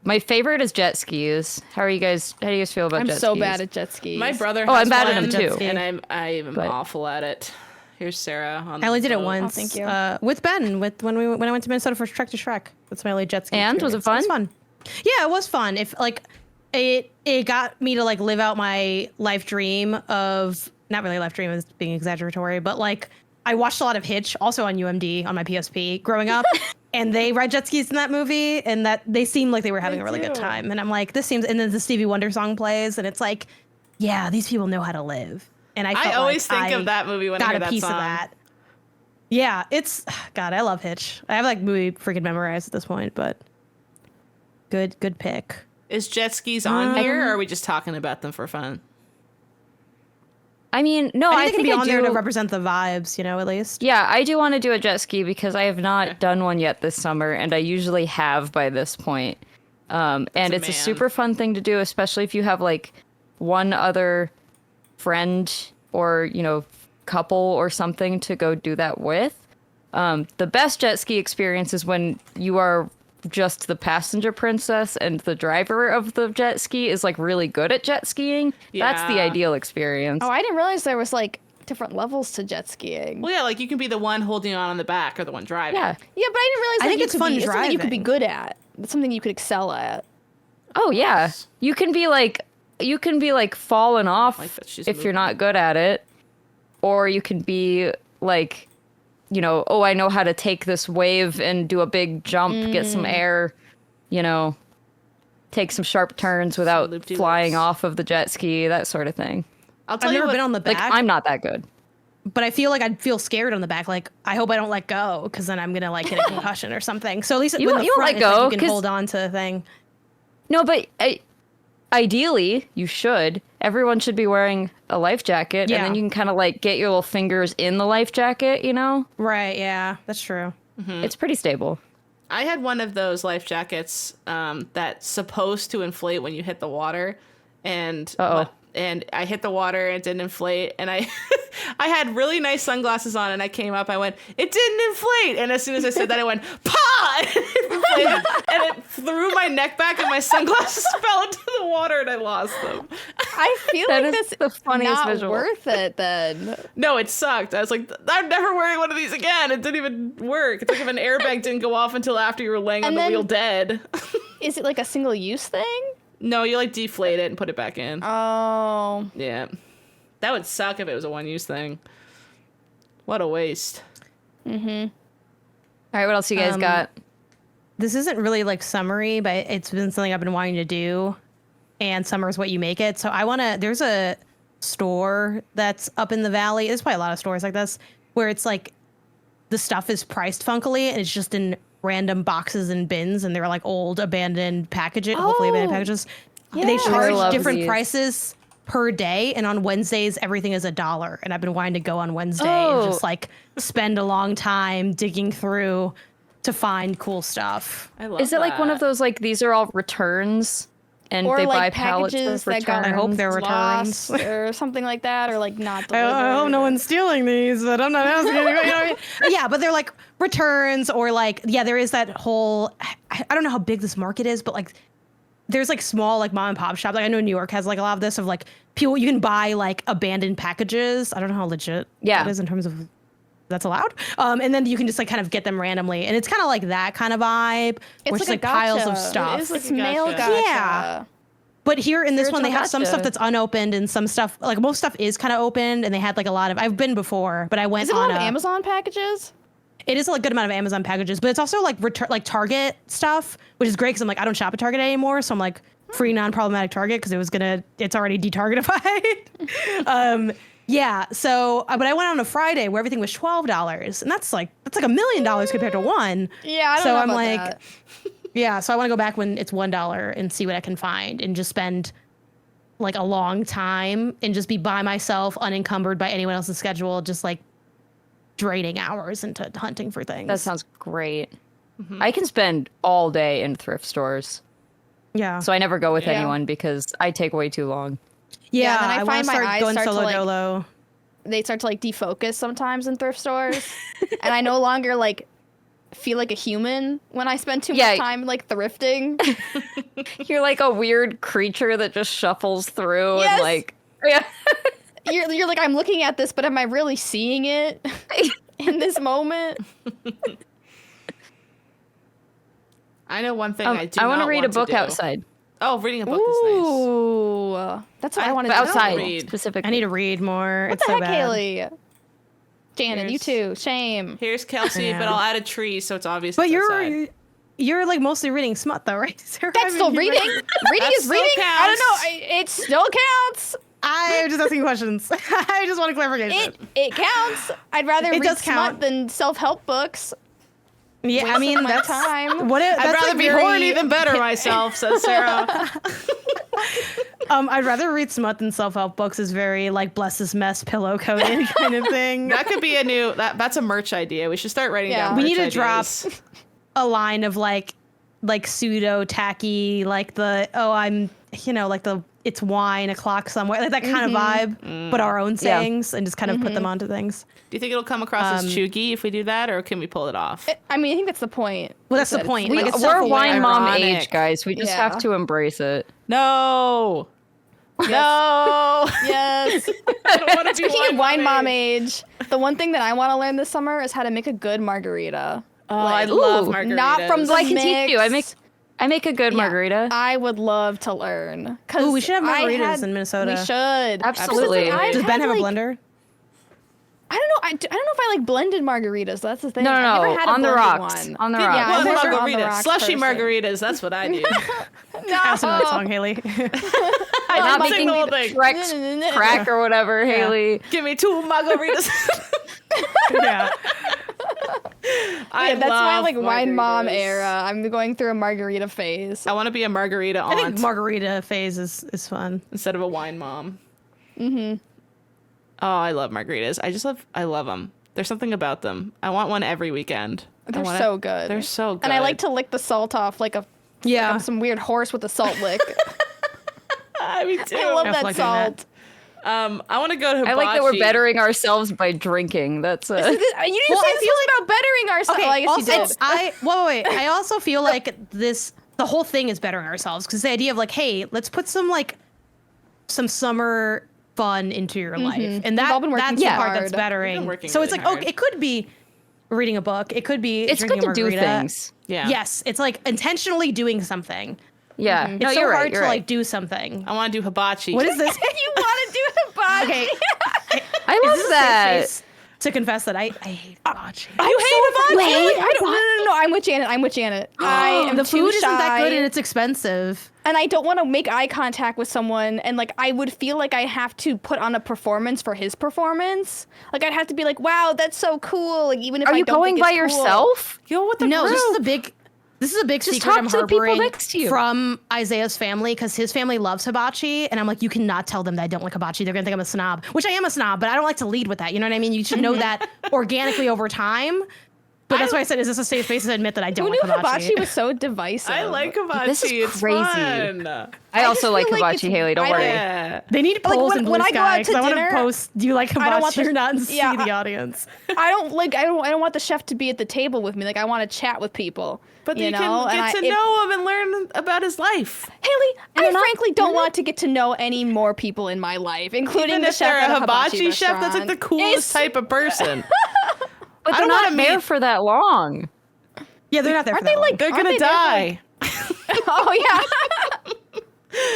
My favorite is jet skis. How do you guys feel about I'm jet so skis? bad at jet skis. My brother has I'm bad at one, them too. and I'm But- awful at it. Here's Sarah. On I only the did it boat. once. thank you. With Ben, when I went to Minnesota for Trek to Shrek. That's my only jet ski. And was it experience. fun? It was fun. Yeah, it was fun. If like it got me to like live out my life dream of, not really life dream, is being exaggeratory, but like I watched a lot of Hitch, also on UMD on my PSP growing up, and they ride jet skis in that movie, and that they seemed like they were having a really good time. And I'm like, this seems, and then the Stevie Wonder song plays, and it's like, yeah, these people know how to live. And I felt always like think of that movie when I got hear a that piece song. of that. Yeah, it's God. I love Hitch. I have like movie freaking memorized at this point, but good pick. Is jet skis on here, or are we just talking about them for fun? I mean, no, I I think it can think be I on there do. to represent the vibes, at least. Yeah, I do want to do a jet ski because I have not done one yet this summer, and I usually have by this point. And it's a man. super fun thing to do, especially if you have like one other friend or, couple or something to go do that with. The best jet ski experience is when you are just the passenger princess and the driver of the jet ski is like really good at jet skiing. That's the Yeah. ideal experience. Oh, I didn't realize there was like different levels to jet skiing. Well, yeah, like you can be the one holding on the back or the one driving. Yeah. Yeah, but I didn't realize. I think you it's could fun be, it's something you could be driving. good at. It's something you could excel at. Oh yeah. You can be like falling off Like that she's if you're moving. not good at it. Or you can be like, oh, I know how to take this wave and do a big jump, get some air, take some sharp turns without loop-de-loops. flying off of the jet ski, that sort of thing. I'll tell I've you never what, been on the Like back, I'm not that good. but I feel like I'd feel scared on the back. Like I hope I don't let go, because then I'm gonna like get a concussion or something. So at least You when won't- the you won't front let is, like, go, you can 'cause- hold on to the thing. No, but ideally, you should. Everyone should be wearing a life jacket, Yeah. and then you can kind of like get your little fingers in the life jacket, Right? Yeah, that's true. It's pretty stable. I had one of those life jackets that's supposed to inflate when you hit the water, and Uh-oh. and I hit the water and it didn't inflate, and I I had really nice sunglasses on, and I came up, I went, it didn't inflate, and as soon as I said that, I went, pa, and it inflated, and it threw my neck back, and my sunglasses fell into the water, and I lost them. I feel That like is that's the funniest not visual. worth it then. No, it sucked. I was like, I'm never wearing one of these again. It didn't even work. It's like if an airbag didn't go off until after you were laying on And the then- wheel dead. Is it like a single use thing? No, you like deflate it and put it back in. Oh. Yeah. That would suck if it was a one-use thing. What a waste. All right, what else you guys got? This isn't really like summary, but it's been something I've been wanting to do. And summer is what you make it. So there's a store that's up in the valley. There's probably a lot of stores like this where it's like the stuff is priced funkily and it's just in random boxes and bins, and they're like old abandoned packages, hopefully abandoned packages. They yeah. I charge love different these. prices per day, and on Wednesdays everything is $1. And I've been wanting to go on Wednesday Oh. and just like spend a long time digging through to find cool stuff. I love Is it like one of that. those like these are all returns and Or they buy like pallets packages of that returns? got I hope they're lost returns. or something like that, or like not delivered. I hope no one's stealing these, but I'm not asking anybody. You know what I mean? Yeah, but they're like returns, or like, yeah, there is that whole, I don't know how big this market is, but like there's like small like mom and pop shops. Like I know New York has like a lot of this of like people, you can buy like abandoned packages. I don't know how legit Yeah. that is in terms of that's allowed. And then you can just like kind of get them randomly. And it's kind of like that kind of vibe. It's where like it's a like piles of gotcha. stuff. It is like It's a mail gotcha. gotcha. Yeah. But here in this one, they Spiritual have some gotcha. stuff that's unopened and some stuff, like most stuff is kind of opened, and they had like a lot of, I've been before, but I went Is it a on lot of Amazon packages? It is a good amount of Amazon packages, but it's also like like Target stuff, which is great because I'm like, I don't shop at Target anymore. So I'm like free non-problematic Target because it's already detargetified. Yeah. So, but I went on a Friday where everything was $12, and that's like $1 million compared to one. Yeah, I don't So know I'm about like, that. yeah. So I want to go back when it's $1 and see what I can find and just spend like a long time and just be by myself, unencumbered by anyone else's schedule, just like draining hours into hunting for things. That sounds great. I can spend all day in thrift stores. yeah. So I never go with Yeah. anyone because I take way too long. Yeah, then I I want find to my start eyes going start to, solo like- dolo. They start to like defocus sometimes in thrift stores, and I no longer like feel like a human when I spend too Yeah. much time like thrifting. You're like a weird creature that just shuffles through Yes. and like yeah. You're like, I'm looking at this, but am I really seeing it in this moment? I know one thing I do. I want to not read a to book do. outside. Oh, reading a book is nice. Ooh, that's what I want to But do. outside read. specifically. I need to read more. What It's the so heck, bad. Haley? Janet, you too. Shame. Here's Kelsey, Yeah. but I'll add a tree so it's obvious. But it's you're outside. you're like mostly reading smut though, right? Sarah? That's I still mean, reading. Reading That is still reading. I don't counts. know. It still counts. I'm just asking questions. I just want a clarification. It counts. I'd rather It read does smut count. than self-help books. Yeah, I Waste mean of my that's time. what. I'd That's rather like be very, horny than better myself, says Sarah. I'd rather read smut than self-help books. Is very like bless this mess pillow coated kind of thing. That could be a new. That's a merch idea. We should start writing Yeah. down. We merch need to ideas. a line of like pseudo tacky like the I'm like the it's wine o'clock somewhere like that kind of vibe, but our own Yeah. sayings and just kind of put them onto things. Do you think it'll come across as chuggy if we do that, or can we pull it off? I mean, I think that's the point. Well, that's the That it's- point. We, Like, it's we're self-aware. wine mom ironic. age, guys. We just Yeah. have to embrace it. No. No. Yes. I don't want to be Speaking of wine mom age. age, the one thing that I want to learn this summer is how to make a good margarita. Oh, I love Ooh, margaritas. not from the Well, I can teach you. mix. I make a good Yeah, margarita. I would love to learn. Ooh, we should have margaritas in Minnesota. We should. Absolutely. I've Does Ben had, have a like, blender? I don't know. I don't know if I like blended margarritas. That's the thing. No, I've no, never no. had a On the blended rocks. one. On the Yeah, rocks. I'm Well, more of an on the margarita. rocks Slushy person. margaritas. That's what I do. Ask him that song, Haley. I'm Not not making the whole thing. Trex crack or whatever, Haley. Give me 2 margaritas. yeah. I Yeah, that's my love like wine mom margaritas. era. I'm going through a margarita phase. I want to be a margarita I think aunt margarita phase is fun. instead of a wine mom. Mm-hmm. Oh, I love margaritas. I love them. There's something about them. I want one every weekend. They're so good. They're so good. And I like to lick the salt off like Yeah. I'm some weird horse with a salt lick. Me too. I love I that like doing that. salt. I want to go to hibachi. I like that we're bettering ourselves by drinking. That's You didn't Well, say I this feel was about bettering ourselves. Okay, Well, I guess also, you did. I also feel like the whole thing is bettering ourselves because the idea of like, hey, let's put some summer fun into your life, and We've all been working that's the so part hard. that's bettering. We've been working So it's really like, hard. okay, it could be reading a book, it could be it's drinking good a to do margarita. things. Yeah. Yes, it's like intentionally doing something. Yeah. It's No, so you're hard right. You're to right. like do something. I want to do hibachi. What is this? You want to do hibachi? Okay, I love is this a safe that. space to confess that I hate hibachi. You hate hibachi? Wait, I don't, no. I'm with Janet. I am The too food isn't that shy, good and it's expensive. and I don't want to make eye contact with someone, and like I would feel like I have to put on a performance for his performance. Like I'd have to be like, "Wow, that's so cool!" Like even if Are I you don't going think by it's cool. yourself? Yo, what the No, group? this is a big Just secret talk I'm to the people harboring next to you. from Isaiah's family because his family loves hibachi, and I'm like, you cannot tell them that I don't like hibachi. They're gonna think I'm a snob, which I am a snob, but I don't like to lead with that. You know what I mean? You should know that organically over time. But that's why I said, is this a safe space to admit that I don't Who like knew hibachi? hibachi was so divisive? I like hibachi. This is it's crazy. fun. I also just like feel like hibachi, it's- Haley. Don't I worry. don't- Yeah. They need Like, polls when- in Blue when I go Sky out to because I want dinner, to post, do you like I don't want hibachi the- or not, and see yeah, the audience. I don't want the chef to be at the table with me. Like I want to chat with people. But you you know? can And get to know him and learn about his life. Haley, I they're not- frankly don't want to get to know any more people in my life, including Even the if chef they're at a hibachi chef, restaurant. that's like the coolest It's- type of person. But I they're don't wanna not there meet- for that long. Yeah, they're not there. Aren't for they that like? long. They're aren't gonna they there die. Oh yeah,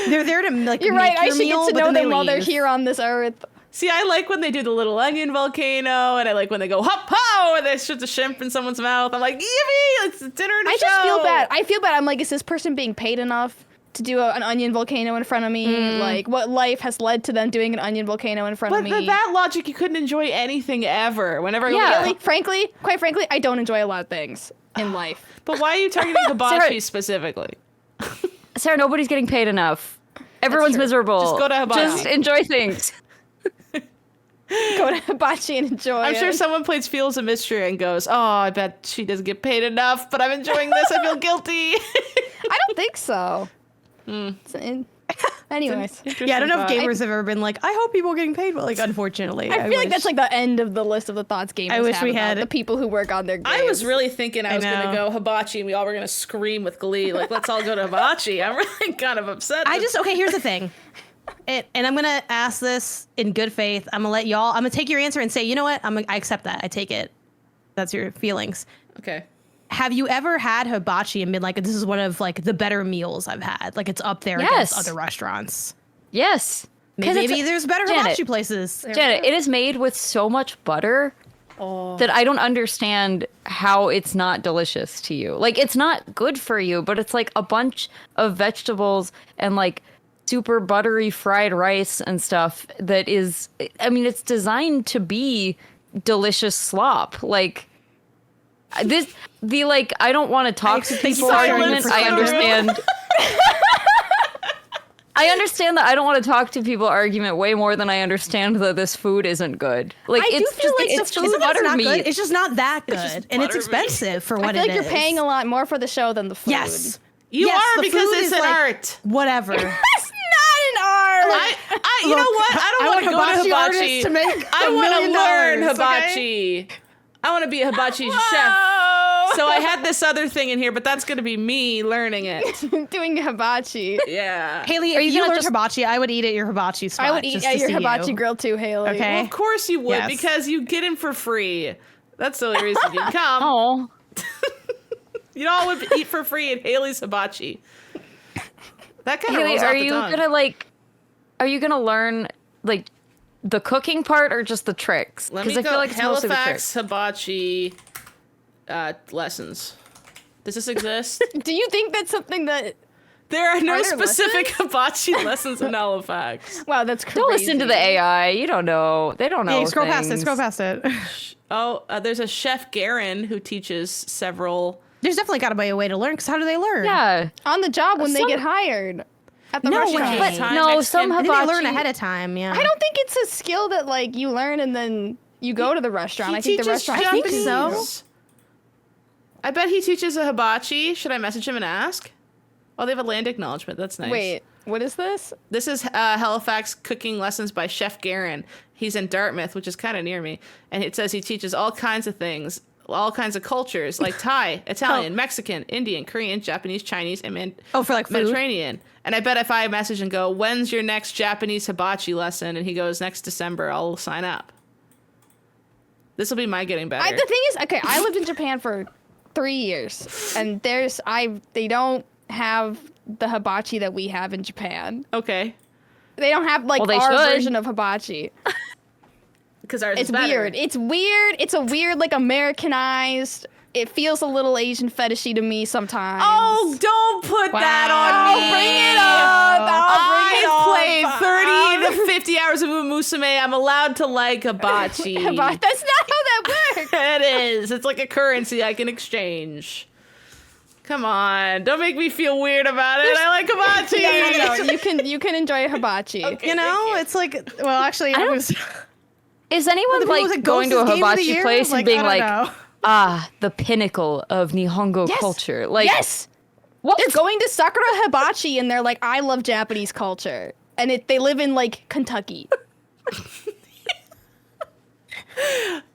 They're there to like. you're make right. I your should meal, get to but know then they them while they're leave. here on this earth. See, I like when they do the little onion volcano, and I like when they go hop pow, and they shoot the shrimp in someone's mouth. I'm like, yippee! It's dinner and a I show. just feel bad. I feel bad. I'm like, is this person being paid enough to do an onion volcano in front of me? Like, what life has led to them doing an onion volcano in front But of me? with that logic, you couldn't enjoy anything ever. Whenever I Yeah. Really, quite frankly, I don't enjoy a lot of things in life. But why are you targeting hibachi Sarah- specifically? Sarah, nobody's getting paid enough. Everyone's true. miserable. Just go to hibachi. Just enjoy things. Go to hibachi and enjoy I'm it. sure someone plays Feels a Mystery and goes, "Oh, I bet she doesn't get paid enough, but I'm enjoying this. I feel guilty." I don't think so. Anyways. Yeah, I don't know if Interesting gamers have ever been like, I hope people are getting paid, but like, unfortunately, I feel like that's like the end of the list of the thoughts gamers I wish have we about had- the people who work on their games. I was really thinking I was going to know. go hibachi and we all were going to scream with glee. Like, let's all go to hibachi. I'm really kind of upset. okay, here's the thing. And I'm going to ask this in good faith. I'm going to let y'all, I'm going to take your answer and say, you know what? I accept that. I take it. That's your feelings. Okay. Have you ever had hibachi and been like, this is one of like the better meals I've had? Like it's up there Yes. against other restaurants. Yes. 'Cause Maybe there's better Janet, hibachi places. Janet, it is made with so much butter that I don't understand how it's not delicious to you. Like, it's not good for you, but it's like a bunch of vegetables and like super buttery fried rice and stuff that is, I mean, it's designed to be delicious slop. Like, I don't want to talk to people argument. I understand. I understand that I don't want to talk to people argument way more than I understand that this food isn't good. Like, I do it's feel just like the it's food just is butter not meat. good. It's just not that good. just And it's buttermeat. expensive for I what feel it like you're is. paying a lot more for the show than the food. Yes. You Yes, are the because food it's is an like- art. Whatever. That's not an art. You know what? I don't want to go to hibachi. To make I $1 want to million, learn okay? hibachi. I want to be a hibachi chef. So I had this other thing in here, but that's going to be me learning it. Doing hibachi. Yeah. Haley, if you learned hibachi, I would eat at your hibachi spot. I would eat just at to your see hibachi you. grill too, Haley. Okay. Well, of course you would, Yes. because you get in for free. That's the only reason you come. Oh, You all would eat for free at Haley's Hibachi. That kind of Haley, rolls off are the you tongue. gonna learn like the cooking part or just the tricks? Let me Because I go feel like it's mostly the tricks. Halifax Hibachi lessons. Does this exist? Do you think that's something that... There are no Are there specific hibachi lessons in Halifax. Wow, that's crazy. Don't listen to the AI. You don't know. They don't know. Yeah, scroll past it. things. Scroll past it. Oh, there's a chef Garen who teaches several. There's definitely got to be a way to learn. Because how do they learn? Yeah. On the job when they Some- get hired. At the No restaurant. way. But No, Mexican- some I think hibachi. they learn ahead of time. Yeah. I don't think it's a skill that like you learn and then you go to the restaurant. I think the teaches restaurant. I think Japanese. so. I bet he teaches a hibachi. Should I message him and ask? Oh, they have a land acknowledgement. That's nice. Wait, what is this? This is Halifax cooking lessons by Chef Garen. He's in Dartmouth, which is kind of near me. And it says he teaches all kinds of things, all kinds of cultures, like Thai, Italian, Mexican, Indian, Korean, Japanese, Chinese, and Oh, for like food? Mediterranean. And I bet if I message and go, when's your next Japanese hibachi lesson? And he goes, next December, I'll sign up. This will be my getting better. The thing is, okay, I lived in Japan for 3 years, and they don't have the hibachi that we have in Japan. Okay. They don't have like Well, they our should. version of hibachi. Because ours It's is better. weird. It's weird. It's a weird like Americanized. It feels a little Asian fetishy to me sometimes. Oh, don't put that on me. I'll bring it up. I've played 30 to 50 hours of Musume. I'm allowed to like hibachi. That's not how that works. It is. It's like a currency I can exchange. Come on. Don't make me feel weird about it. I like hibachi. No. You can enjoy hibachi. Okay, You know, thank you. it's like, well, actually, I was Is anyone like going to a hibachi place and being like, the pinnacle of Nihongo Yes. culture? Like, Yes. what? They're going to Sakura Hibachi and they're like, I love Japanese culture. And they live in like Kentucky.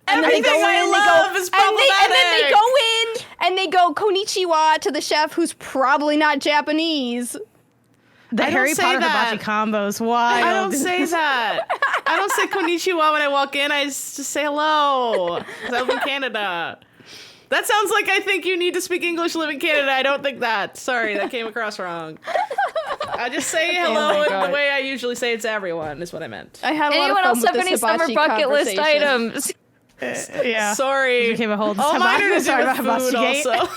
And then Everything I love is problematic. and then they go in and they go konnichiwa to the chef who's probably not Japanese. the I don't Harry say Potter that. hibachi combos. Wild. I don't say that. I don't say konnichiwa when I walk in. I just say hello. 'Cause I live in Canada. That sounds like I think you need to speak English, live in Canada. I don't think that. Sorry, that came across wrong. I just say hello the way I usually say it to everyone is what I meant. I had a Anyone lot else of have fun with any this summer hibachi bucket list conversation. items? Yeah. Sorry. became a whole All mine are to do sorry with about food hibachi gate. also.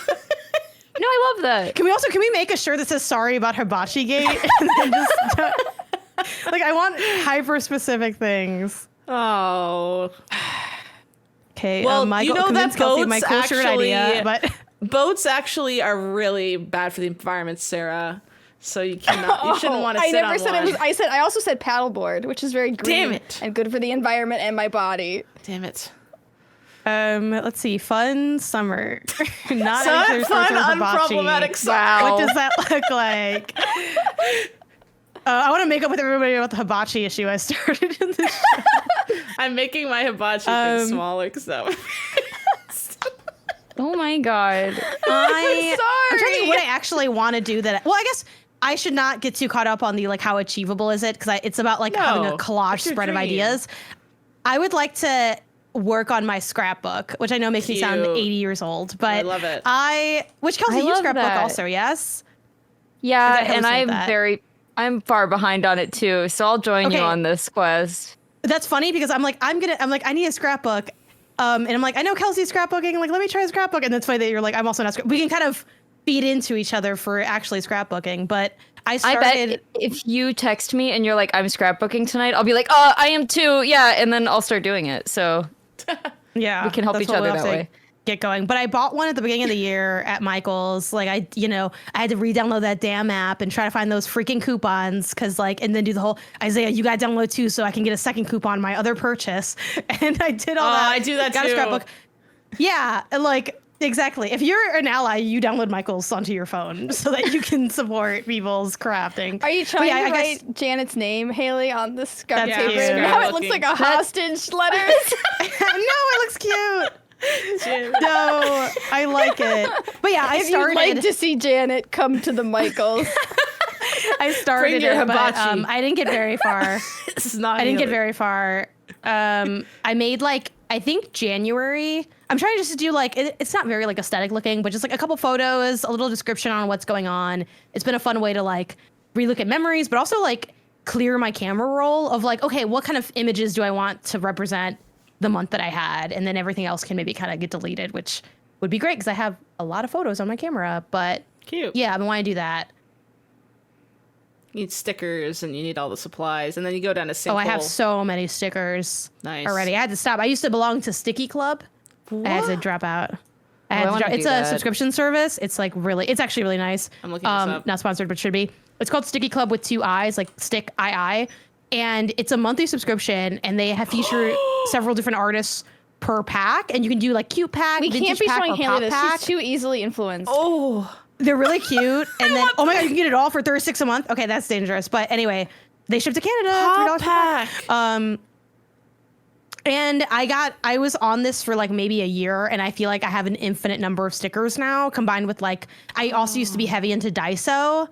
No, I love that. Can we make a shirt that says sorry about hibachi gate? And then just, like, I want hyper specific things. Oh. Okay, Well, Michael, you know that convince Kelsey boats my cool shirt actually- idea, but Boats actually are really bad for the environment, Sarah. So you cannot. You shouldn't want to sit on one. I never said it was. I also said paddleboard, which is very green Damn it. and good for the environment and my body. Damn it. Let's see. Fun summer. Not Fun, unproblematic summer. Wow. What does that look like? I want to make up with everybody about the hibachi issue I started in this show. I'm making my hibachi thing smaller because that would Oh my god. I'm trying to think what I actually want to do that. Well, I guess I should not get too caught up on the like how achievable is it, because it's about like having a collage spread of ideas. I would like to work on my scrapbook, which I know makes me sound 80 years old, but I love it. Which Kelsey, I you love scrapbook that. also, yes? Yeah, Because I and hosted that. I'm far behind on it too, so I'll join you Okay. on this quest. That's funny because I'm like, I need a scrapbook. And I'm like, I know Kelsey's scrapbooking. I'm like, let me try a scrapbook. And it's funny that you're like, I'm also not. We can kind of feed into each other for actually scrapbooking. But I started. I bet if you text me and you're like, I'm scrapbooking tonight, I'll be like, oh, I am too. Yeah. And then I'll start doing it. So Yeah, we can help that's each what other we'll that have to way. Get going. But I bought one at the beginning of the year at Michael's. Like I had to re-download that damn app and try to find those freaking coupons and then do the whole Isaiah, you got to download too so I can get a second coupon on my other purchase. And I did all that. I do that got too. a scrapbook. Yeah, like exactly. If you're an ally, you download Michael's onto your phone so that you can support people's crafting. Are you But trying yeah, to I guess- write Janet's name, Haley, on the scrap That's paper? cute. Now it looks like a hostage letter. No, it looks cute. No, I like it. But yeah, If you'd like to see Janet, come to the Michaels. I started Bring your it, but hibachi. I didn't get very far. This is not. I didn't get Haley. very far. I made I think January. I'm trying just to do it's not very aesthetic looking, but just a couple photos, a little description on what's going on. It's been a fun way to relook at memories, but also clear my camera roll of okay, what kind of images do I want to represent the month that I had, and then everything else can maybe kind of get deleted, which would be great because I have a lot of photos on my camera. But Cute. yeah, I've been wanting to do that. You need stickers and you need all the supplies, and then you go down a sinkhole. Oh, I have so many stickers Nice. already. I had to stop. I used to belong to Sticky Club. I had to drop out. It's a subscription service. It's it's actually really nice. I'm looking this up. Not sponsored, but should be. It's called Sticky Club with 2 I's, Stick I. And it's a monthly subscription, and they have featured several different artists per pack, and you can do cute pack, We vintage can't be pack, showing or Haley pop this. pack. She's too easily influenced. Oh, They're really cute. And then, oh my God, you can get it all for $36 a month. Okay, that's dangerous. But anyway, they ship to Canada. $3 pop per pack. And I was on this for maybe a year, and I feel like I have an infinite number of stickers now, combined with I also used to be heavy into Daiso.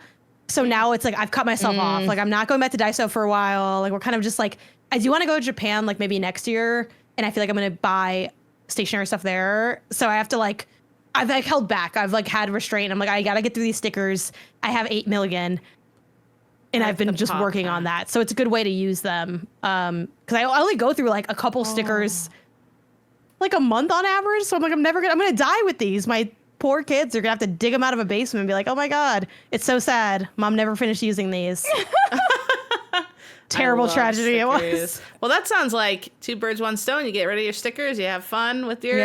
So now it's I've cut myself off. I'm not going back to Daiso for a while. We're kind of just I do want to go to Japan maybe next year, and I feel like I'm going to buy stationery stuff there. So I have to I've held back. I've had restraint. I'm I got to get through these stickers. I have 8 million. And I've been just working on that. So it's a good way to use them. Because I only go through a couple stickers a month on average. So I'm I'm going to die with these. My poor kids are going to have to dig them out of a basement and be oh my God, it's so sad. Mom never finished using these. Terrible tragedy it was. Well, that sounds like 2 birds, 1 stone. You get rid of your stickers. You have fun with your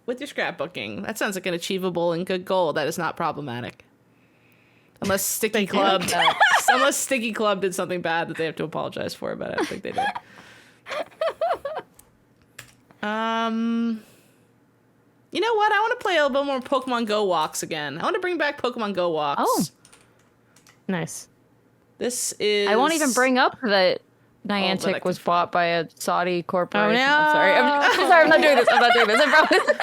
scrapbooking. That sounds like an achievable and good goal. That is not problematic. Unless Sticky Club did something bad that they have to apologize for, but I don't think they did. You know what? I want to play a little bit more Pokemon Go walks again. I want to bring back Pokemon Go walks. Oh. Nice. This is... I won't even bring up that that I Niantic was can- bought by a Saudi corporation. Oh, no. I'm sorry. I'm sorry. I'm not doing this. I promise.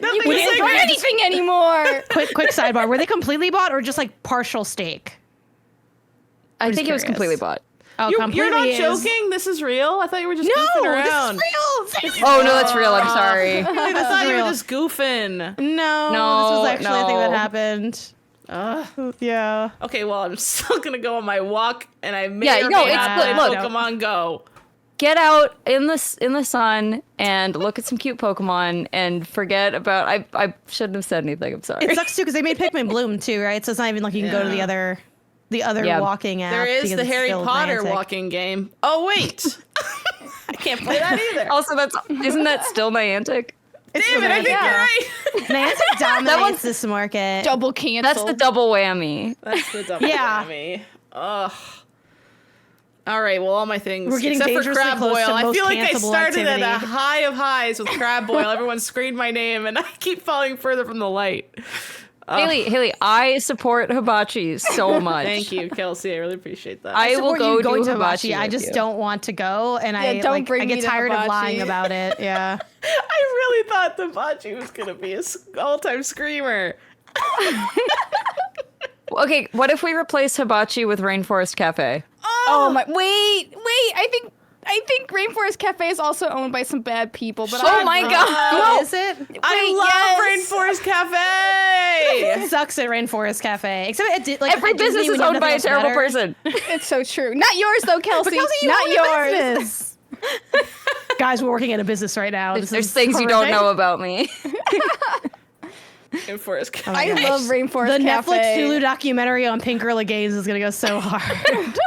You can't do anything anymore. Quick sidebar. Were they completely bought or just partial stake? I just think it was curious. completely bought. Oh, You're not completely is. joking? This is real? I thought you were just No, goofing around. this is real. Oh, no, that's real. I'm sorry. I thought you were real. just goofing. No, this No, was actually a thing that no. happened. Yeah. Okay, well, I'm still gonna go on my walk, and I may Yeah, or no, may it's not good. play Look. Pokemon Go. Get out in the sun and look at some cute Pokemon and forget about... I shouldn't have said anything. I'm sorry. It sucks too because they made Pikmin Bloom too, right? So it's not even you can go to the other Yeah. walking app. There is because the it's Harry still Potter Niantic. walking game. Oh, wait. I can't play that either. Also, isn't that still Niantic? Damn it, I think you're right. Niantic dominates this market. Double cancel. That's the double whammy. That's the double Yeah. whammy. Ugh. All right, well, all my things, We're getting except for dangerously crab close boil. to I most feel like I cancelable started at a activity. high of highs with crab boil. Everyone screamed my name, and I keep falling further from the light. Haley, I support hibachi so much. Thank you, Kelsey. I really appreciate that. I will Support go you going do to hibachi. I with just you. don't want to go, and don't bring I me get to tired of hibachi. lying about it. Yeah. I really thought the hibachi was going to be a all-time screamer. Okay, what if we replace hibachi with Rainforest Cafe? Oh my! Wait! I think Rainforest Cafe is also owned by some bad people. But Oh my god! Oh, is it? I love Rainforest Cafe. It sucks at Rainforest Cafe. Except it did, like Every at Disney, business is when owned by a nothing else terrible matters. person. It's so true. Not yours though, Kelsey. Kelsey, you Not own a yours. business. Guys, we're working in a business right now. This There's is things you don't horrific. know about me. Rainforest Cafe. I love Rainforest The Cafe. Netflix Hulu documentary on Pink Girl Games is gonna go so hard.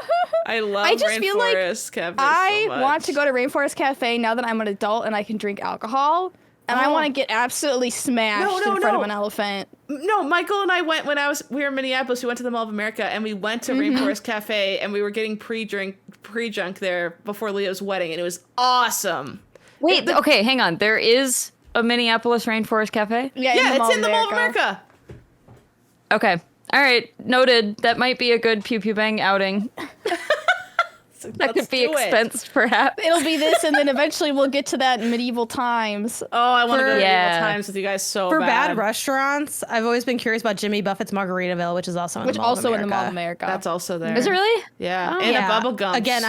I love I just feel like Rainforest Cafe I so much. want to go to Rainforest Cafe now that I'm an adult and I can drink alcohol. And I want to get absolutely smashed in front of an elephant. No, Michael and I went when we were in Minneapolis. We went to the Mall of America and we went to Rainforest Cafe and we were getting pre-junk there before Leo's wedding, and it was awesome. Wait, okay, hang on. There is a Minneapolis Rainforest Cafe? Yeah, It's in the Mall of America. Okay. All right, noted. That might be a good Pew Pew Bang outing. That could be expensed, perhaps. It'll be this, and then eventually we'll get to that medieval times. Oh, I want to go to Yeah. Medieval Times with you guys so For bad. bad restaurants, I've always been curious about Jimmy Buffett's Margaritaville, which is also in the Mall of America. in the Mall of America. That's also there. Is it really? Yeah, Oh. and Yeah. a Bubba Gumps. Again,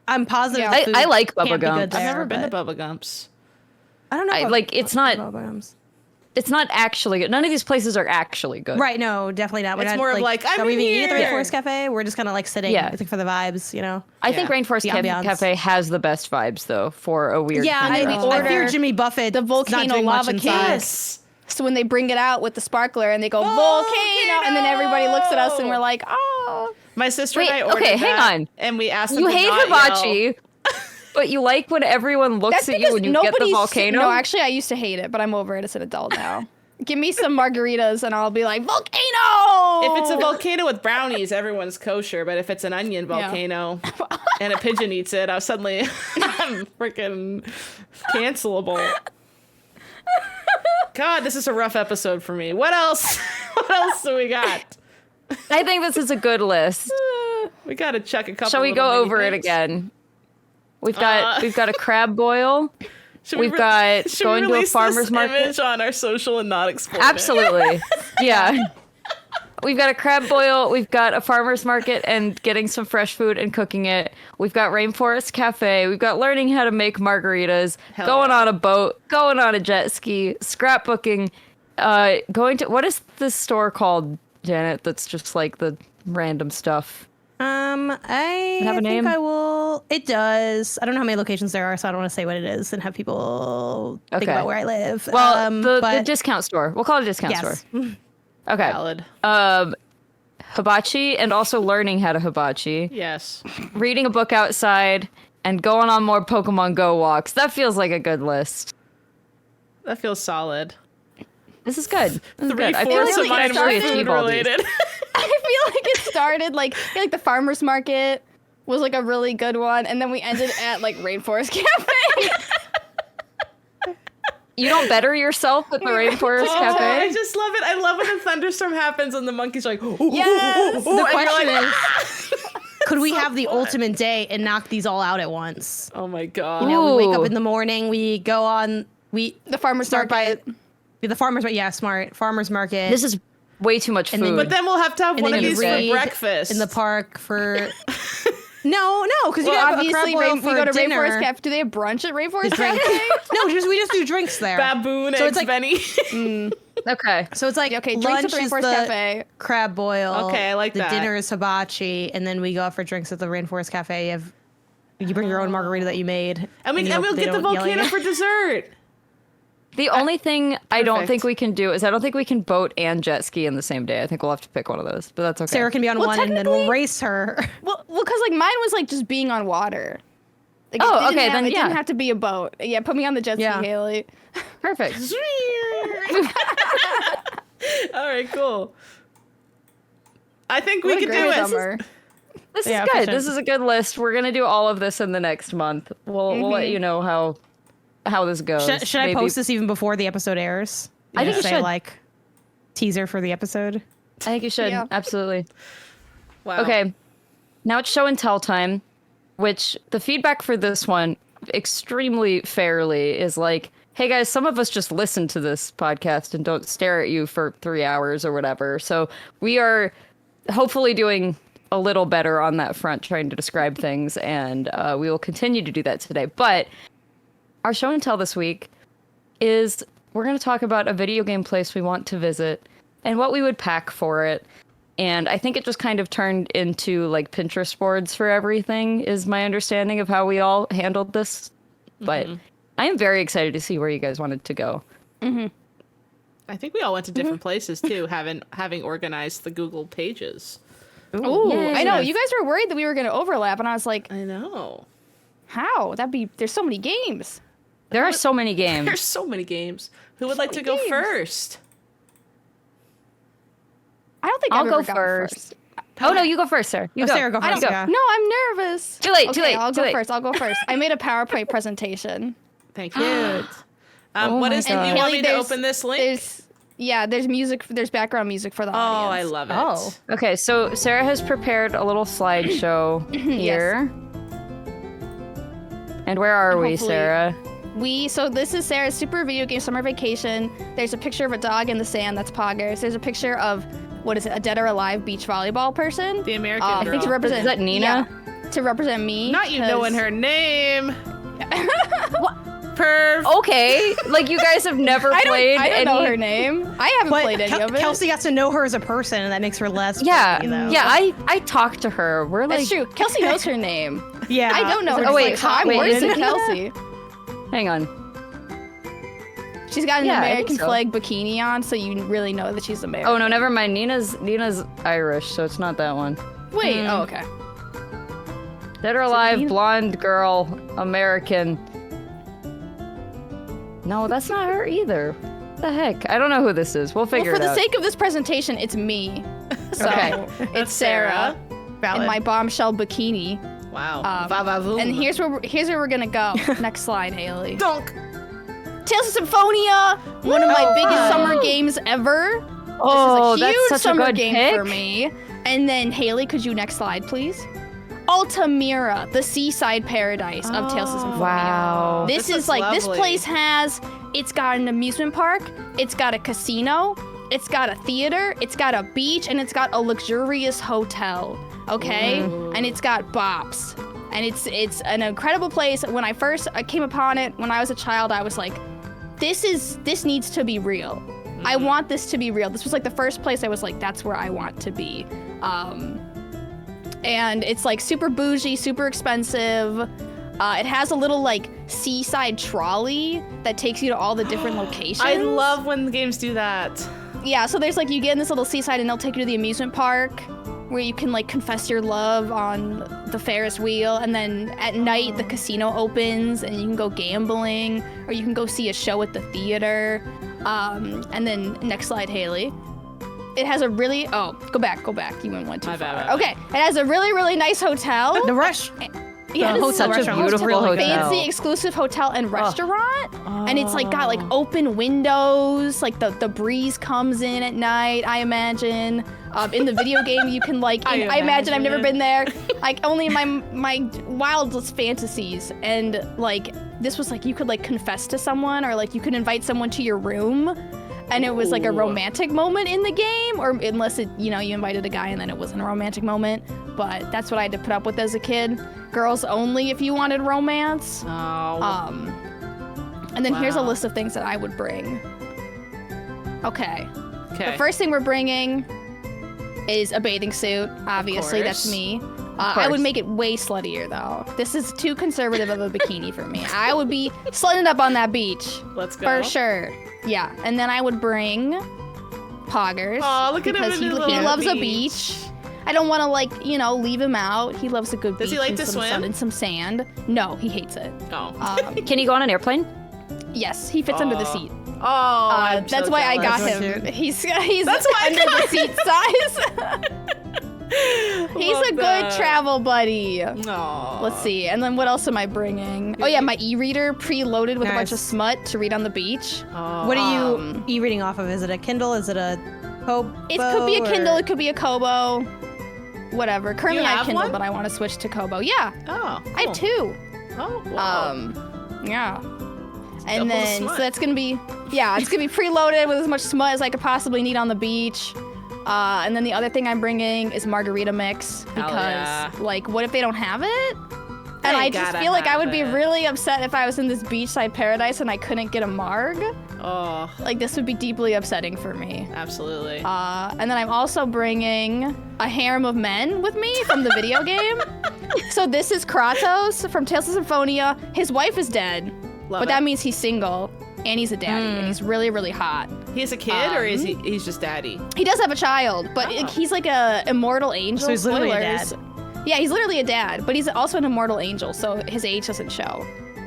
I'm positive. Yeah. food I like can't Bubba be good Gumps. I've there, never been to but- Bubba Gumps. I don't know. It's not. It's not actually good. None of these places are actually good. Right, no, definitely not. We're It's not, more of like, I'm are we in even eating at the here. Rainforest Cafe? We're just kind of like sitting, Yeah. looking for the vibes, you know? I think Rainforest The ambiance. Cafe has the best vibes, though, for a weird Yeah, kind I, of order I fear Jimmy Buffett. the not volcano doing much lava inside. cake. Yes. So when they bring it out with the sparkler and they go volcano, and then everybody looks at us and we're like, oh. My sister Wait, and I ordered okay, hang that, on. and we asked them You to hate not hibachi, yell. but you like when everyone looks at you when you get the volcano? No, actually, I used to hate it, but I'm over it as an adult now. Give me some margaritas and I'll be like, volcano! If it's a volcano with brownies, everyone's kosher. But if it's an onion volcano and a pigeon eats it, I'm freaking cancelable. God, this is a rough episode for me. What else? What else do we got? I think this is a good list. We got to check a couple. Shall we little go mini over it things. again? We've got a crab boil. Should we We've got should going we to a release farmer's this market. image on our social and not export it? Absolutely. Yeah. We've got a crab boil. We've got a farmer's market and getting some fresh food and cooking it. We've got Rainforest Cafe. We've got learning how to make margaritas, Hell going yeah. on a boat, going on a jet ski, scrapbooking, going to, what is this store called, Janet, that's just like the random stuff? I Have a think name? I will. It does. I don't know how many locations there are, so I don't want to say what it is and have people think Okay. about where I live. Well, the but discount store. We'll call it a discount store. yes. Okay. Valid. Hibachi and also learning how to hibachi. Yes. Reading a book outside, and going on more Pokemon Go walks. That feels like a good list. That feels solid. This is good. This is good. I feel Three-fourths like of we mine can actually were food achieve all these. related. I feel like it started like the farmer's market was like a really good one, and then we ended at like Rainforest Cafe. You don't better yourself at the Rainforest Oh, I Cafe? just love it. I love when a thunderstorm happens and the monkey's like, Yes! The and you're question like, is, could we have the ultimate day and knock these all out at once? oh my God. You know, we wake up Ooh. in the morning, we go on, The farmer's start market. by the farmer's market. Yeah, smart farmer's market. This is way too much And then- food. But then we'll have to have and one then of you these read for breakfast. in the park for. No, because you Well, have a crab obviously, boil we for go to dinner. Rainforest Cafe. Do they have brunch at Rainforest Drink. Cafe? No, we just do drinks there. Baboon So eggs it's like- Benny. Okay. So it's like Okay, drinks lunch at the is Rainforest the Cafe. crab boil. Okay, I like the that. dinner is hibachi, and then we go out for drinks at the Rainforest Cafe. You bring your own margarita that you made, and you we'll they get the don't yell at volcano you. for dessert. The only thing I don't Perfect. think we can do is I don't think we can boat and jet ski in the same day. I think we'll have to pick one of those, but that's okay. Sarah can be on Well, one, and then we'll technically- race her. Well, because like mine was like just being on water. Like, Oh, okay, then it yeah. didn't have to be a boat. Yeah, put me on the jet ski, Yeah. Haley. Perfect. All right, cool. I think we What a can do great it. summer. This is Yeah, good. for This sure. is a good list. We're gonna do all of this in the next month. We'll let you know how this goes. Should I post this even before the episode airs? I think you Say, should. like, teaser for the episode. I think you should. Yeah. Absolutely. Wow. Okay. Now it's show and tell time, which the feedback for this one extremely fairly is like, hey guys, some of us just listen to this podcast and don't stare at you for 3 hours or whatever. So we are hopefully doing a little better on that front, trying to describe things, and we will continue to do that today. But our show and tell this week is we're going to talk about a video game place we want to visit and what we would pack for it. And I think it just kind of turned into like Pinterest boards for everything is my understanding of how we all handled this. But I am very excited to see where you guys wanted to go. I think we all went to different places too, having organized the Google pages. Ooh, Yay. I know. You guys were worried that we were going to overlap, and I was like, I know. how? There's so many games. There are so many games. There's so many games. Who would like to many go games. first? I don't think I'll I've go ever gone first. Oh no, you go first, Sarah. You Oh, go. Sarah, go I first. don't. Yeah. No, I'm nervous. Too late, Okay, too late, I'll too go late. first. I'll go first. I made a PowerPoint presentation. Thank you. Oh What my is? Do you God. want Haley, me to there's- open this link? There's music. There's background music for the Oh, I audience. love it. Oh. Okay, so Sarah has prepared a little slideshow here. And where are we, Hopefully- Sarah? So this is Sarah's Super Video Game Summer Vacation. There's a picture of a dog in the sand. That's Poggers. There's a picture of, what is it, a dead or alive beach volleyball person. The American I girl. think to represent. Is that Nina? Yeah, to represent me. Not you 'cause- knowing her name. Perv. Okay, like you guys have never played I don't know any- her name. I haven't But played any of it. Kelsey got to know her as a person, and that makes her less. Yeah, funny, though. yeah. I talked to her. We're like, That's true. Kelsey knows her name. Yeah. I don't know her Oh, name. wait, I'm wait, worse than isn't Kelsey. hang on. She's got an Yeah, I think American so. flag bikini on, so you really know that she's American. Oh no, never mind. Nina's Irish, so it's not that one. Wait. Oh, okay. Dead or alive, Nina? blonde girl, American. No, that's not her either. What the heck? I don't know who this is. We'll Well, figure for it the out. sake of this presentation, it's me. So Okay. it's Sarah Valid. in my bombshell bikini. Wow. Um, Va-va-voom. And here's where we're gonna go. Next slide, Haley. Donk. Tales of Symphonia, one of my biggest summer games ever. Oh, This is a huge that's such summer a good game pick. for me. And then Haley, could you next slide, please? Altamira, the seaside paradise of Tales of Symphonia. Wow. This This is looks like, this lovely. place it's got an amusement park, it's got a casino, it's got a theater, it's got a beach, and it's got a luxurious hotel, okay? And it's got bops. And it's an incredible place. When I first came upon it, when I was a child, I was like, this needs to be real. I want this to be real. This was like the first place I was like, that's where I want to be. And it's like super bougie, super expensive. It has a little like seaside trolley that takes you to all the different locations. I love when the games do that. Yeah, so there's like, you get in this little seaside and they'll take you to the amusement park where you can like confess your love on the Ferris wheel, and then at night the casino opens and you can go gambling, or you can go see a show at the theater. And then next slide, Haley. It has a really, go back. You went one too My far. bad. Okay, it has a really, really nice hotel. The rush. Yeah, hotel it's Such a restaurant looks beautiful really hotel. good. fancy exclusive hotel and restaurant, and it's like got like open windows, like the breeze comes in at night, I imagine. In the video game you can like I imagine, I've never been there, like only in my wildest fantasies, and like this was like you could like confess to someone, or like you could invite someone to your room, and it was like a romantic moment in the game, or unless it, you invited a guy and then it wasn't a romantic moment. But that's what I had to put up with as a kid. Girls only if you wanted romance. Oh. And then here's a Wow. list of things that I would bring. Okay. Okay. The first thing we're bringing is a bathing suit. Obviously, that's course. me. I would course. make it way sluttier, though. This is too conservative of a bikini for me. I would be slutting up on that beach. Let's go. For sure. Yeah. And then I would bring Poggers. Aw, look at him because in his he little loves a beach. beach. I don't want to like, leave him out. He loves a good beach. Does he like and to some swim? sun and some sand. No, he hates it. Oh. Can he go on an airplane? Yes, he fits under the seat. I'm That's so why I got jealous. him. He's That's why I under the got seat size. He's Love a good that. travel buddy. Aw. Let's see. And then what else am I bringing? Oh yeah, my e-reader preloaded with a bunch of Nice. smut to read on the beach. What are you e-reading off of? Is it a Kindle? Is it a Kobo? It could be a Kindle, or- it could be a Kobo. Whatever. Currently You I have have Kindle, one? but I want to switch to Kobo. Yeah. Oh, cool. I have 2. Oh, wow. Yeah. Double And the then, so smut. that's gonna be, it's gonna be preloaded with as much smut as I could possibly need on the beach. And then the other thing I'm bringing is margarita mix because, yeah. like, what if they don't have it? They And I just gotta feel like I have would be it. really upset if I was in this beachside paradise and I couldn't get a marg. Oh, Like, this would be deeply upsetting for me. absolutely. And then I'm also bringing a harem of men with me from the video game. So this is Kratos from Tales of Symphonia. His wife is dead, Love but it. that means he's single and he's a daddy and he's really, really hot. He's a kid, or is he's just daddy? He does have a child, but he's like a immortal angel. So he's literally a Spoilers. Yeah, he's literally a dad, but he's also an immortal angel, so his age doesn't show.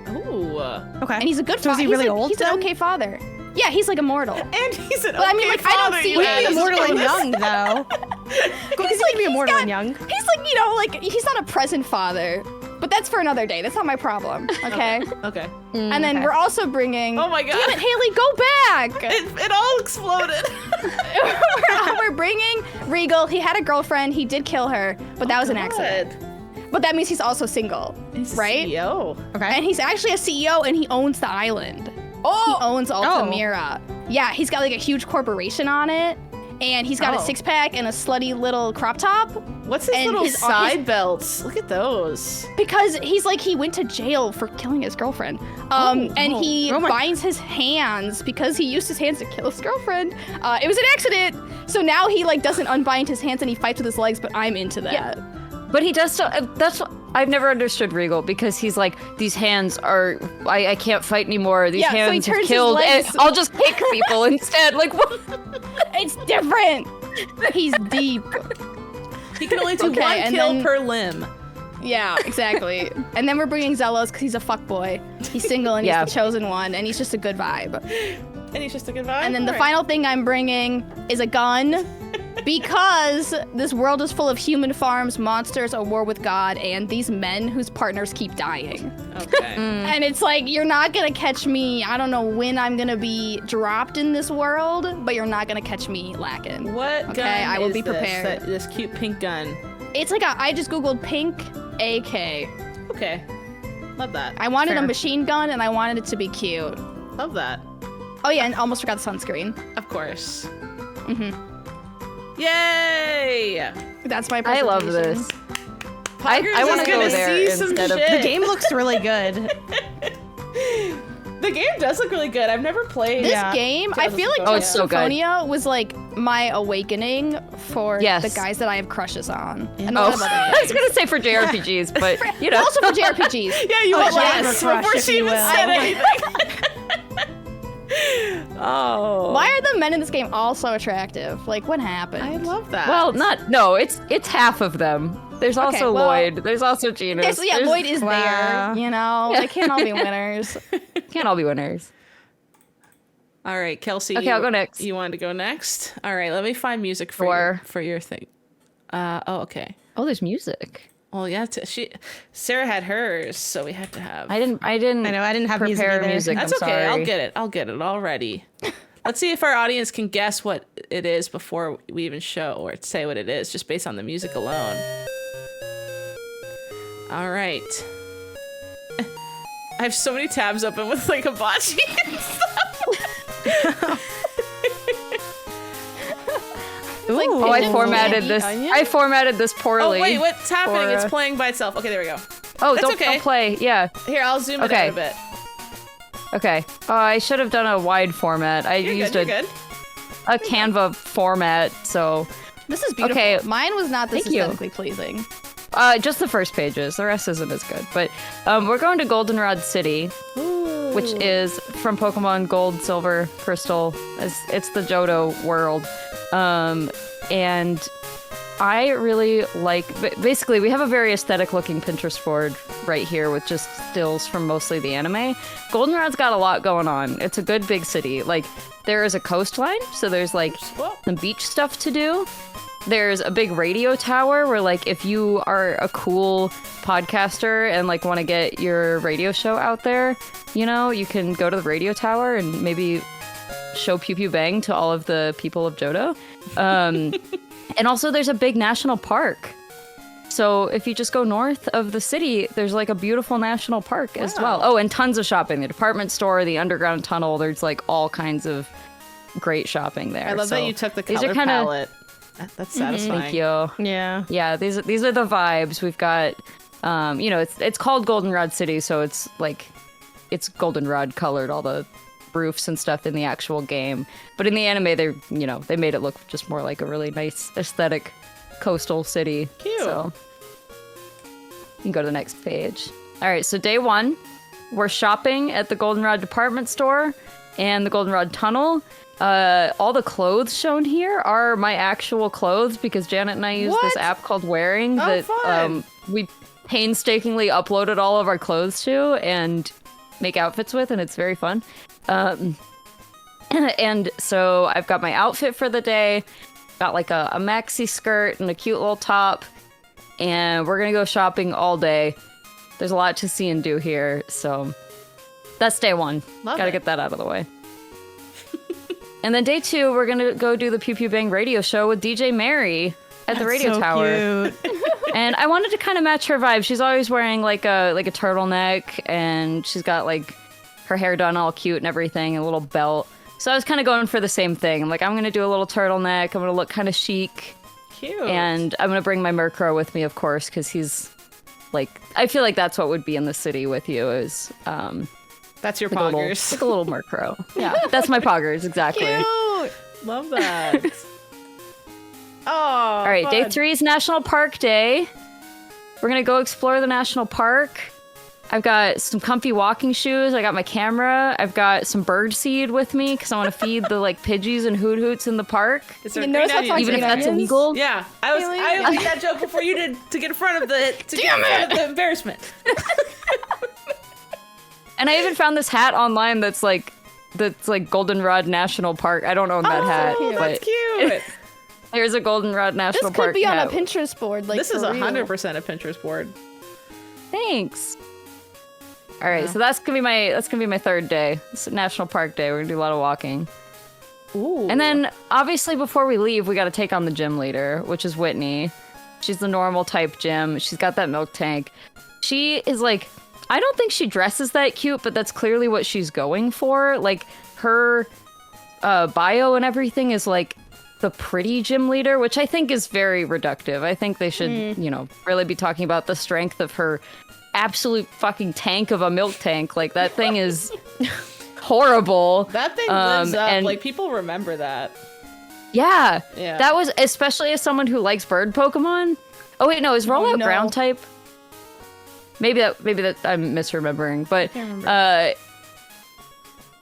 Ooh. Okay. And he's a good So is father. he really old He's then? an okay father. Yeah, he's like immortal. And he's an But I mean, like, I don't father, see you him guys. as immortal and bonus. young, though. Because he can be immortal and young. He's like, he's not a present father, but that's for another day. That's not my problem, okay? Okay. And then we're also bringing. Oh my God. Damn it, Haley, go back! It all exploded. We're bringing Regal. He had a girlfriend. He did kill her, but that was an accident. But that means he's also single, He's a right? CEO. Okay. And he's actually a CEO, and he owns the island. Oh, he owns Altamira. Yeah, he's got like a huge corporation on it, and he's got a 6-pack and a slutty little crop top. What's his And little his- side belts? Look at those. Because he's like, he went to jail for killing his girlfriend. And he binds his hands because he used his hands to kill his girlfriend. It was an accident. So now he like doesn't unbind his hands and he fights with his legs, but I'm into that. But he does so. That's what I've never understood Regal, because he's like, these hands are. I can't fight anymore. These Yeah, so he hands have turns his killed. And legs- I'll just kick people instead. Like what? It's different. He's deep. He can only do Okay, one and kill then- per limb. Yeah, exactly. And then we're bringing Zelos because he's a fuckboy. He's single and Yeah. he's the chosen one, and he's just a good vibe. And he's just a good vibe. And then the Alright. final thing I'm bringing is a gun. Because this world is full of human farms, monsters, a war with God, and these men whose partners keep dying. Okay. And it's like, you're not gonna catch me. I don't know when I'm gonna be dropped in this world, but you're not gonna catch me lacking. What Okay, gun I will is be this? prepared. This cute pink gun. It's like I just googled pink AK. Okay. Love that. I wanted a Fair. machine gun and I wanted it to be cute. Love that. Oh yeah, and almost forgot the sunscreen. Of course. Yay! That's my I love presentation. this. Pugger's I is wanna go gonna there see some instead of- shit. The game looks really good. The game does look really good. I've never played. This Yeah. game, I feel like Oh, it's so good. Symphonia was like my awakening for Yes. the guys that I have crushes on. And Oh, a lot of other I was gonna say for JRPGs, but you know. also for JRPGs. Yeah, you Oh, went genre last crush, before if she you even will. said anything. Oh. Why are the men in this game all so attractive? Like, what happened? I love that. Well, it's half of them. There's also well, Lloyd. There's also Genus. There's- Lloyd is Wow. there, you know? They can't all be winners. Can't all be winners. All right, Kelsey. Okay, I'll go next. You wanted to go next? All right, let me find music for Sure. for your thing. Okay. Oh, there's music. Well, yeah. Sarah had hers, so we had to have. I didn't. I know, I didn't have music prepare either. music. That's I'm okay. sorry. I'll get it all ready. Let's see if our audience can guess what it is before we even show or say what it is, just based on the music alone. All right. I have so many tabs open with like a bocce and stuff. Like, Oh, I pigeons formatted can't eat this. onions? I formatted this Oh poorly. wait, what's happening? for, It's playing by itself. Okay, there we go. Oh, That's don't play. Yeah. Here, I'll zoom it Okay. out a bit. Okay. I should have done a wide format. I You're used good. You're good. a Canva format, so This is beautiful. Okay. Mine was not this Thank you. aesthetically pleasing. just the first pages. The rest isn't as good. But we're going to Goldenrod City, which is from Pokemon Gold, Silver, Crystal. It's the Johto world, and I really like, basically, we have a very aesthetic looking Pinterest board right here with just stills from mostly the anime. Goldenrod's got a lot going on. It's a good big city. Like, there is a coastline, so there's like some beach stuff to do. There's a big radio tower where, like, if you are a cool podcaster and like want to get your radio show out there, you know, you can go to the radio tower and maybe show Pew Pew Bang to all of the people of Johto. And also there's a big national park. So if you just go north of the city, there's like a beautiful national park as well. Oh, and tons of shopping. The department store, the underground tunnel, there's like all kinds of great shopping there. I love that you took the color palette. That's satisfying. Thank you. Yeah. Yeah, these are the vibes. We've got, you know, it's called Goldenrod City, so it's like, it's goldenrod colored, all the roofs and stuff in the actual game. But in the anime, they made it look just more like a really nice aesthetic coastal city. Cute. So you can go to the next page. All right, so day 1, we're shopping at the Goldenrod department store and the Goldenrod tunnel. All the clothes shown here are my actual clothes because Janet and I use this app called Wearing that we painstakingly uploaded all of our clothes to and make outfits with, and it's very fun. And so I've got my outfit for the day, got like a maxi skirt and a cute little top, and we're gonna go shopping all day. There's a lot to see and do here, so that's day 1. Gotta get that out of the way. And then day 2, we're gonna go do the Pew Pew Bang radio show with DJ Mary at the radio tower. Cute. And I wanted to kind of match her vibe. She's always wearing like a turtleneck, and she's got like her hair done all cute and everything, a little belt. So I was kind of going for the same thing. I'm like, I'm gonna do a little turtleneck. I'm gonna look kind of chic. Cute. And I'm gonna bring my Murkrow with me, of course, because he's like, I feel like that's what would be in the city with you is that's your like poggers. a little Murkrow. Yeah, that's my poggers, exactly. Cute. Love that. Oh. All right, fun. day 3 is National Park Day. We're gonna go explore the national park. I've got some comfy walking shoes. I got my camera. I've got some bird seed with me because I want to feed the like Pidgeys and Hoot Hoots in the park. Is there You notice green how onions Even in if there? that's illegal. Yeah, I made that joke before you did to get in front of the embarrassment. And I even found this hat online that's like Goldenrod National Park. I don't own that hat, Oh, but that's cute. here's a Goldenrod National This Park could be on hat. a Pinterest board. Like, This is for real. 100% a Pinterest board. Thanks. All right, so that's gonna be my third day. It's National Park Day. We're gonna do a lot of walking. Ooh. And then obviously before we leave, we got to take on the gym leader, which is Whitney. She's the normal type gym. She's got that milk tank. She is like, I don't think she dresses that cute, but that's clearly what she's going for. Like her bio and everything is like the pretty gym leader, which I think is very reductive. I think they should, really be talking about the strength of her absolute fucking tank of a milk tank. Like that thing is horrible. That thing lives up. and- Like, people remember that. Yeah. Yeah. That was, especially as someone who likes bird Pokemon. Oh wait, no, is Rollout no. ground type? Maybe that I'm misremembering, but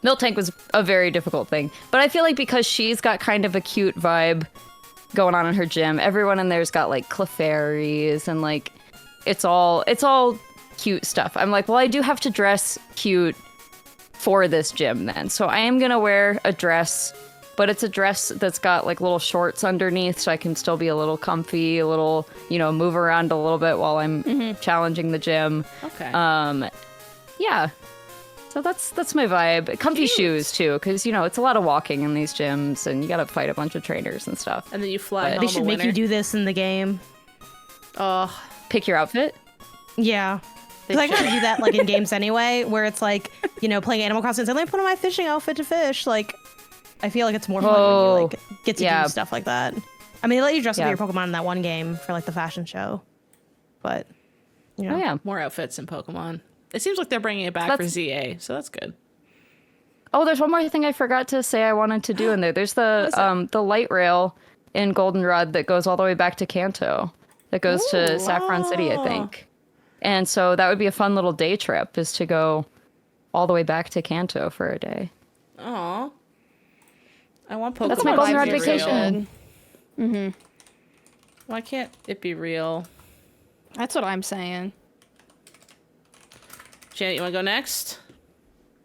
Miltank was a very difficult thing. But I feel like because she's got kind of a cute vibe going on in her gym, everyone in there's got like Clefairies and like it's all cute stuff. I'm like, well, I do have to dress cute for this gym then. So I am gonna wear a dress, but it's a dress that's got like little shorts underneath so I can still be a little comfy, a little, move around a little bit while I'm challenging the gym. Okay. Yeah. So that's my vibe. Comfy shoes too, because it's a lot of walking in these gyms and you gotta fight a bunch of trainers and stuff. And then you fly home They a should make you winner. do this in the game. Oh, Pick your outfit. Yeah. Because I kind of do that like in games anyway, where it's like, playing Animal Crossing, so let me put on my fishing outfit to fish. Like, I feel like it's more fun when you like get to Yeah. do stuff like that. I mean, they let you dress Yeah. up your Pokemon in that one game for like the fashion show, but Oh yeah. more outfits in Pokemon. It seems like they're bringing it back for That's- ZA, so that's good. Oh, there's one more thing I forgot to say I wanted to do in there. There's the light rail in Goldenrod that goes all the way back to Kanto. That goes to Saffron City, I think. And so that would be a fun little day trip, is to go all the way back to Kanto for a day. Aw. I want Pokemon. That's my to Goldenrod be vacation. real. Why can't it be real? That's what I'm saying. Janet, you want to go next?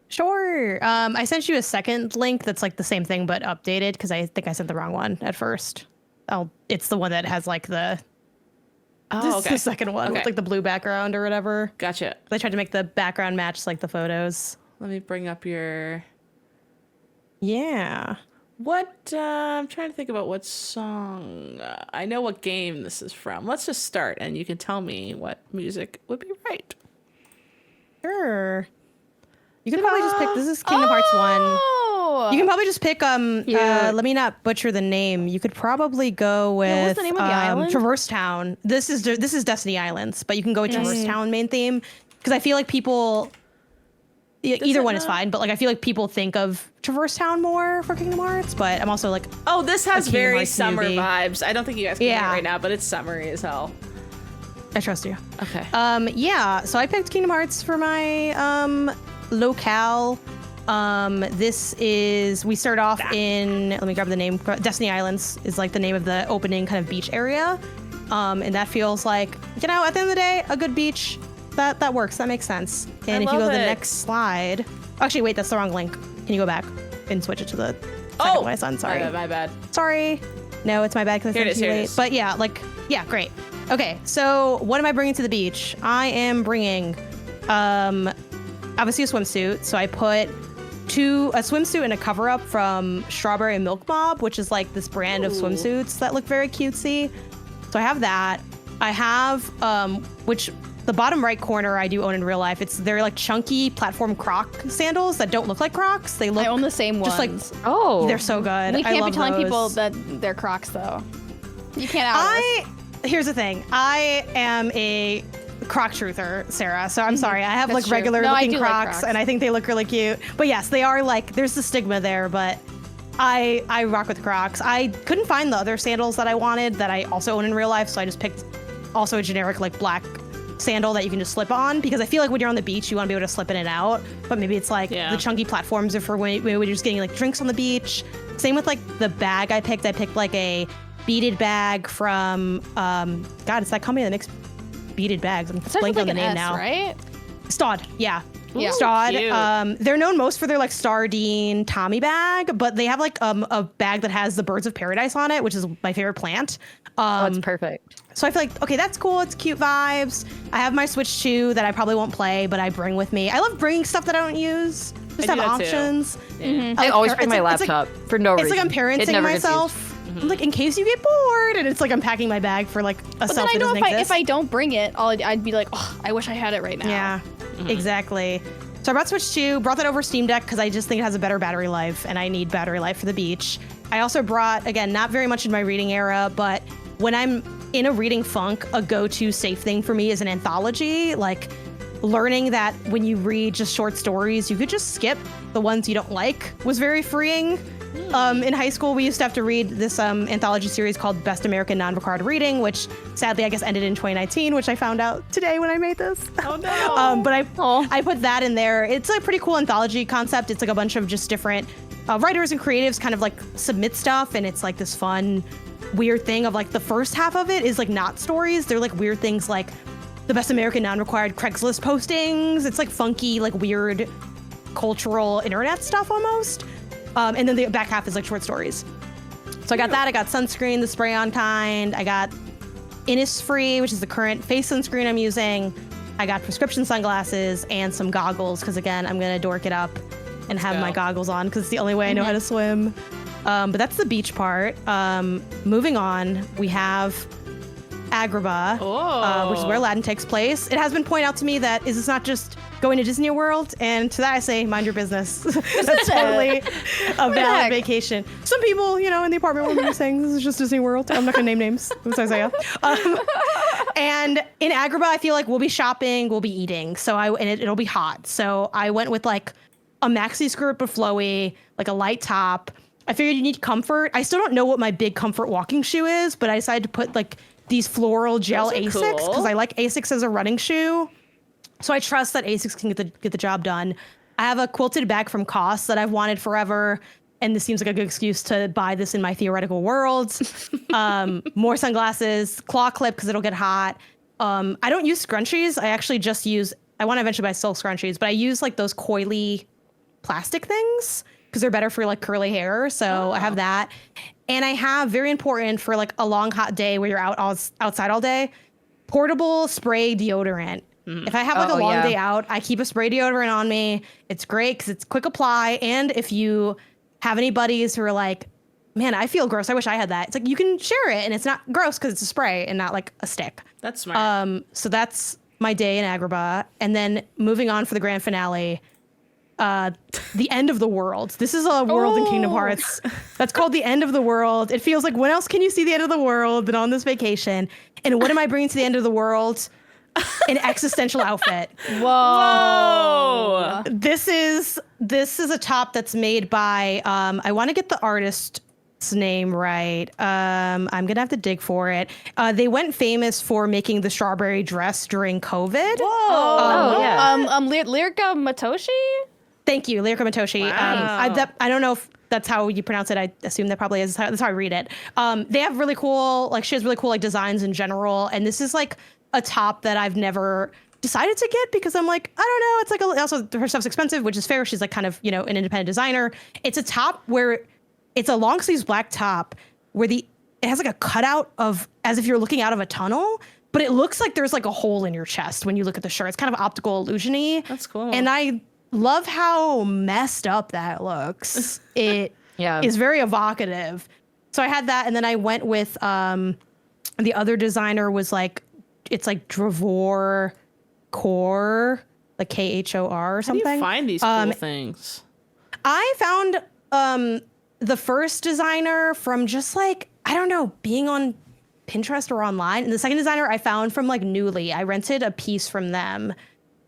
Sure. I sent you a second link that's like the same thing but updated because I think I sent the wrong one at first. It's the one that has like the the second one with like the blue background or whatever. Gotcha. I tried to make the background match like the photos. Let me bring up your... Yeah. What, I'm trying to think about what song. I know what game this is from. Let's just start and you can tell me what music would be right. Sure. You can probably just pick, this is Kingdom Hearts 1. You can probably just pick, let me not butcher the name. You could probably go with what was the name of the island? Traverse Town. This is Destiny Islands, but you can go with Traverse Town main theme. Because I feel like people, either one is fine, but like I feel like people think of Traverse Town more for Kingdom Hearts, but I'm also like, oh, this has very Hearts summer newbie. vibes. I don't think you guys can hear it right now, but it's summery as hell. I trust you. Okay. Yeah, so I picked Kingdom Hearts for my locale. We start off in, let me grab the name, Destiny Islands is like the name of the opening kind of beach area. And that feels like, at the end of the day, a good beach. That works, that makes sense. And if you go to the next slide, actually wait, that's the wrong link. Can you go back and switch it to the second one I sent? Sorry. My bad. Sorry. No, it's my bad because I sent it too late. But yeah, great. Okay, so what am I bringing to the beach? I am bringing, obviously a swimsuit. So I put a swimsuit and a cover up from Strawberry Milk Mob, which is like this brand of swimsuits that look very cutesy. So I have that. I have, which the bottom right corner I do own in real life. They're like chunky platform Croc sandals that don't look like Crocs. They look I own the same just ones. like, they're so good. We can't be telling those. people that they're Crocs though. You can't out us. Here's the thing. I am a Croc truther, Sarah. So I'm sorry. I have That's like true. regular No, I looking do like Crocs, Crocs. and I think they look really cute. But yes, they are like, there's the stigma there, but I rock with Crocs. I couldn't find the other sandals that I wanted that I also own in real life, so I just picked also a generic like black sandal that you can just slip on, because I feel like when you're on the beach, you want to be able to slip in and out, but maybe it's like the chunky platforms are for when you're just getting like drinks on the beach. Same with like the bag I picked like a beaded bag from, God, it's that company that makes beaded bags. I'm blanking on the name now. Right? Stod, yeah. Yeah. Stod. They're known most for their like Sardine Tommy bag, but they have like a bag that has the birds of paradise on it, which is my favorite plant. That's perfect. So I feel like, okay, that's cool. It's cute vibes. I have my Switch 2 that I probably won't play, but I bring with me. I love bringing stuff that I don't use. Just have options. I always bring my laptop for no reason. It's like I'm parenting myself. Like in case you get bored, and it's like I'm packing my bag for like a self that doesn't exist. If I don't bring it, I'd be like, oh, I wish I had it right now. Yeah, exactly. So I brought Switch 2, brought that over Steam Deck because I just think it has a better battery life, and I need battery life for the beach. I also brought, again, not very much in my reading era, but when I'm in a reading funk, a go-to safe thing for me is an anthology. Like learning that when you read just short stories, you could just skip the ones you don't like was very freeing. In high school, we used to have to read this anthology series called Best American Non-Required Reading, which sadly I guess ended in 2019, which I found out today when I made this. Oh no! But I put that in there. It's a pretty cool anthology concept. It's like a bunch of just different writers and creatives kind of like submit stuff, and it's like this fun, weird thing of like the first half of it is like not stories. They're like weird things like the Best American Non-Required Craigslist postings. It's like funky, like weird cultural internet stuff almost. And then the back half is like short stories. So I got that. I got sunscreen, the spray-on kind. I got Innisfree, which is the current face sunscreen I'm using. I got prescription sunglasses and some goggles because, again, I'm going to dork it up and have my goggles on because it's the only way I know how to swim. But that's the beach part. Moving on, we have Agrabah, which is where Aladdin takes place. It has been pointed out to me that is this not just going to Disney World? And to that I say, mind your business. That's totally a valid vacation. Some people, you know, in the apartment will be saying this is just Disney World. I'm not gonna name names. It was Isaiah. And in Agrabah, I feel like we'll be shopping, we'll be eating. So it'll be hot. So I went with like a maxi skirt but flowy, like a light top. I figured you need comfort. I still don't know what my big comfort walking shoe is, but I decided to put like these floral gel Asics because I like Asics as a running shoe. So I trust that Asics can get the job done. I have a quilted bag from COS that I've wanted forever. and this seems like a good excuse to buy this in my theoretical world. More sunglasses, claw clip because it'll get hot. I don't use scrunchies. I actually just use, I want to eventually buy silk scrunchies, but I use like those coily plastic things because they're better for like curly hair. So I have that. And I have, very important for like a long hot day where you're outside all day, portable spray deodorant. If I have like a long day out, I keep a spray deodorant on me. It's great because it's quick apply. And if you have any buddies who are like, man, I feel gross, I wish I had that. It's like you can share it and it's not gross because it's a spray and not like a stick. That's smart. So that's my day in Agrabah. And then moving on for the grand finale, the end of the world. This is a world in Kingdom Hearts that's called the end of the world. It feels like, when else can you see the end of the world than on this vacation? And what am I bringing to the end of the world? An existential outfit. Whoa! This is a top that's made by I want to get the artist's name right. I'm gonna have to dig for it. They went famous for making the strawberry dress during COVID. Lyrica Matoshi. Thank you, Lyrica Matoshi. Wow. I don't know if that's how you pronounce it. I assume that probably is. That's how I read it. They have really cool, like she has really cool like designs in general, and this is like a top that I've never decided to get because I'm like, I don't know. It's like also her stuff's expensive, which is fair. She's like kind of, you know, an independent designer. It's a top where it's a long sleeves black top where it has like a cutout of as if you're looking out of a tunnel, but it looks like there's like a hole in your chest when you look at the shirt. It's kind of optical illusion-y. That's cool. And I love how messed up that looks. It is very evocative. So I had that, and then I went with the other designer was like, it's like Dravor Core, like Khor or something. How do you find these cool things? I found the first designer from just like, I don't know, being on Pinterest or online. And the second designer I found from like Newly. I rented a piece from them.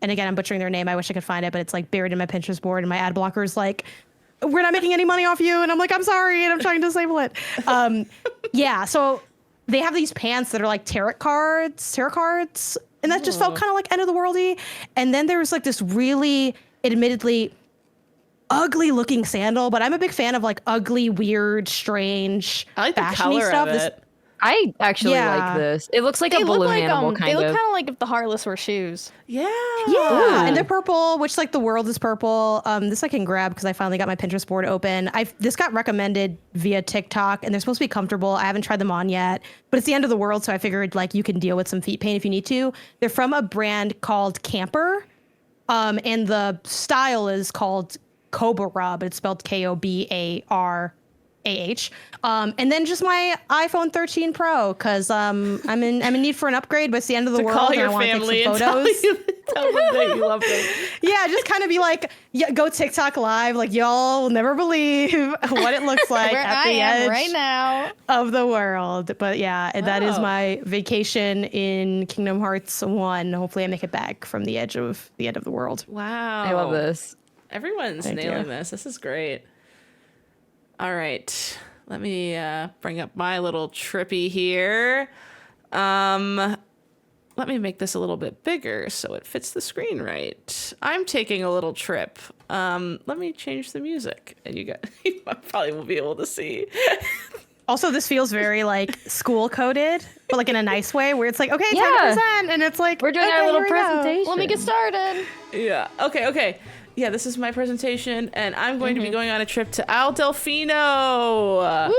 And again, I'm butchering their name. I wish I could find it, but it's like buried in my Pinterest board, and my ad blocker is like, we're not making any money off you. And I'm like, I'm sorry. And I'm trying to disable it. So they have these pants that are like tarot cards. And that just felt kind of like end of the world-y. And then there was like this really, admittedly, ugly looking sandal, but I'm a big fan of like ugly, weird, strange, I like the fashiony color stuff. of it. I actually like this. It looks like a balloon animal kind They look of. kind of like if the Heartless were shoes. Yeah. Yeah, and they're purple, which like the world is purple. This I can grab because I finally got my Pinterest board open. This got recommended via TikTok, and they're supposed to be comfortable. I haven't tried them on yet, but it's the end of the world, so I figured like you can deal with some feet pain if you need to. They're from a brand called Camper, and the style is called Cobra, but it's spelled Kobarah. And then just my iPhone 13 Pro because I'm in need for an upgrade, but it's the end of the world. Call and your I want to family take and some photos. tell them that you love them. Yeah, just kind of be like, go TikTok live. Like y'all will never believe what it looks like Where at I the am edge right now of the world. But yeah, that is my vacation in Kingdom Hearts 1. Hopefully, I make it back from the edge of the end of the world. Wow. I love this. Everyone's nailing this. This is great. All right. Let me bring up my little trippy here. Let me make this a little bit bigger so it fits the screen right. I'm taking a little trip. Let me change the music. And you probably won't be able to see. Also, this feels very like school coded, but like in a nice way where it's like, okay, 10%. And it's like, We're doing our little presentation. Let me get started. Yeah. Okay. Yeah, this is my presentation, and I'm going to be going on a trip to Al Delfino. Woo!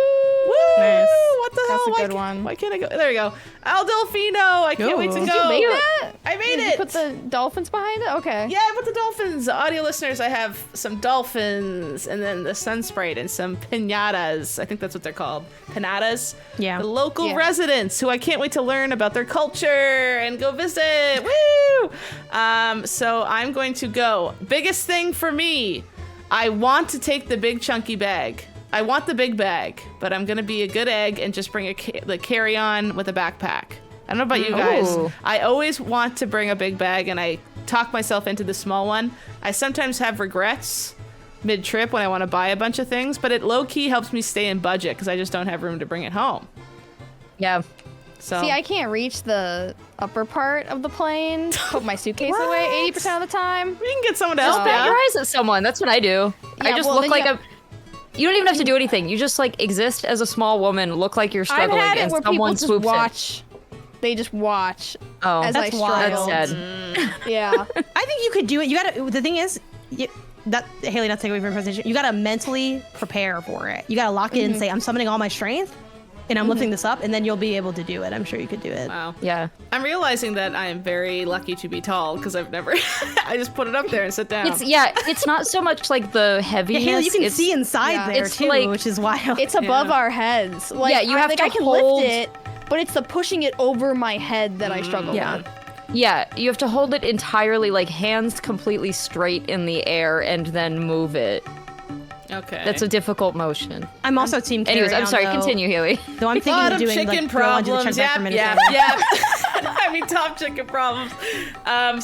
Nice. What the hell? That's a good one. Why can't I go? There we go. Al Delfino. I can't wait to go. Did you make that? I made Did it. you put the dolphins behind it? Okay. Yeah, I put the dolphins. Audio listeners, I have some dolphins, and then the sun sprite and some pinatas. I think that's what they're called. Pinatas. Yeah. The local residents who I can't wait to learn about their culture and go visit. Woo! So I'm going to go. Biggest thing for me, I want to take the big chunky bag. I want the big bag, but I'm gonna be a good egg and just bring the carry-on with a backpack. I don't know about you guys. Ooh. I always want to bring a big bag, and I talk myself into the small one. I sometimes have regrets mid-trip when I want to buy a bunch of things, but it low-key helps me stay in budget because I just don't have room to bring it home. Yeah. So See, I can't reach the upper part of the plane. Put my suitcase away 80% of the time. we can get someone else. Just bat your eyes at someone. That's what I do. I Yeah, just well, look then like you a. You don't even have to do anything. You just like exist as a small woman, look like you're I've struggling, had it and where people someone just swoops in. watch. They just watch Oh, as I That's wild. struggle. that's sad. Yeah. I think you could do it. You gotta. The thing is, Haley, not to take away from your presentation. You gotta mentally prepare for it. You gotta lock it and say, "I'm summoning all my strength, and I'm lifting this up," and then you'll be able to do it. I'm sure you could do it. Wow. Yeah. I'm realizing that I am very lucky to be tall because I've never. I just put it up there and sit down. It's not so much like the heaviness. Haley, you can it's, see inside Yeah. there It's too, like- which is wild. It's above Yeah. our heads. Like, Yeah, you have to I can hold- lift it, but it's the pushing it over my head that I struggle Yeah. with. Yeah, you have to hold it entirely, like hands completely straight in the air and then move it. Okay. That's a difficult motion. I'm also team. Anyways, I'm carry-on, sorry, though. continue, Haley. Though I'm thinking lot of of doing chicken like go onto the problems. check back for Yep, Minnesota. yep. I mean, top chicken problems.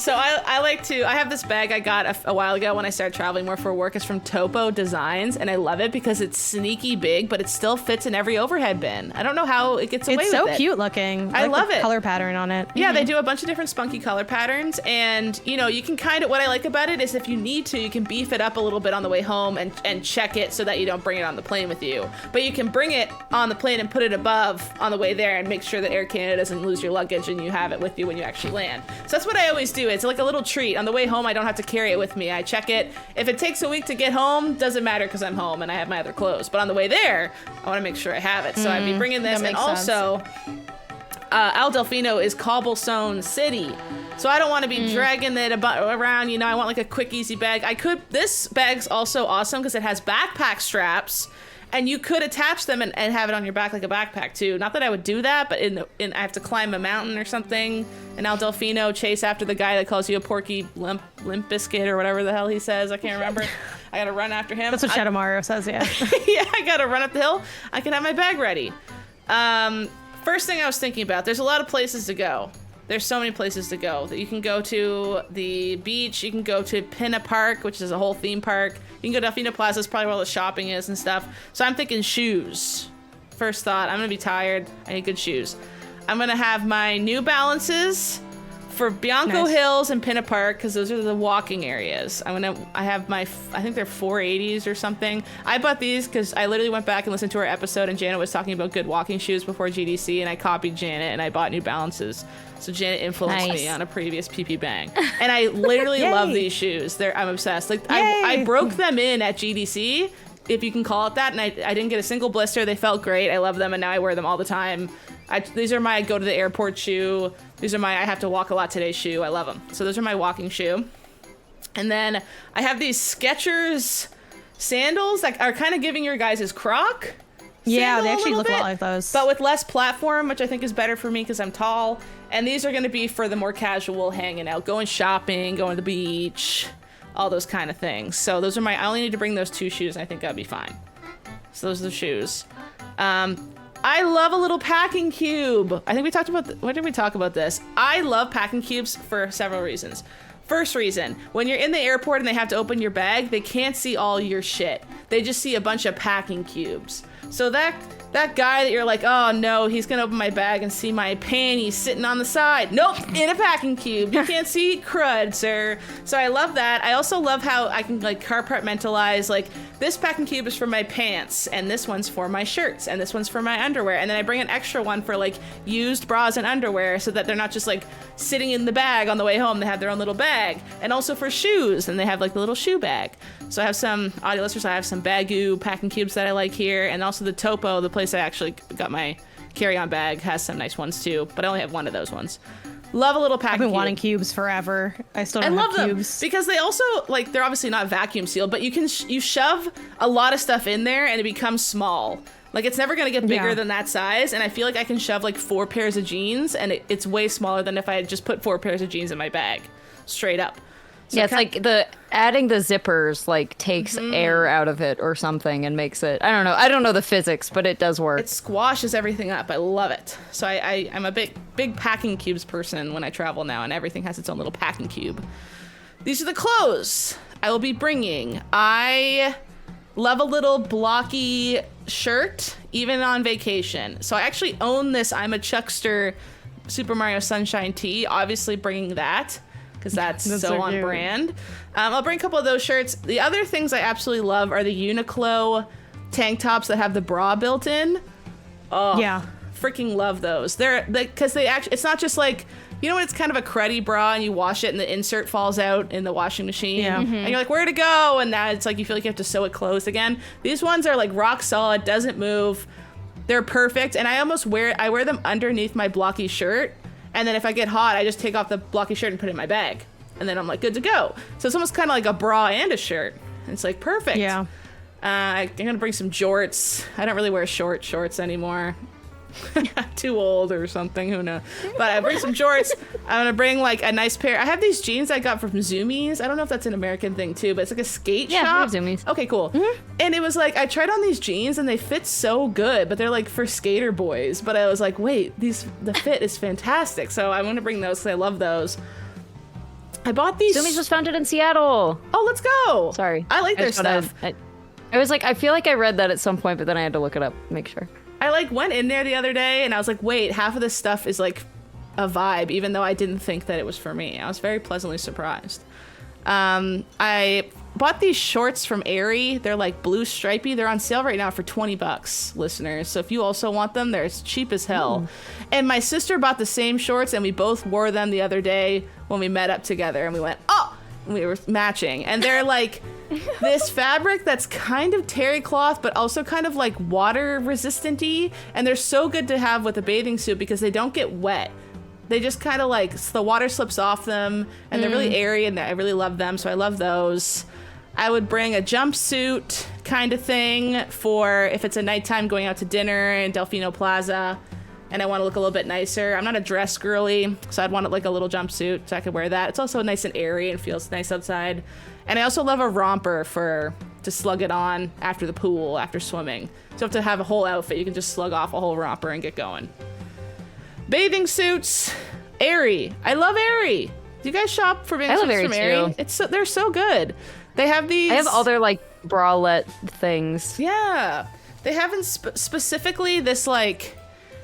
So I like to. I have this bag I got a while ago when I started traveling more for work. It's from Topo Designs, and I love it because it's sneaky big, but it still fits in every overhead bin. I don't know how it gets away It's with so it. cute looking. I like love the it. color pattern on it. Yeah, they do a bunch of different spunky color patterns, and you can kind of, what I like about it is if you need to, you can beef it up a little bit on the way home and check it so that you don't bring it on the plane with you. But you can bring it on the plane and put it above on the way there and make sure that Air Canada doesn't lose your luggage and you have it with you when you actually land. So that's what I always do. It's like a little treat. On the way home, I don't have to carry it with me. I check it. If it takes a week to get home, doesn't matter because I'm home and I have my other clothes. But on the way there, I want to make sure I have it. So I'd be bringing this, that and makes sense. also Al Delfino is cobblestone city, so I don't want to be dragging it around. I want like a quick, easy bag. This bag's also awesome because it has backpack straps, and you could attach them and have it on your back like a backpack too. Not that I would do that, but I have to climb a mountain or something, and Al Delfino chase after the guy that calls you a porky limp biscuit or whatever the hell he says. I can't remember. I gotta run after him. That's what Shadow Mario says, yeah. Yeah, I gotta run up the hill. I can have my bag ready. First thing I was thinking about, there's a lot of places to go. There's so many places to go. You can go to the beach. You can go to Pinna Park, which is a whole theme park. You can go to Delfino Plaza. It's probably where all the shopping is and stuff. So I'm thinking shoes. First thought, I'm going to be tired. I need good shoes. I'm going to have my New Balances for Bianco Nice. Hills and Pinna Park because those are the walking areas. I have my, I think they're 480s or something. I bought these because I literally went back and listened to our episode and Janet was talking about good walking shoes before GDC, and I copied Janet and I bought New Balances. So Janet influenced Nice. me on a previous Pew Pew Bang, and I literally love these shoes. I'm obsessed. Like I broke them in at GDC, if you can call it that, and I didn't get a single blister. They felt great. I love them, and now I wear them all the time. These are my go to the airport shoe. These are my I have to walk a lot today shoe. I love them. So those are my walking shoe. And then I have these Skechers sandals that are kind of giving your guys' Croc. Yeah, sandal they a actually little look a bit, lot like those. but with less platform, which I think is better for me because I'm tall. And these are going to be for the more casual hanging out, going shopping, going to the beach, all those kind of things. So those are I only need to bring those 2 shoes, and I think I'll be fine. So those are the shoes. I love a little packing cube. I think we talked about, when did we talk about this? I love packing cubes for several reasons. First reason, when you're in the airport and they have to open your bag, they can't see all your shit. They just see a bunch of packing cubes. So that guy that you're like, oh no, he's gonna open my bag and see my panties sitting on the side. Nope, in a packing cube. You can't see crud, sir. So I love that. I also love how I can like compartmentalize, like this packing cube is for my pants, and this one's for my shirts, and this one's for my underwear. And then I bring an extra one for like used bras and underwear so that they're not just like sitting in the bag on the way home. They have their own little bag. And also for shoes, and they have like the little shoe bag. So I have some audio listeners, I have some Bagoo packing cubes that I like here, and also the Topo, the place I actually got my carry-on bag, has some nice ones too, but I only have one of those ones. Love a little packing I've been cube. wanting cubes forever. I still I don't love have them cubes. because they also, like, they're obviously not vacuum sealed, but you can you shove a lot of stuff in there and it becomes small. Like, it's never going to get bigger than that size, and I feel like I can shove like 4 pairs of jeans, and it's way smaller than if I had just put 4 pairs of jeans in my bag, straight up. So Yeah, it's like adding the zippers like takes air out of it or something and makes it, I don't know the physics, but it does work. It squashes everything up. I love it. So I'm a big packing cubes person when I travel now, and everything has its own little packing cube. These are the clothes I will be bringing. I love a little blocky shirt, even on vacation. So I actually own this I'm a Chuckster Super Mario Sunshine tee, obviously bringing that, because that's so on cute. brand. I'll bring a couple of those shirts. The other things I absolutely love are the Uniqlo tank tops that have the bra built in. Oh, Yeah. freaking love those. They're because they actually, it's not just like, you know when it's kind of a cruddy bra and you wash it and the insert falls out in the washing machine? Yeah. And you're like, where to go? And now it's like you feel like you have to sew it closed again. These ones are like rock solid, doesn't move. They're perfect. And I wear them underneath my blocky shirt. And then if I get hot, I just take off the blocky shirt and put it in my bag. And then I'm like, good to go. So it's almost kind of like a bra and a shirt. It's like perfect. Yeah. I'm gonna bring some jorts. I don't really wear shorts anymore. Too old or something, who knows. But I bring some jorts. I'm gonna bring like a nice pair. I have these jeans I got from Zoomies. I don't know if that's an American thing too, but it's like a skate Yeah, shop. we have Zoomies. Okay, cool. And it was like I tried on these jeans and they fit so good, but they're like for skater boys. But I was like, wait, the fit is fantastic. So I'm gonna bring those because I love those. I bought these. Zoomies was founded in Seattle. Oh, let's go. Sorry. I like their just wanna- stuff. I was like, I feel like I read that at some point, but then I had to look it up, make sure. I like went in there the other day and I was like, wait, half of this stuff is like a vibe, even though I didn't think that it was for me. I was very pleasantly surprised. I bought these shorts from Aerie. They're like blue stripy. They're on sale right now for $20, listeners. So if you also want them, they're as cheap as hell. And my sister bought the same shorts and we both wore them the other day when we met up together and we went, oh, and we were matching. And they're like this fabric that's kind of terry cloth, but also kind of like water resistant-y. And they're so good to have with a bathing suit because they don't get wet. They just kind of like, the water slips off them and they're really airy and I really love them. So I love those. I would bring a jumpsuit kind of thing for if it's a nighttime going out to dinner in Delfino Plaza and I want to look a little bit nicer. I'm not a dress girly, so I'd want it like a little jumpsuit so I could wear that. It's also nice and airy and feels nice outside. And I also love a romper to slug it on after the pool, after swimming. So if you have to have a whole outfit, you can just slug off a whole romper and get going. Bathing suits, Aerie. I love Aerie. Do you guys shop for bathing I love suits from Aerie, Aerie? They're so good. They have these. I have all their like bralette things. Yeah, they haven't specifically this like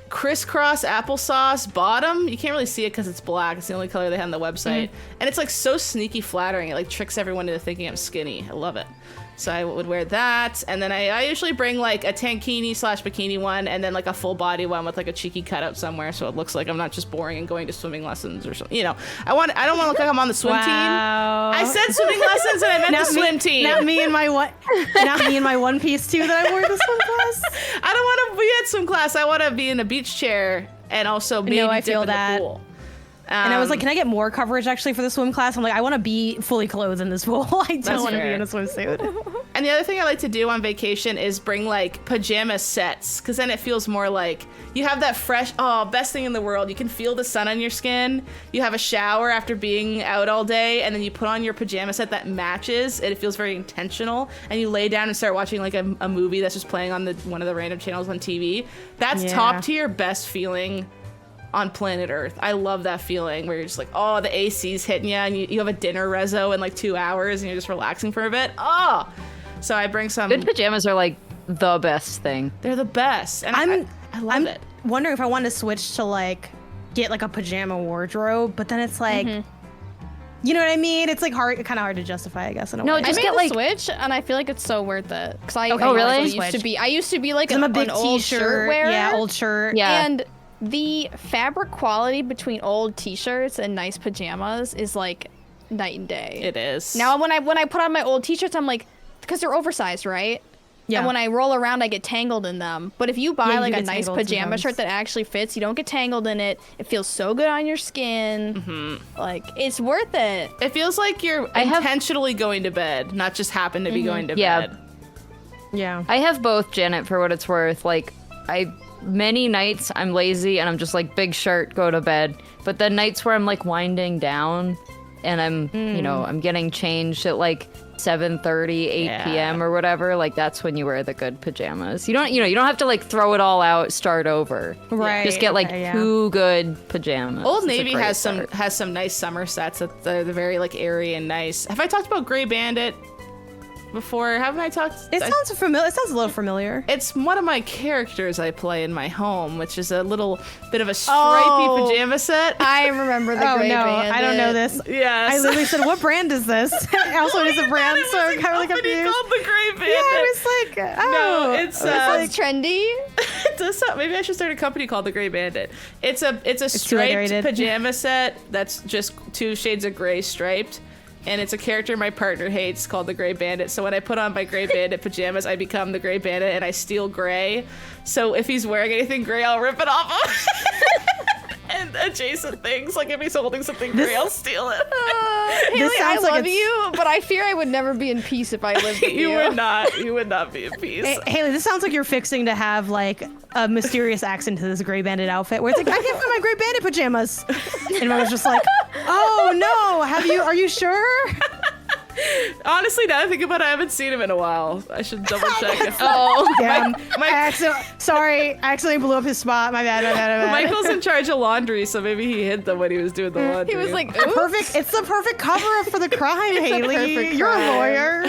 crisscross applesauce bottom. You can't really see it because it's black. It's the only color they have on the website, and it's like so sneaky flattering. It like tricks everyone into thinking I'm skinny. I love it. So I would wear that, and then I usually bring like a tankini / bikini one, and then like a full body one with like a cheeky cutout somewhere, so it looks like I'm not just boring and going to swimming lessons or something. You know, I don't want to look like I'm on the swim team. I said swimming lessons, and I meant the swim team. Not me and my one piece too that I wore to swim class. I don't want to be at swim class. I want to be in a beach chair and also maybe I dip feel in that. the pool. And I was like, can I get more coverage actually for the swim class? I'm like, I want to be fully clothed in this pool. I don't want to be fair. in a swimsuit. And the other thing I like to do on vacation is bring like pajama sets, because then it feels more like you have that fresh, best thing in the world. You can feel the sun on your skin. You have a shower after being out all day, and then you put on your pajama set that matches, and it feels very intentional. And you lay down and start watching like a movie that's just playing on one of the random channels on TV. That's top tier, best feeling on planet Earth. I love that feeling where you're just like, the AC's hitting you and you have a dinner rezo in like 2 hours and you're just relaxing for a bit. So I bring some. Good pajamas are like the best thing. They're the best. And I love it. Wondering if I wanted to switch to like get like a pajama wardrobe, but then it's like, you know what I mean? It's like kind of hard to justify, I guess. In a way. I just made get the like switch, and I feel like it's so worth it. Because I really? I used to be like I'm a big an old t-shirt shirt wearer. Yeah, old shirt. Yeah. And the fabric quality between old t-shirts and nice pajamas is like night and day. It is. Now when I put on my old t-shirts, I'm like, because they're oversized, right? Yeah. And when I roll around, I get tangled in them. But if you buy Yeah, like you a get nice tangled pajama sometimes. shirt that actually fits, you don't get tangled in it. It feels so good on your skin. Like, it's worth it. It feels like you're intentionally going to bed, not just happen to be going to bed. Yeah. I have both, Janet, for what it's worth. Like, many nights I'm lazy and I'm just like, big shirt, go to bed. But then nights where I'm like winding down and I'm, I'm getting changed at like 7:30, 8 p.m. or whatever, like that's when you wear the good pajamas. You don't have to like throw it all out, start over. Right. Just get like 2 good pajamas. Old It's a Navy great has start. some nice summer sets that they're very like airy and nice. Have I talked about Gray Bandit? before. Haven't I talked? It sounds familiar. It sounds a little familiar. It's one of my characters I play in my home, which is a little bit of a stripy pajama set. I remember the Gray Bandit. I don't know this. Yes. I literally said, "What brand is this?" Also, it is a brand, so I'm kind of like confused. Called the Gray Bandit. Yeah, I was like, oh, No, it's Sounds trendy. it does sound, maybe I should start a company called the Gray Bandit. It's a striped underrated. pajama set that's just 2 shades of gray striped. And it's a character my partner hates called the Gray Bandit. So when I put on my Gray Bandit pajamas, I become the Gray Bandit and I steal gray. So if he's wearing anything gray, I'll rip it off him. And adjacent things, like if he's holding something gray, I'll steal it. Haley, I sounds like love you, but I fear I would never be in peace if I lived with you. You would not be in peace. Haley, this sounds like you're fixing to have like a mysterious accent to this Gray Bandit outfit, where it's like, I can't find my Gray Bandit pajamas, and I was just like, oh no, are you sure? Honestly, now that I think about it, I haven't seen him in a while. I should double check. Damn. I accidentally blew up his spot. My bad. Michael's in charge of laundry, so maybe he hid them when he was doing the laundry. He was like, Perfect. It's the perfect cover-up for the crime, Haley. perfect You're crime. a lawyer.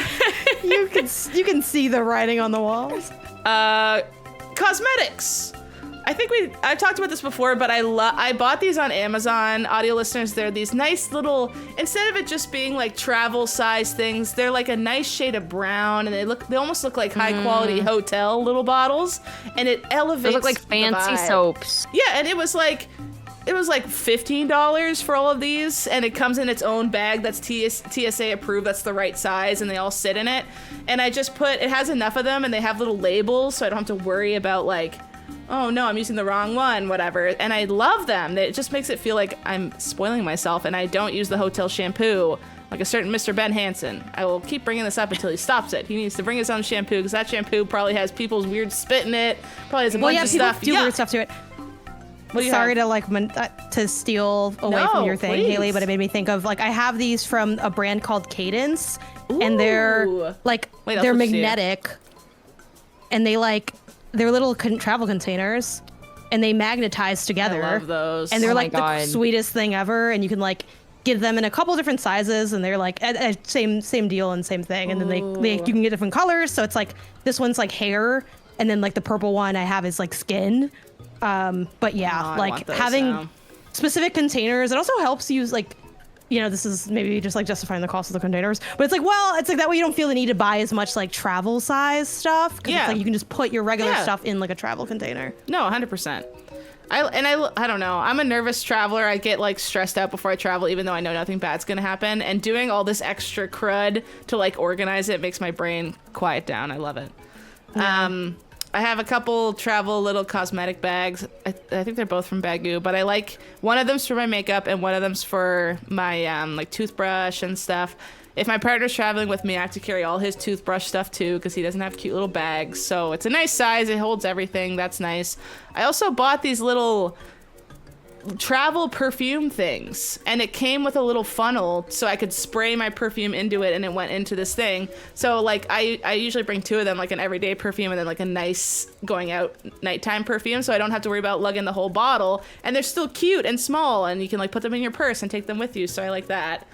You can see the writing on the walls. Cosmetics. I think I've talked about this before, but I bought these on Amazon. Audio listeners, they're these nice little, instead of it just being like travel size things, they're like a nice shade of brown, and they almost look like high quality hotel little bottles, and it elevates. They look like the fancy vibe. soaps. Yeah, and it was like $15 for all of these, and it comes in its own bag that's TSA approved, that's the right size, and they all sit in it. And I just it has enough of them, and they have little labels, so I don't have to worry about like, oh no, I'm using the wrong one, whatever. And I love them. It just makes it feel like I'm spoiling myself, and I don't use the hotel shampoo like a certain Mr. Ben Hansen. I will keep bringing this up until he stops it. He needs to bring his own shampoo, because that shampoo probably has people's weird spit in it, probably has a bunch of stuff. People do weird stuff to it. Sorry to like to steal away from your thing, please. Haley, but it made me think of like I have these from a brand called Cadence, and they're like they're magnetic, and they're little travel containers, and they magnetize together. I love those. And they're Oh my like the God. sweetest thing ever, and you can like get them in a couple different sizes, and they're like same deal and same thing, and then you can get different colors. So it's like this one's like hair, and then like the purple one I have is like skin. But yeah, like having specific containers, it also helps you like, this is maybe just like justifying the cost of the containers, but it's like, that way you don't feel the need to buy as much like travel size stuff. Cause it's like you can just put your regular stuff in like a travel container. No, 100%. I don't know. I'm a nervous traveler. I get like stressed out before I travel, even though I know nothing bad's gonna happen. And doing all this extra crud to like organize it makes my brain quiet down. I love it. Yeah. I have a couple travel little cosmetic bags. I think they're both from Bagu, but I like one of them's for my makeup and one of them's for my like toothbrush and stuff. If my partner's traveling with me, I have to carry all his toothbrush stuff too, because he doesn't have cute little bags. So it's a nice size. It holds everything. That's nice. I also bought these little travel perfume things, and it came with a little funnel so I could spray my perfume into it, and it went into this thing. So like I usually bring 2 of them, like an everyday perfume and then like a nice going out nighttime perfume, so I don't have to worry about lugging the whole bottle, and they're still cute and small, and you can like put them in your purse and take them with you, so I like that.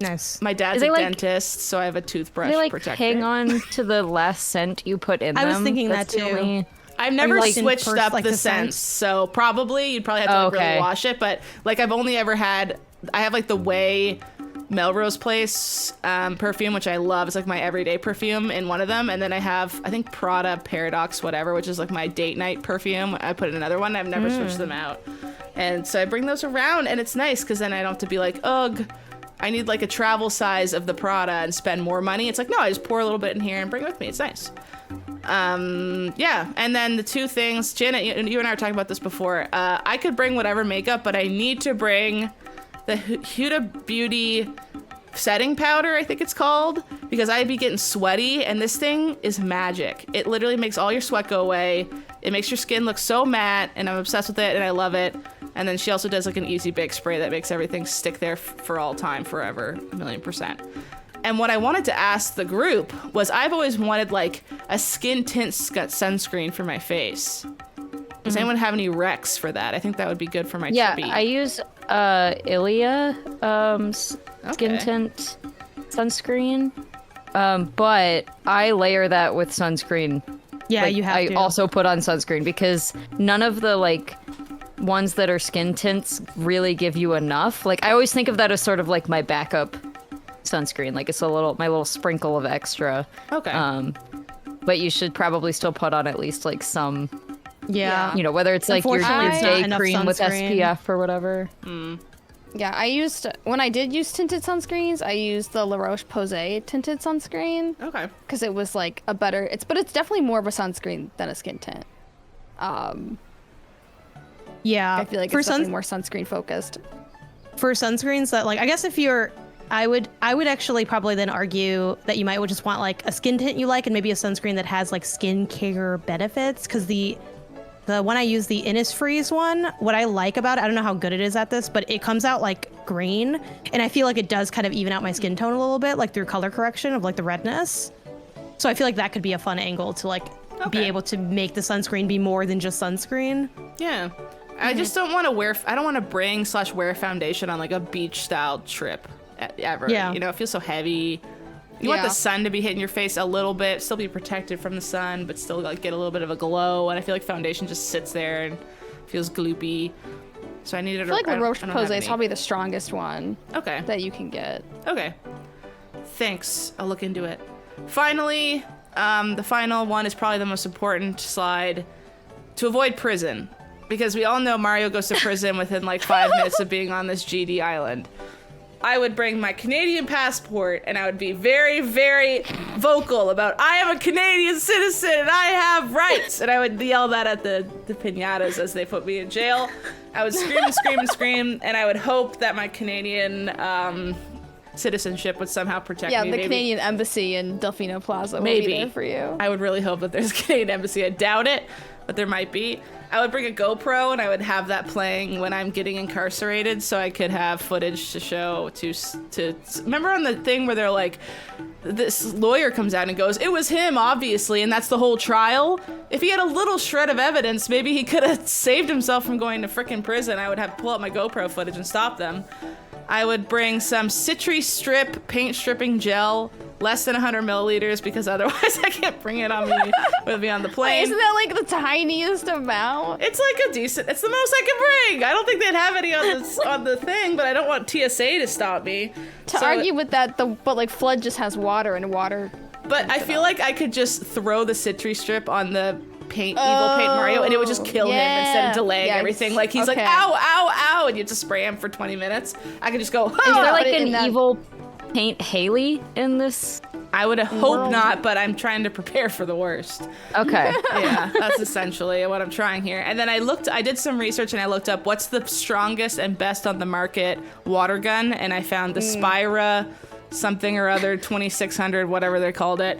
Nice. My dad's a dentist, so I have a toothbrush They like protector. hang on to the last scent you put in them. I was thinking That's that the too. only- I've never like switched first, up like, the the scents, scent? so probably you'd probably have to like, really wash it. But like I've only ever had, I have like the Way Melrose Place perfume, which I love. It's like my everyday perfume in one of them, and then I have I think Prada Paradox whatever, which is like my date night perfume. I put in another one. I've never switched them out, and so I bring those around, and it's nice because then I don't have to be like, ugh, I need like a travel size of the Prada and spend more money. It's like, no, I just pour a little bit in here and bring it with me. It's nice. Yeah, and then the 2 things, Janet, you and I were talking about this before. I could bring whatever makeup, but I need to bring the Huda Beauty setting powder, I think it's called, because I'd be getting sweaty, and this thing is magic. It literally makes all your sweat go away. It makes your skin look so matte, and I'm obsessed with it, and I love it. And then she also does like an easy bake spray that makes everything stick there for all time, forever, 1,000,000%. And what I wanted to ask the group was, I've always wanted like a skin tint sunscreen for my face. Does anyone have any recs for that? I think that would be good for my chubby. I use Ilia skin tint sunscreen. But I layer that with sunscreen. Yeah, Like, you have I to. also put on sunscreen because none of the like ones that are skin tints really give you enough. Like I always think of that as sort of like my backup sunscreen. Like it's my little sprinkle of extra. Okay. But you should probably still put on at least like some, Yeah. you know, whether it's like your Unfortunately, it's not day enough cream with sunscreen. SPF or whatever. Yeah, when I did use tinted sunscreens, I used the La Roche-Posay tinted sunscreen Okay. because it was like but it's definitely more of a sunscreen than a skin tint. Yeah. I feel like for it's definitely more sunscreen focused. for sunscreens that like I guess if you're I would actually probably then argue that you might just want like a skin tint you like and maybe a sunscreen that has like skincare benefits because the one I use, the Innisfreeze one, what I like about it, I don't know how good it is at this, but it comes out like green and I feel like it does kind of even out my skin tone a little bit, like through color correction of like the redness. So I feel like that could be a fun angle to like be able to make the sunscreen be more than just sunscreen. Yeah. I just don't want to I don't want to bring/wear foundation on like a beach style trip ever. Yeah. You know, it feels so heavy. You want Yeah. the sun to be hitting your face a little bit, still be protected from the sun, but still like get a little bit of a glow. And I feel like foundation just sits there and feels gloopy. So I needed I feel like La I don't have Roche-Posay is any. probably the strongest one Okay. that you can get. Okay. Thanks. I'll look into it. Finally, the final one is probably the most important slide. To avoid prison. Because we all know Mario goes to prison within like 5 minutes of being on this GD island. I would bring my Canadian passport and I would be very, very vocal about I am a Canadian citizen and I have rights. And I would yell that at the piñatas as they put me in jail. I would scream and scream and scream, and I would hope that my Canadian citizenship would somehow protect Yeah, me. the maybe. Canadian embassy in Delfino Plaza will Maybe. be there for you. I would really hope that there's a Canadian embassy. I doubt it, but there might be. I would bring a GoPro and I would have that playing when I'm getting incarcerated, so I could have footage to show to. Remember on the thing where they're like, this lawyer comes out and goes, "It was him, obviously," and that's the whole trial. If he had a little shred of evidence, maybe he could have saved himself from going to frickin' prison. I would have pull out my GoPro footage and stop them. I would bring some Citri Strip paint stripping gel, less than 100 milliliters, because otherwise I can't bring it on me with me on the plane. Isn't that like the tiniest amount? It's like a decent. It's the most I can bring. I don't think they'd have any on the thing, but I don't want TSA to stop me. To argue with that, but like Flood just has water and water. But I feel like I could just throw the Citri Strip on the evil paint Mario, and it would just kill him instead of delaying everything. Like he's like, ow, ow, ow, and you have to spray him for 20 minutes. I could just go, Is there like Put it an in that- evil paint Haley in this? I would hope not, but I'm trying to prepare for the worst. Okay. Yeah, that's essentially what I'm trying here. And then I did some research and I looked up what's the strongest and best on the market water gun, and I found the Spira something or other 2600, whatever they called it.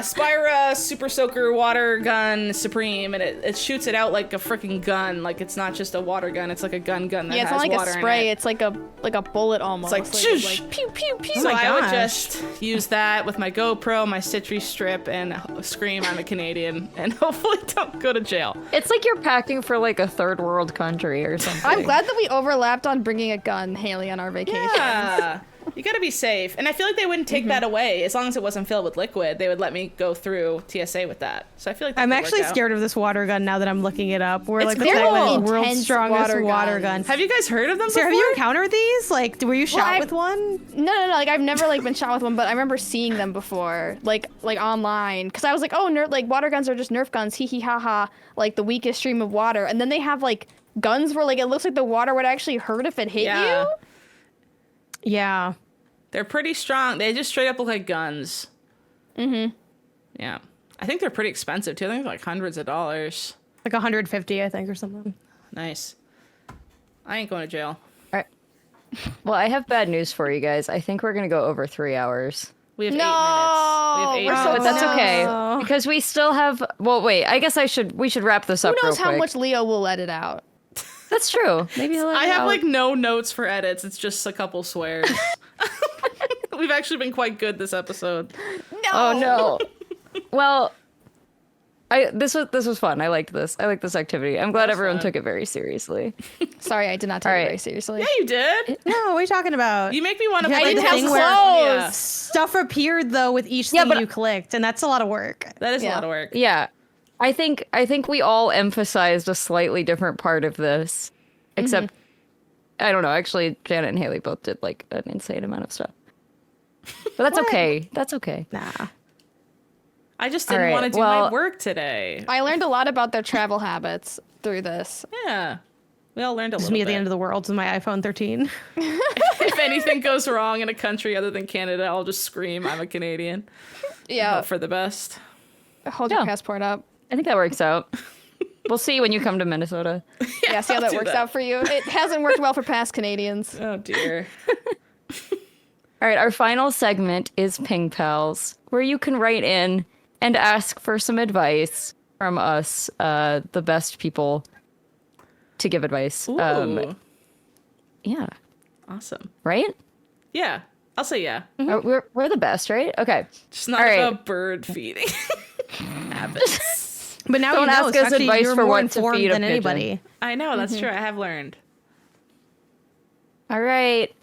Spira Super Soaker Water Gun Supreme, and it shoots it out like a freaking gun. Like it's not just a water gun; it's like a gun that Yeah, it's has not like water a spray. in it. It's like a bullet almost. It's like, shoosh. like pew pew pew. So my I would gosh. just use that with my GoPro, my Citri Strip, and scream I'm a Canadian, and hopefully don't go to jail. It's like you're packing for like a third world country or something. I'm glad that we overlapped on bringing a gun, Haley, on our vacation. Yeah. You gotta be safe. And I feel like they wouldn't take that away. As long as it wasn't filled with liquid, they would let me go through TSA with that. So I feel like that I'm could actually work out. scared of this water gun now that I'm looking it up. We're It's like cool. the They're world's intense strongest water water guns. gun. Have you guys heard of them Sarah, before? have you encountered these? Like, were you shot I- with one? No. Like I've never like been shot with one, but I remember seeing them before, like online, because I was like, oh, like water guns are just Nerf guns, hee hee ha ha, like the weakest stream of water. And then they have like guns where like it looks like the water would actually hurt if it hit Yeah. you. Yeah. They're pretty strong. They just straight up look like guns. Mm-hmm. Yeah. I think they're pretty expensive, too. I think they're like hundreds of dollars. Like 150, I think, or something. Nice. I ain't going to jail. All right. Well, I have bad news for you guys. I think we're gonna go over 3 hours. We have 8 No, minutes. We we're have 8 so But minutes. that's okay No. because we still have. Well, wait. I guess we should wrap this Who up. knows real how quick. much Leo will let it out? That's true. Maybe he'll let I it have out. like no notes for edits. It's just a couple swears. We've actually been quite good this episode. No. Oh no. Well, This was fun. I liked this. I liked this activity. I'm glad everyone took it very seriously. Sorry, I did not take All it right. very seriously. Yeah, you did. No, what are you talking about? You make me want to Yeah, play I the didn't have thing clothes. where yeah. Stuff appeared though with each Yeah, thing but- you clicked, and that's a lot of work. That is a Yeah. lot of work. Yeah. I think we all emphasized a slightly different part of this. Except I don't know, actually Janet and Haley both did like an insane amount of stuff. But that's okay. That's okay. Nah. I just All didn't right, want to do well- my work today. I learned a lot about their travel habits through this. Yeah. We all learned a Just little me at bit. the end of the world with my iPhone 13. If anything goes wrong in a country other than Canada, I'll just scream, I'm a Canadian. Yeah. Hope for the best. Hold your Yeah. passport up. I think that works out. We'll see when you come to Minnesota. Yeah, see how I'll that do works that. out for you. It hasn't worked well for past Canadians. Oh, dear. All right, our final segment is Ping Pals, where you can write in and ask for some advice from us, the best people to give advice. Ooh. Yeah, Awesome. right? Yeah. I'll say yeah. We're the best, right? Okay. Just not All right. about bird feeding habits. But now Don't you know, ask so us actually advice you're for more what to informed feed a than pigeon. anybody. I know, that's true. I have learned. All right.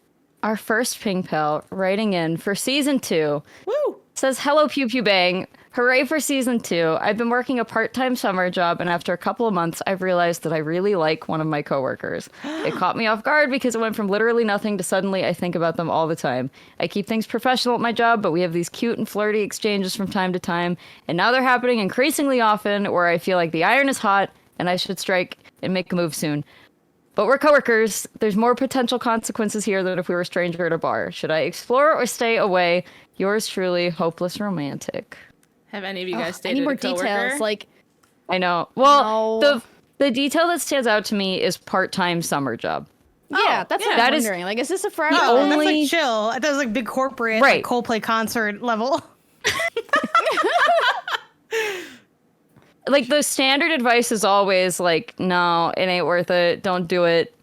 Our first Ping Pal writing in for season 2 Woo! says, "Hello, Pew Pew Bang. Hooray for season 2. I've been working a part-time summer job, and after a couple of months, I've realized that I really like one of my coworkers. It caught me off guard because it went from literally nothing to suddenly I think about them all the time. I keep things professional at my job, but we have these cute and flirty exchanges from time to time, and now they're happening increasingly often where I feel like the iron is hot and I should strike and make a move soon. But we're coworkers. There's more potential consequences here than if we were a stranger at a bar. Should I explore or stay away? Yours truly, Hopeless Romantic." Have any of you guys I dated need more a coworker? details. Like, I know. Well, No. the detail that stands out to me is part-time summer job. yeah, that's what yeah. I'm That is- wondering. Like, is this a forever? Oh, thing? that's only- like chill. That was like big corporate, Right. like Coldplay concert level. Like, the standard advice is always like, no, it ain't worth it. Don't do it.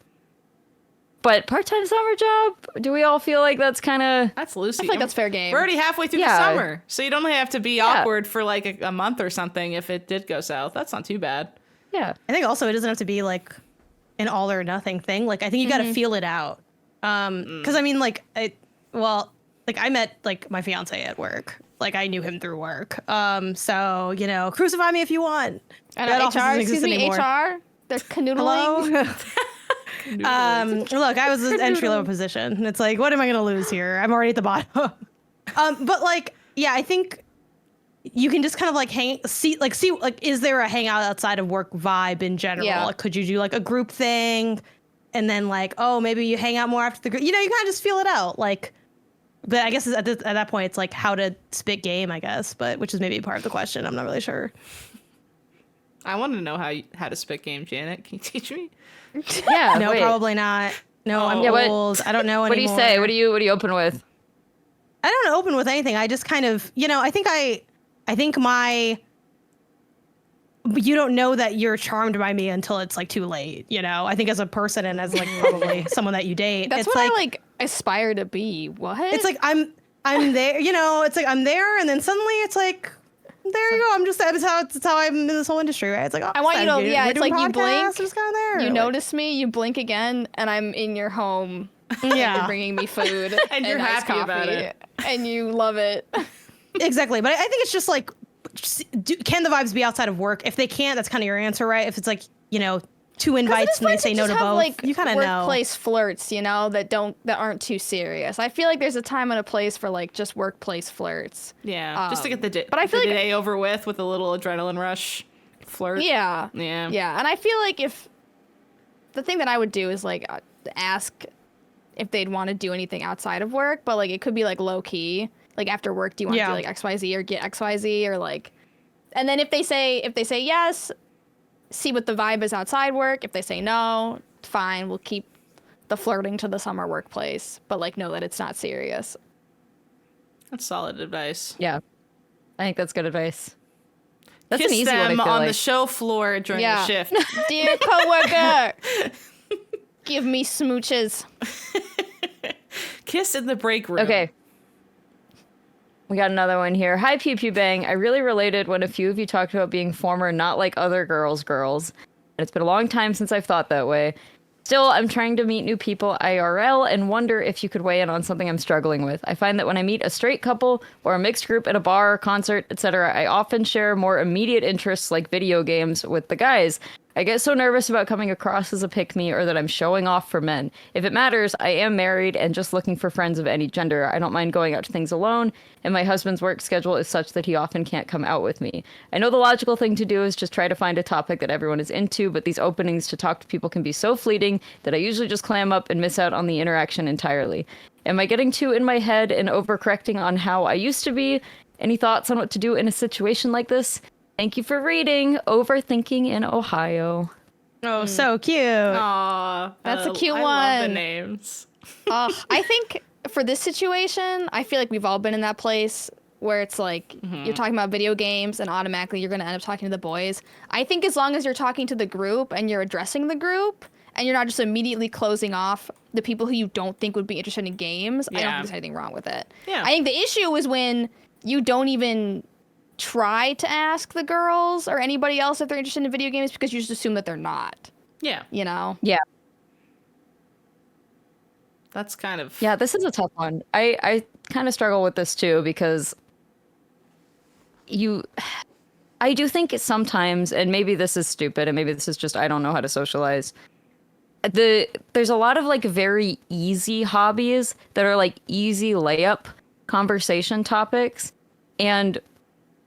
But part-time summer job? Do we all feel like that's kind of... That's Lucy. I feel like that's fair game. We're already halfway through the Yeah. summer, so you don't have to be awkward for like a month or something if it did go south. That's not too bad. Yeah. I think also it doesn't have to be like an all or nothing thing. Like I think you got to feel it out. Because I mean, like, I met like my fiance at work. Like I knew him through work. So you know, crucify me if you want. I That know, office HR, doesn't excuse exist me, anymore. HR. They're canoodling. Hello. Look, I was an entry level position. And it's like, what am I gonna lose here? I'm already at the bottom. But like, yeah, I think you can just kind of like see like is there a hangout outside of work vibe in general? Yeah. Like, could you do like a group thing, and then like, oh, maybe you hang out more after the group. You know, you kind of just feel it out. Like, but I guess at that point, it's like how to spit game, I guess. But which is maybe part of the question. I'm not really sure. I want to know how to spit game, Janet. Can you teach me? Yeah. No, wait. probably not. No, I'm Yeah, what- old. I don't know anymore. What do you say? What do you open with? I don't open with anything. I just kind of, you know, I think you don't know that you're charmed by me until it's like too late, you know? I think as a person and as like probably someone that you date, That's it's what I like aspire to be. What? it's like I'm there, you know, it's like I'm there and then suddenly it's like there you go. That's how I'm in this whole industry, right? It's like, oh, I want you to, yeah, we're it's doing like you podcasts, blink, I'm just kind of there. you Like, notice me, you blink again, and I'm in your home. yeah, You're bringing me food And you're iced happy about it. and you love it. exactly. But I think it's just like, can the vibes be outside of work? If they can't, that's kind of your answer, right? If it's like, you know, 2 invites and they say no to both, like, you kind of know. workplace flirts, you know, that aren't too serious. I feel like there's a time and a place for like just workplace flirts. Yeah, just to get the but I feel the like- day over with a little adrenaline rush flirt. Yeah. Yeah. Yeah. And I feel like if the thing that I would do is like ask if they'd want to do anything outside of work, but like it could be like low key. Like after work, do you want to do like XYZ or get XYZ or like, and then if they say yes, see what the vibe is outside work. If they say no, fine, we'll keep the flirting to the summer workplace, but like know that it's not serious. That's solid advice. Yeah. I think that's good advice. That's Kiss an easy one, I them feel on like. the show floor during Yeah. the shift. Dear coworker, give me smooches. Kiss in the break room. Okay. We got another one here. Hi, Pew Pew Bang. I really related when a few of you talked about being former not like other girls. And it's been a long time since I've thought that way. Still, I'm trying to meet new people IRL and wonder if you could weigh in on something I'm struggling with. I find that when I meet a straight couple or a mixed group at a bar, concert, etc., I often share more immediate interests like video games with the guys. I get so nervous about coming across as a pick-me or that I'm showing off for men. If it matters, I am married and just looking for friends of any gender. I don't mind going out to things alone, and my husband's work schedule is such that he often can't come out with me. I know the logical thing to do is just try to find a topic that everyone is into, but these openings to talk to people can be so fleeting that I usually just clam up and miss out on the interaction entirely. Am I getting too in my head and overcorrecting on how I used to be? Any thoughts on what to do in a situation like this? Thank you for reading. Overthinking in Ohio. Oh, so cute. Aw, That's a cute I love the one. names. I think for this situation, I feel like we've all been in that place where it's like you're talking about video games and automatically you're going to end up talking to the boys. I think as long as you're talking to the group and you're addressing the group and you're not just immediately closing off the people who you don't think would be interested in games, I don't think there's anything wrong with it. Yeah. I think the issue is when you don't even try to ask the girls or anybody else if they're interested in video games because you just assume that they're not, Yeah, you know? Yeah. that's kind of... Yeah, this is a tough one. I kind of struggle with this too because I do think sometimes, and maybe this is stupid and maybe this is just I don't know how to socialize. There's a lot of like very easy hobbies that are like easy layup conversation topics, and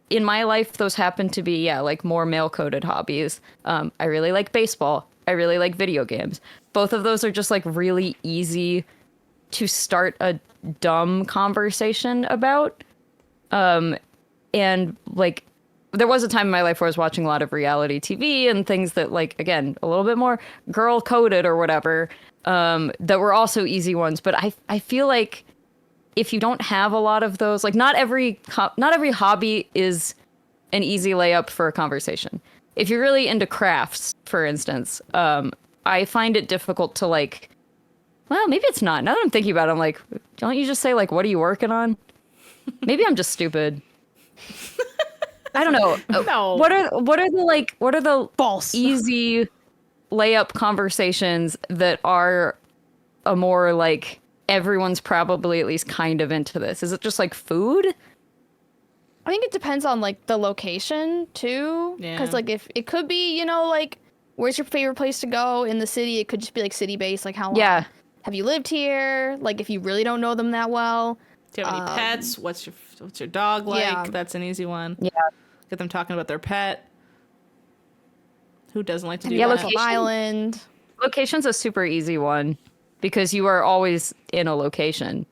in my life those happen to be like more male coded hobbies. I really like baseball. I really like video games. Both of those are just like really easy to start a dumb conversation about. And like there was a time in my life where I was watching a lot of reality TV and things that like, again, a little bit more girl coded or whatever, that were also easy ones. But I feel like if you don't have a lot of those, like not every hobby is an easy layup for a conversation. If you're really into crafts, for instance, I find it difficult to like, well, maybe it's not. Now that I'm thinking about it, I'm like, don't you just say like, what are you working on? Maybe I'm just stupid. I don't know. No. What are the False. easy layup conversations that are a more like everyone's probably at least kind of into this? Is it just like food? I think it depends on like the location too. Yeah. Because like if it could be, you know, like where's your favorite place to go in the city? It could just be like city based. Like how long have you lived here? Like if you really don't know them that well. Do you have any pets? What's your dog like? Yeah. That's an easy one. Yeah. Get them talking about their pet. Who doesn't like to do Yeah, that? location. Island. Location's a super easy one because you are always in a location.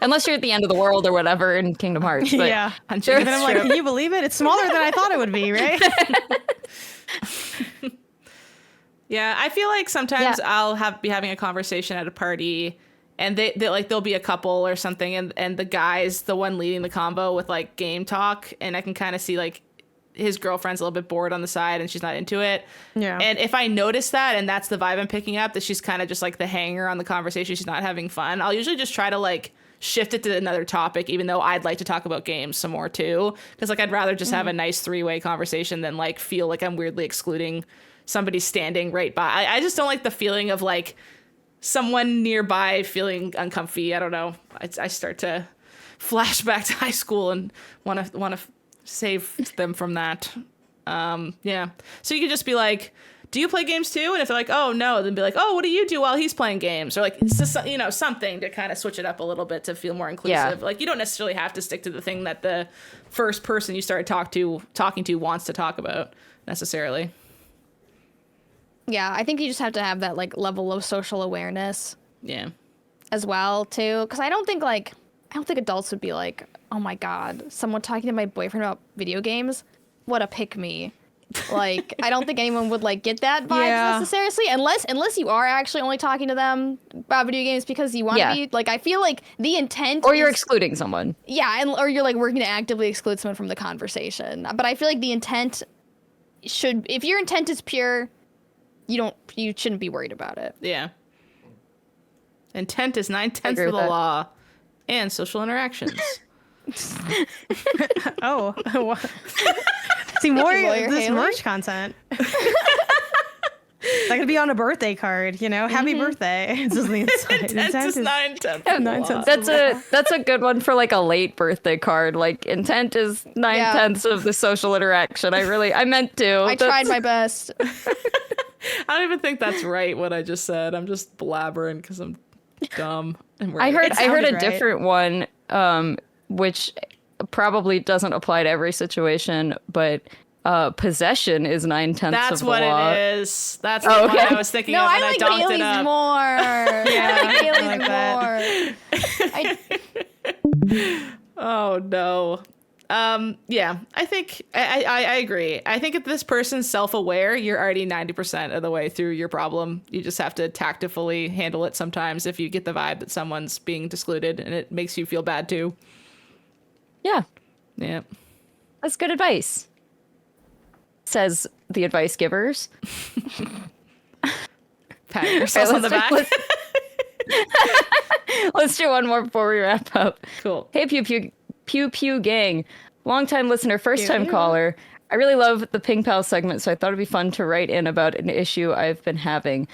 Unless you're at the end of the world or whatever in Kingdom Hearts. But Yeah. And Sure, then I'm like, can you believe it? It's smaller than I thought it would be, right? Yeah, I feel like sometimes I'll be having a conversation at a party and they like there'll be a couple or something and the guy's the one leading the convo with like game talk, and I can kind of see like his girlfriend's a little bit bored on the side and she's not into it. Yeah. And if I notice that and that's the vibe I'm picking up, that she's kind of just like the hanger on the conversation, she's not having fun, I'll usually just try to like shift it to another topic, even though I'd like to talk about games some more too, because like I'd rather just have a nice three-way conversation than like feel like I'm weirdly excluding somebody standing right by. I just don't like the feeling of like someone nearby feeling uncomfy. I don't know. I start to flash back to high school and want to save them from that. Yeah. So you could just be like, do you play games too? And if they're like, oh no, then be like, oh, what do you do while he's playing games? Or like, it's just, you know, something to kind of switch it up a little bit to feel more inclusive. Yeah. Like you don't necessarily have to stick to the thing that the first person you started talking to wants to talk about necessarily. Yeah, I think you just have to have that like level of social awareness Yeah. as well too. Because I don't think adults would be like, oh my god, someone talking to my boyfriend about video games, what a pick me. Like I don't think anyone would like get that vibe necessarily, unless you are actually only talking to them about video games because you want to be. Like I feel like the intent, or you're excluding someone. Yeah, or you're like working to actively exclude someone from the conversation. But I feel like the intent should, if your intent is pure, you shouldn't be worried about it. Yeah. Intent is 9/10 of with the that. law and social interactions. Oh. See more of Lawyer this Haley. merch content. That could be on a birthday card, you know? Happy birthday. It's just the inside. Intent is 9/10. 9/10. That's a good one for like a late birthday card. Like intent is 9/10 of the social interaction. I meant to. I tried my best. I don't even think that's right what I just said. I'm just blabbering because I'm dumb. And I heard a sounded right. different one, which probably doesn't apply to every situation, but possession is 9/10 That's of the what law. it is. That's the Oh, one okay. I was thinking No, of, I and I like donked Haley's it up. more. I like I like Haley's more. Oh no. Yeah, I think I agree. I think if this person's self-aware, you're already 90% of the way through your problem. You just have to tactfully handle it sometimes if you get the vibe that someone's being excluded and it makes you feel bad too. Yeah, Yeah. that's good advice. Says the advice givers. Pat yourself on the back. Let's do one more before we wrap up. Cool. Hey, Pew Pew Gang. Long-time listener, first-time caller. I really love the Ping Pal segment, so I thought it'd be fun to write in about an issue I've been having.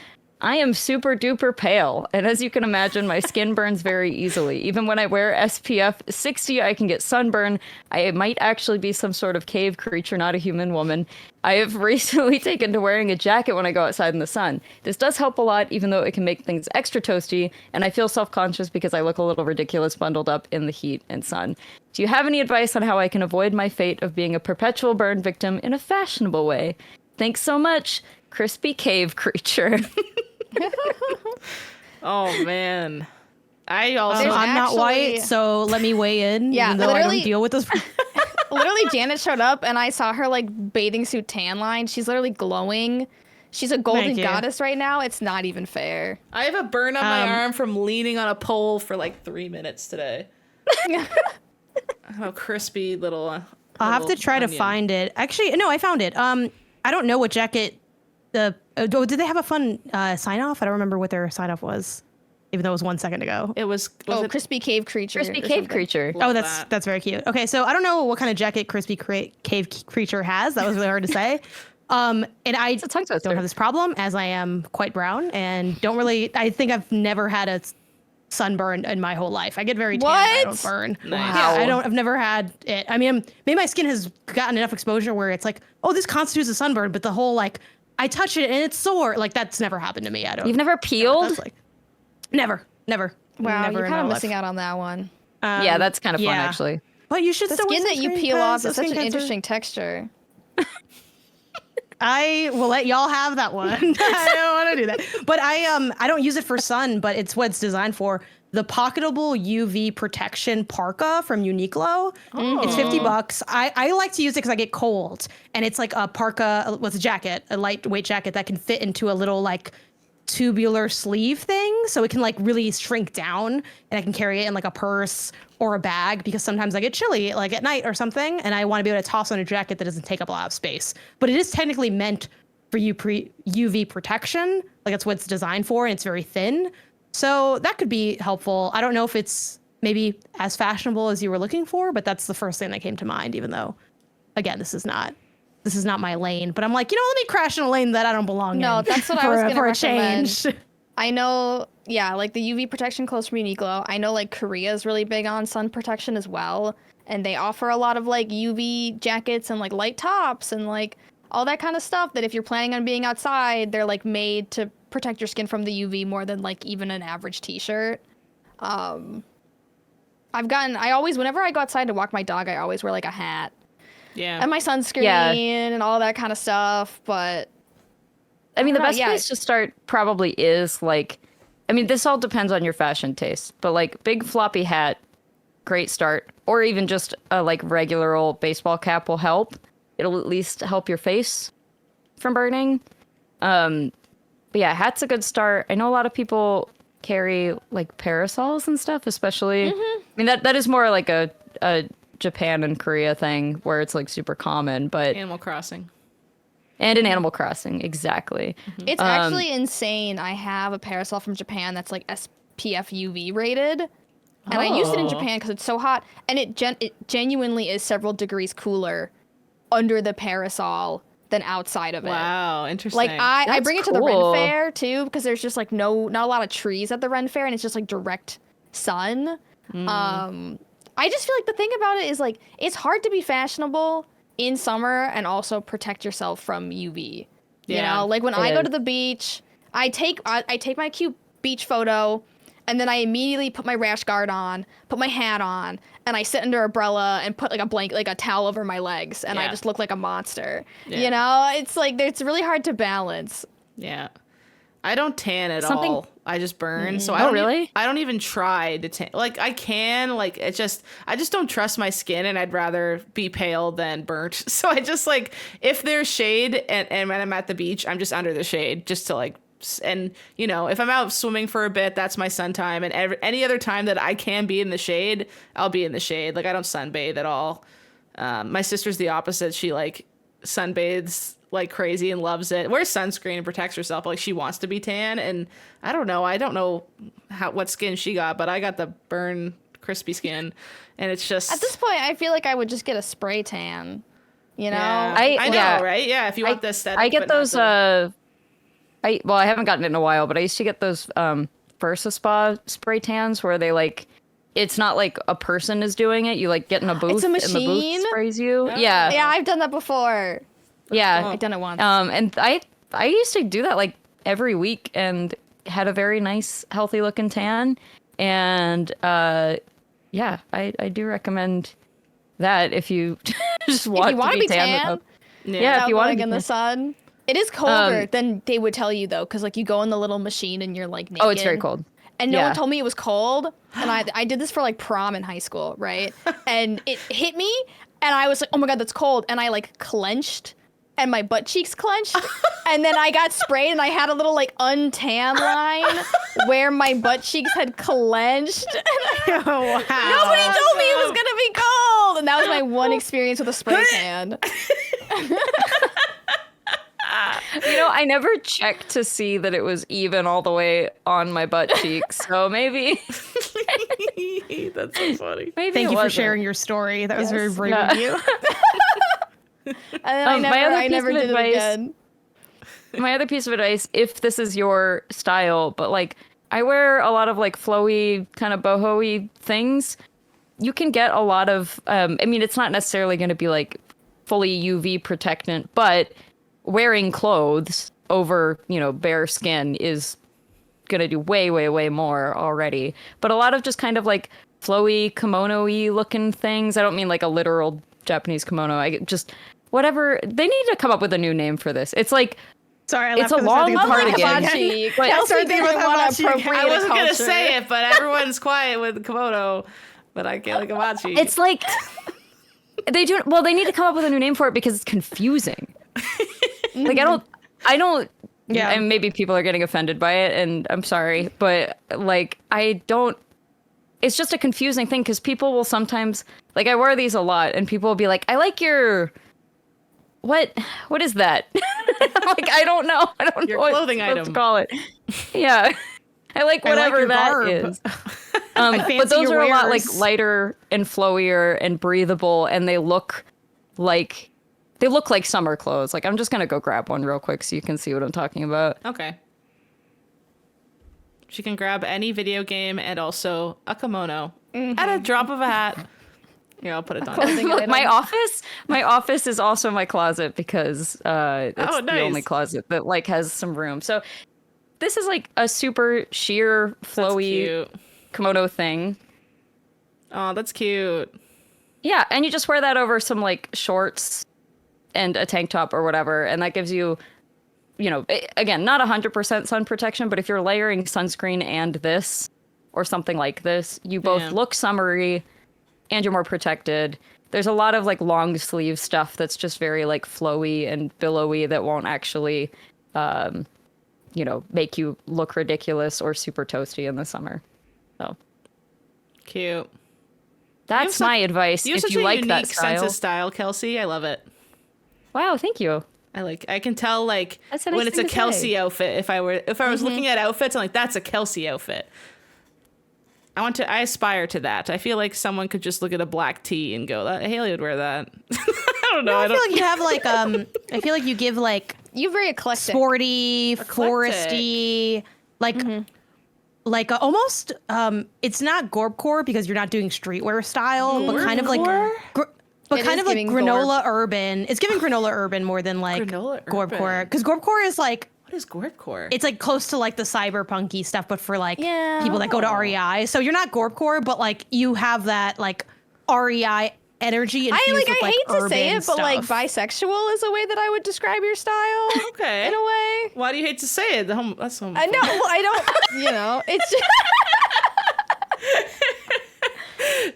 I am super duper pale, and as you can imagine, my skin burns very easily. Even when I wear SPF 60, I can get sunburn. I might actually be some sort of cave creature, not a human woman. I have recently taken to wearing a jacket when I go outside in the sun. This does help a lot, even though it can make things extra toasty, and I feel self-conscious because I look a little ridiculous bundled up in the heat and sun. Do you have any advice on how I can avoid my fate of being a perpetual burn victim in a fashionable way? Thanks so much, crispy cave creature. Oh man. I also There's I'm not actually- white, so let me weigh in. Yeah, even though I literally- don't deal with this. Literally, Janet showed up and I saw her like bathing suit tan line. She's literally glowing. She's a golden Thank you. goddess right now. It's not even fair. I have a burn on my arm from leaning on a pole for like 3 minutes today. How crispy little. I'll have to little try to onion. find it. Actually, no, I found it. I don't know what jacket. Did they have a fun sign off? I don't remember what their sign off was, even though it was 1 second ago. It was Oh, it crispy cave creature. Crispy or cave something. creature. Oh, that's very cute. Okay, so I don't know what kind of jacket crispy cave creature has. That was really hard to say. And I a tongue twister. don't have this problem as I am quite brown and don't really. I think I've never had a sunburn in my whole life. I get very tan. I What? don't burn. Nice. Yeah, I've never had it. I mean, maybe my skin has gotten enough exposure where it's like, oh, this constitutes a sunburn, but the whole like, I touch it and it's sore. Like that's never happened to me. I don't. You've never peeled? That's like, never. Wow, Never you're in kind my of life. missing out on that one. Yeah, that's kind of fun, yeah. actually. But you should The still wear skin that you sunscreen peel off because is of such skin an cancer. interesting texture. I will let y'all have that one. I don't want to do that. But I don't use it for sun, but it's what it's designed for. The pocketable UV protection parka from Uniqlo. It's $50. I like to use it because I get cold, and it's like a parka. What's a jacket? A lightweight jacket that can fit into a little like tubular sleeve thing, so it can like really shrink down, and I can carry it in like a purse or a bag because sometimes I get chilly like at night or something, and I want to be able to toss on a jacket that doesn't take up a lot of space. But it is technically meant for UV protection, like that's what it's designed for, and it's very thin. So that could be helpful. I don't know if it's maybe as fashionable as you were looking for, but that's the first thing that came to mind, even though, again, this is not my lane. But I'm like, let me crash in a lane that I don't belong in. No, that's what I was gonna for a recommend. change. I know, yeah, like the UV protection clothes from Uniqlo. I know like Korea is really big on sun protection as well. And they offer a lot of like UV jackets and like light tops and like all that kind of stuff that if you're planning on being outside, they're like made to protect your skin from the UV more than like even an average t-shirt. Whenever I go outside to walk my dog, I always wear like a hat Yeah. and my sunscreen Yeah. and all that kind of stuff. But I mean, the I don't know, best yeah. place to start probably is like, I mean, this all depends on your fashion taste, but like big floppy hat, great start. Or even just a like regular old baseball cap will help. It'll at least help your face from burning. But yeah, hat's a good start. I know a lot of people carry like parasols and stuff, especially. I mean, that is more like a Japan and Korea thing where it's like super common, but Animal Crossing. and in Animal Crossing, exactly. it's actually insane. I have a parasol from Japan that's like SPF UV rated. And I used it in Oh. Japan because it's so hot, and it genuinely is several degrees cooler under the parasol than outside of it. Wow, interesting. Like I That's bring it to the cool. Ren Fair too because there's just like not a lot of trees at the Ren Fair, and it's just like direct sun. I just feel like the thing about it is like it's hard to be fashionable in summer and also protect yourself from UV. You Yeah, know, like when it I go is. to the beach, I take my cute beach photo, and then I immediately put my rash guard on, put my hat on, and I sit under an umbrella and put like a blanket, like a towel over my legs, and I Yeah. just look like a monster. Yeah. You know, it's like it's really hard to balance. Yeah. I don't tan at Something- all. I just burn. So I Oh, don't really? I don't even try to tan. Like I can, like I just don't trust my skin, and I'd rather be pale than burnt. So I just like if there's shade and when I'm at the beach, I'm just under the shade just to like and you know, if I'm out swimming for a bit, that's my sun time, and any other time that I can be in the shade, I'll be in the shade. Like I don't sunbathe at all. My sister's the opposite. She like sunbathes like crazy and loves it. Wears sunscreen and protects herself. Like she wants to be tan, and I don't know what skin she got, but I got the burn crispy skin, and it's just At this point, I feel like I would just get a spray tan. You know, yeah. I know, yeah. right? Yeah, if you want the aesthetic. I but get not those. the- I haven't gotten it in a while, but I used to get those Versa Spa spray tans where they like. It's not like a person is doing it. You like get in a booth It's a and the machine? booth sprays you. Yeah. yeah, I've done that before. Yeah. I've done it once. And I used to do that like every week and had a very nice, healthy looking tan. And yeah, I do recommend that if you just want, if you want to be tan. tan, Yeah, if you want to like be in the tan. sun. It is colder than they would tell you though, because like you go in the little machine and you're like naked. Oh, it's very cold. And no Yeah. one told me it was cold. And I did this for like prom in high school, right? And it hit me, and I was like, oh my god, that's cold. And I like clenched, and my butt cheeks clenched. And then I got sprayed, and I had a little like untan line where my butt cheeks had clenched. And Oh, wow. nobody told me it was gonna be cold. And that was my one experience with a spray tan. You know, I never checked to see that it was even all the way on my butt cheeks. So maybe That's so funny. maybe Thank it you for wasn't. sharing your story. That was very Yes. brave Yeah. of you. And then my other I piece never of did advice- it again. My other piece of advice, if this is your style, but like I wear a lot of like flowy kind of boho-y things, you can get a lot of I mean, it's not necessarily going to be like fully UV protectant, but wearing clothes over, you know, bare skin is going to do way, way, way more already. But a lot of just kind of like flowy kimono-y looking things. I don't mean like a literal Japanese kimono. I just whatever. They need to come up with a new name for this. It's like Sorry, I It's laughed a 'cause I long started thinking cardigan. about Hibachi. But- Kelsey Kelsey doesn't with want hibachi to again. appropriate I wasn't a gonna culture. say it, but everyone's quiet with kimono. But I can't like hibachi. it's like they do. Well, they need to come up with a new name for it because it's confusing. Like I don't. Yeah. And maybe people are getting offended by it, and I'm sorry, but like I don't. It's just a confusing thing because people will sometimes like I wear these a lot, and people will be like, "I like your." What is that? Like I don't know. I don't Your know what clothing I'm supposed item. to call it. Yeah, I like I like whatever your that garb. is. fancy But those your are a lot like wares. lighter and flowier and breathable, and they look like summer clothes. Like I'm just gonna go grab one real quick so you can see what I'm talking about. Okay. She can grab any video game and also a kimono at a drop of a hat. Yeah, I'll put it on. Look, my office is also my closet because it's the nice. only closet that like has some room. So this is like a super sheer That's flowy cute. kimono thing. Oh, that's cute. Yeah, and you just wear that over some like shorts and a tank top or whatever, and that gives you, you know, again, not 100% sun protection, but if you're layering sunscreen and this or something like this, you both Yeah. look summery and you're more protected. There's a lot of like long sleeve stuff that's just very like flowy and billowy that won't actually, you know, make you look ridiculous or super toasty in the summer. So Cute. that's my advice. You have If such you a like unique that sense style. of style, Kelsey. I love it. Wow, thank you. I can tell like That's a nice when it's a thing to Kelsey say. outfit. If I was looking at outfits, I'm like, that's a Kelsey outfit. I aspire to that. I feel like someone could just look at a black tee and go, Haley would wear that. I don't know. I feel like you have like I feel like you give like You're very eclectic. sporty, foresty, like almost it's not gorpcore because you're not doing streetwear style, but kind of like It kind is of like giving granola urban. It's giving granola urban more than like Granola gorpcore, urban. because gorpcore is like What is gorpcore? it's like close to like the cyberpunky stuff, but for like Yeah. people that go to REI. So you're not gorpcore, but like you have that like REI energy. I infused like. with, I hate to say urban it, but like stuff. bisexual is a way that I would describe your style. Okay. In a way. Why do you hate to say it? That's homophobic. I know. Well, I don't. You know. It's just.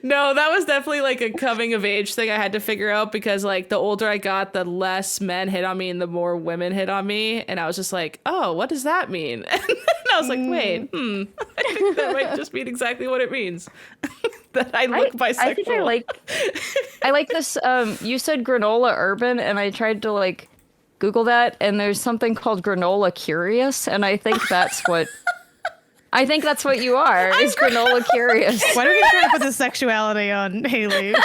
No, that was definitely like a coming of age thing I had to figure out, because like the older I got, the less men hit on me and the more women hit on me. And I was just like, oh, what does that mean? And I was like, wait, I think that might just mean exactly what it means. That I look bisexual. I think I like this. You said granola urban, and I tried to like Google that, and there's something called granola curious, and I think that's what. I think that's what you are, is granola curious. Why don't you try to put the sexuality on Haley? A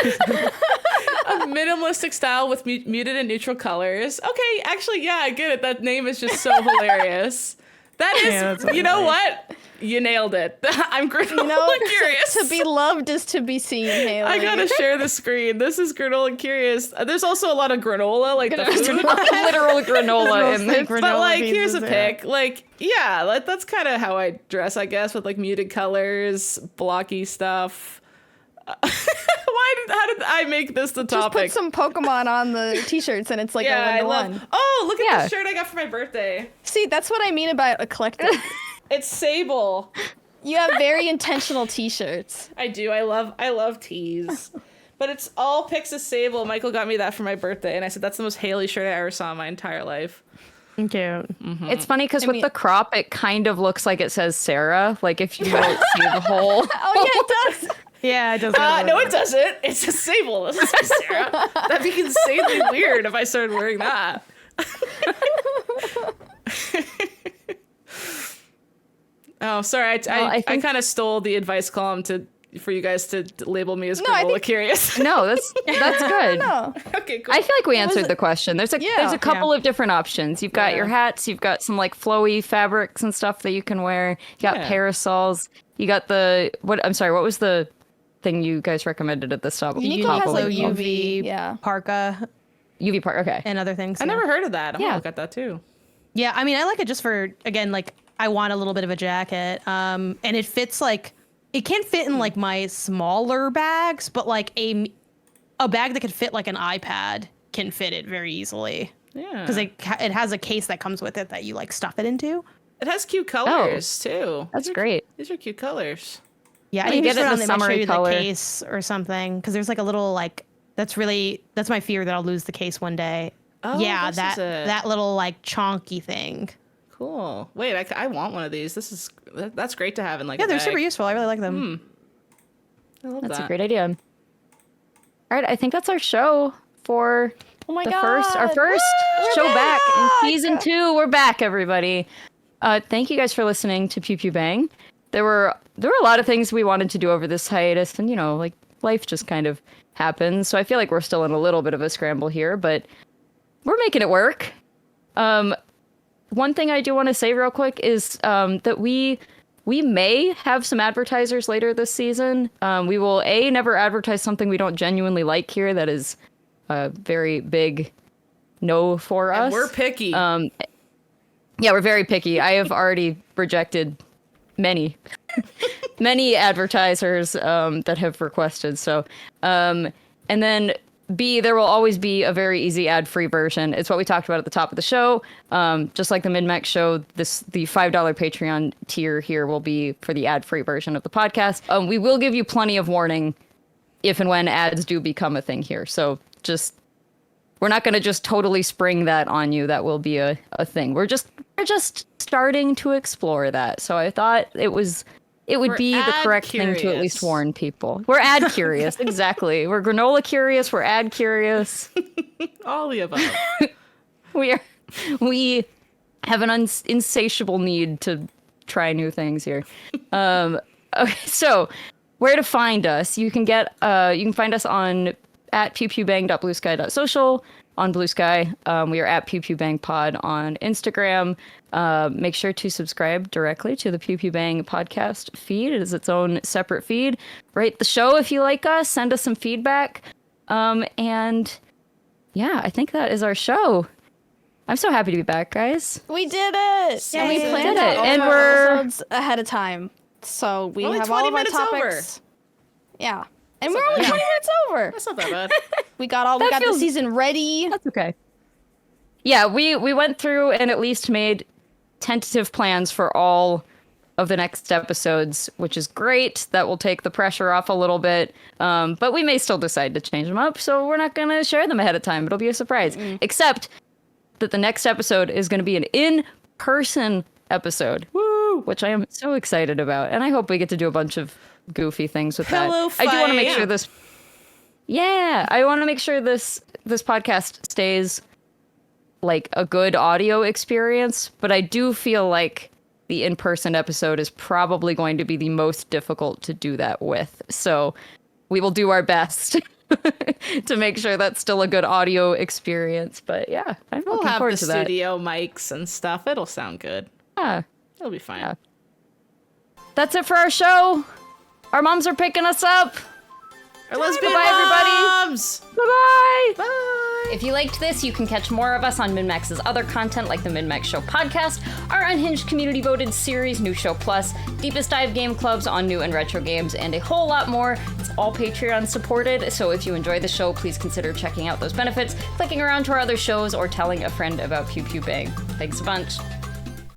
minimalistic style with muted and neutral colors. Okay, actually, yeah, I get it. That name is just so hilarious. That is, that's you know what? You nailed it. I'm granola curious. To be loved is to be seen, Haley. I gotta share the screen. This is granola curious. There's also a lot of granola, like the food. Literal granola in this. But like, here's a pic. Like, yeah, that's kind of how I dress, I guess, with like muted colors, blocky stuff. How did I make this the Just topic? put some Pokemon on the t-shirts and it's like yeah, a I one-to-one. love. Oh, look at Yeah. this shirt I got for my birthday. See, that's what I mean about eclectic. It's Sable. You have very intentional t-shirts. I do. I love tees. But it's all pics of Sable. Michael got me that for my birthday, and I said that's the most Haley shirt I ever saw in my entire life. Cute. It's funny because with mean- the crop, it kind of looks like it says Sarah. Like if you don't see the whole. Oh yeah, it does. Yeah, it does. No, it doesn't. It's a Sable. It doesn't say Sarah. That'd be insanely weird if I started wearing that. Oh, sorry. I kind of stole the advice column for you guys to label me as granola curious. No, that's good. No. Okay, cool. I feel like we answered the question. There's a couple of different options. You've got your hats. You've got some like flowy fabrics and stuff that you can wear. You got parasols. You got I'm sorry. What was the thing you guys recommended at the top? Uniqlo has like UV parka UV part. Okay. and other things. I never heard of that. I'm gonna Yeah. look at that too. Yeah, I mean, I like it just for, again, like, I want a little bit of a jacket. And it fits, like, it can't fit in, like, my smaller bags, but, like, a bag that could fit, like, an iPad can fit it very easily. Yeah. Because it has a case that comes with it that you, like, stuff it into. It has cute colors too. That's great. These are cute colors. Yeah, Well, I you think get it in they the might show summery you color. the case or something. Because there's, like, a little, like, that's my fear that I'll lose the case one day. Oh, Yeah, this is it. that little, like, chonky thing. Cool. Wait, I want one of these. That's great to have in like. Yeah, a they're bag. super useful. I really like them. I love That's that. a great idea. All right, I think that's our show for Oh my our god. first We're show back in back! season 2. We're back, everybody. Thank you guys for listening to Pew Pew Bang. There were a lot of things we wanted to do over this hiatus, and like life just kind of happens. So I feel like we're still in a little bit of a scramble here, but we're making it work. One thing I do want to say real quick is that we may have some advertisers later this season. We will never advertise something we don't genuinely like here. That is a very big no for us. And we're picky. Yeah, we're very picky. I have already rejected many advertisers that have requested. So, and then B, there will always be a very easy ad-free version. It's what we talked about at the top of the show. Just like the MinnMax show, the $5 Patreon tier here will be for the ad-free version of the podcast. We will give you plenty of warning if and when ads do become a thing here. So we're not going to just totally spring that on you. That will be a thing. We're just starting to explore that. So I thought it would be the correct thing to at least warn people. We're ad curious. Exactly. We're granola curious. We're ad curious. All the above. We have an insatiable need to try new things here. Okay, so where to find us? You can find us on at pewpewbang.bluesky.social on Blue Sky. We are at Pew Pew Bang Pod on Instagram. Make sure to subscribe directly to the Pew Pew Bang podcast feed. It is its own separate feed. Rate the show if you like us. Send us some feedback. And yeah, I think that is our show. I'm so happy to be back, guys. We did it! Yay. And we planned Did it. out all And of our we're- episodes ahead of time. So we Only have 20 all of our minutes topics. Yeah. And we're not only bad. 20 minutes over. That's not that bad. We got the feels- season ready. That's okay. Yeah, we went through and at least made tentative plans for all of the next episodes, which is great. That will take the pressure off a little bit. But we may still decide to change them up, so we're not going to share them ahead of time. It'll be a surprise. Except that the next episode is going to be an in-person episode. Woo! Which I am so excited about. And I hope we get to do a bunch of goofy things with Pillow that. I do want to make fight. sure this... Yeah, I want to make sure this podcast stays like a good audio experience, but I do feel like the in-person episode is probably going to be the most difficult to do that with. So we will do our best to make sure that's still a good audio experience. But yeah, I'm We'll looking have forward the to that. studio mics and stuff. It'll sound good. Yeah. It'll be fine. Yeah. That's it for our show. Our moms are picking us up. Our lesbian Bye, everybody. moms! Bye-bye. Bye! If you liked this, you can catch more of us on MinnMax's other content like the MinnMax Show podcast, our Unhinged community voted series, New Show Plus, Deepest Dive game clubs on new and retro games, and a whole lot more. It's all Patreon supported, so if you enjoy the show, please consider checking out those benefits, clicking around to our other shows, or telling a friend about Pew Pew Bang. Thanks a bunch.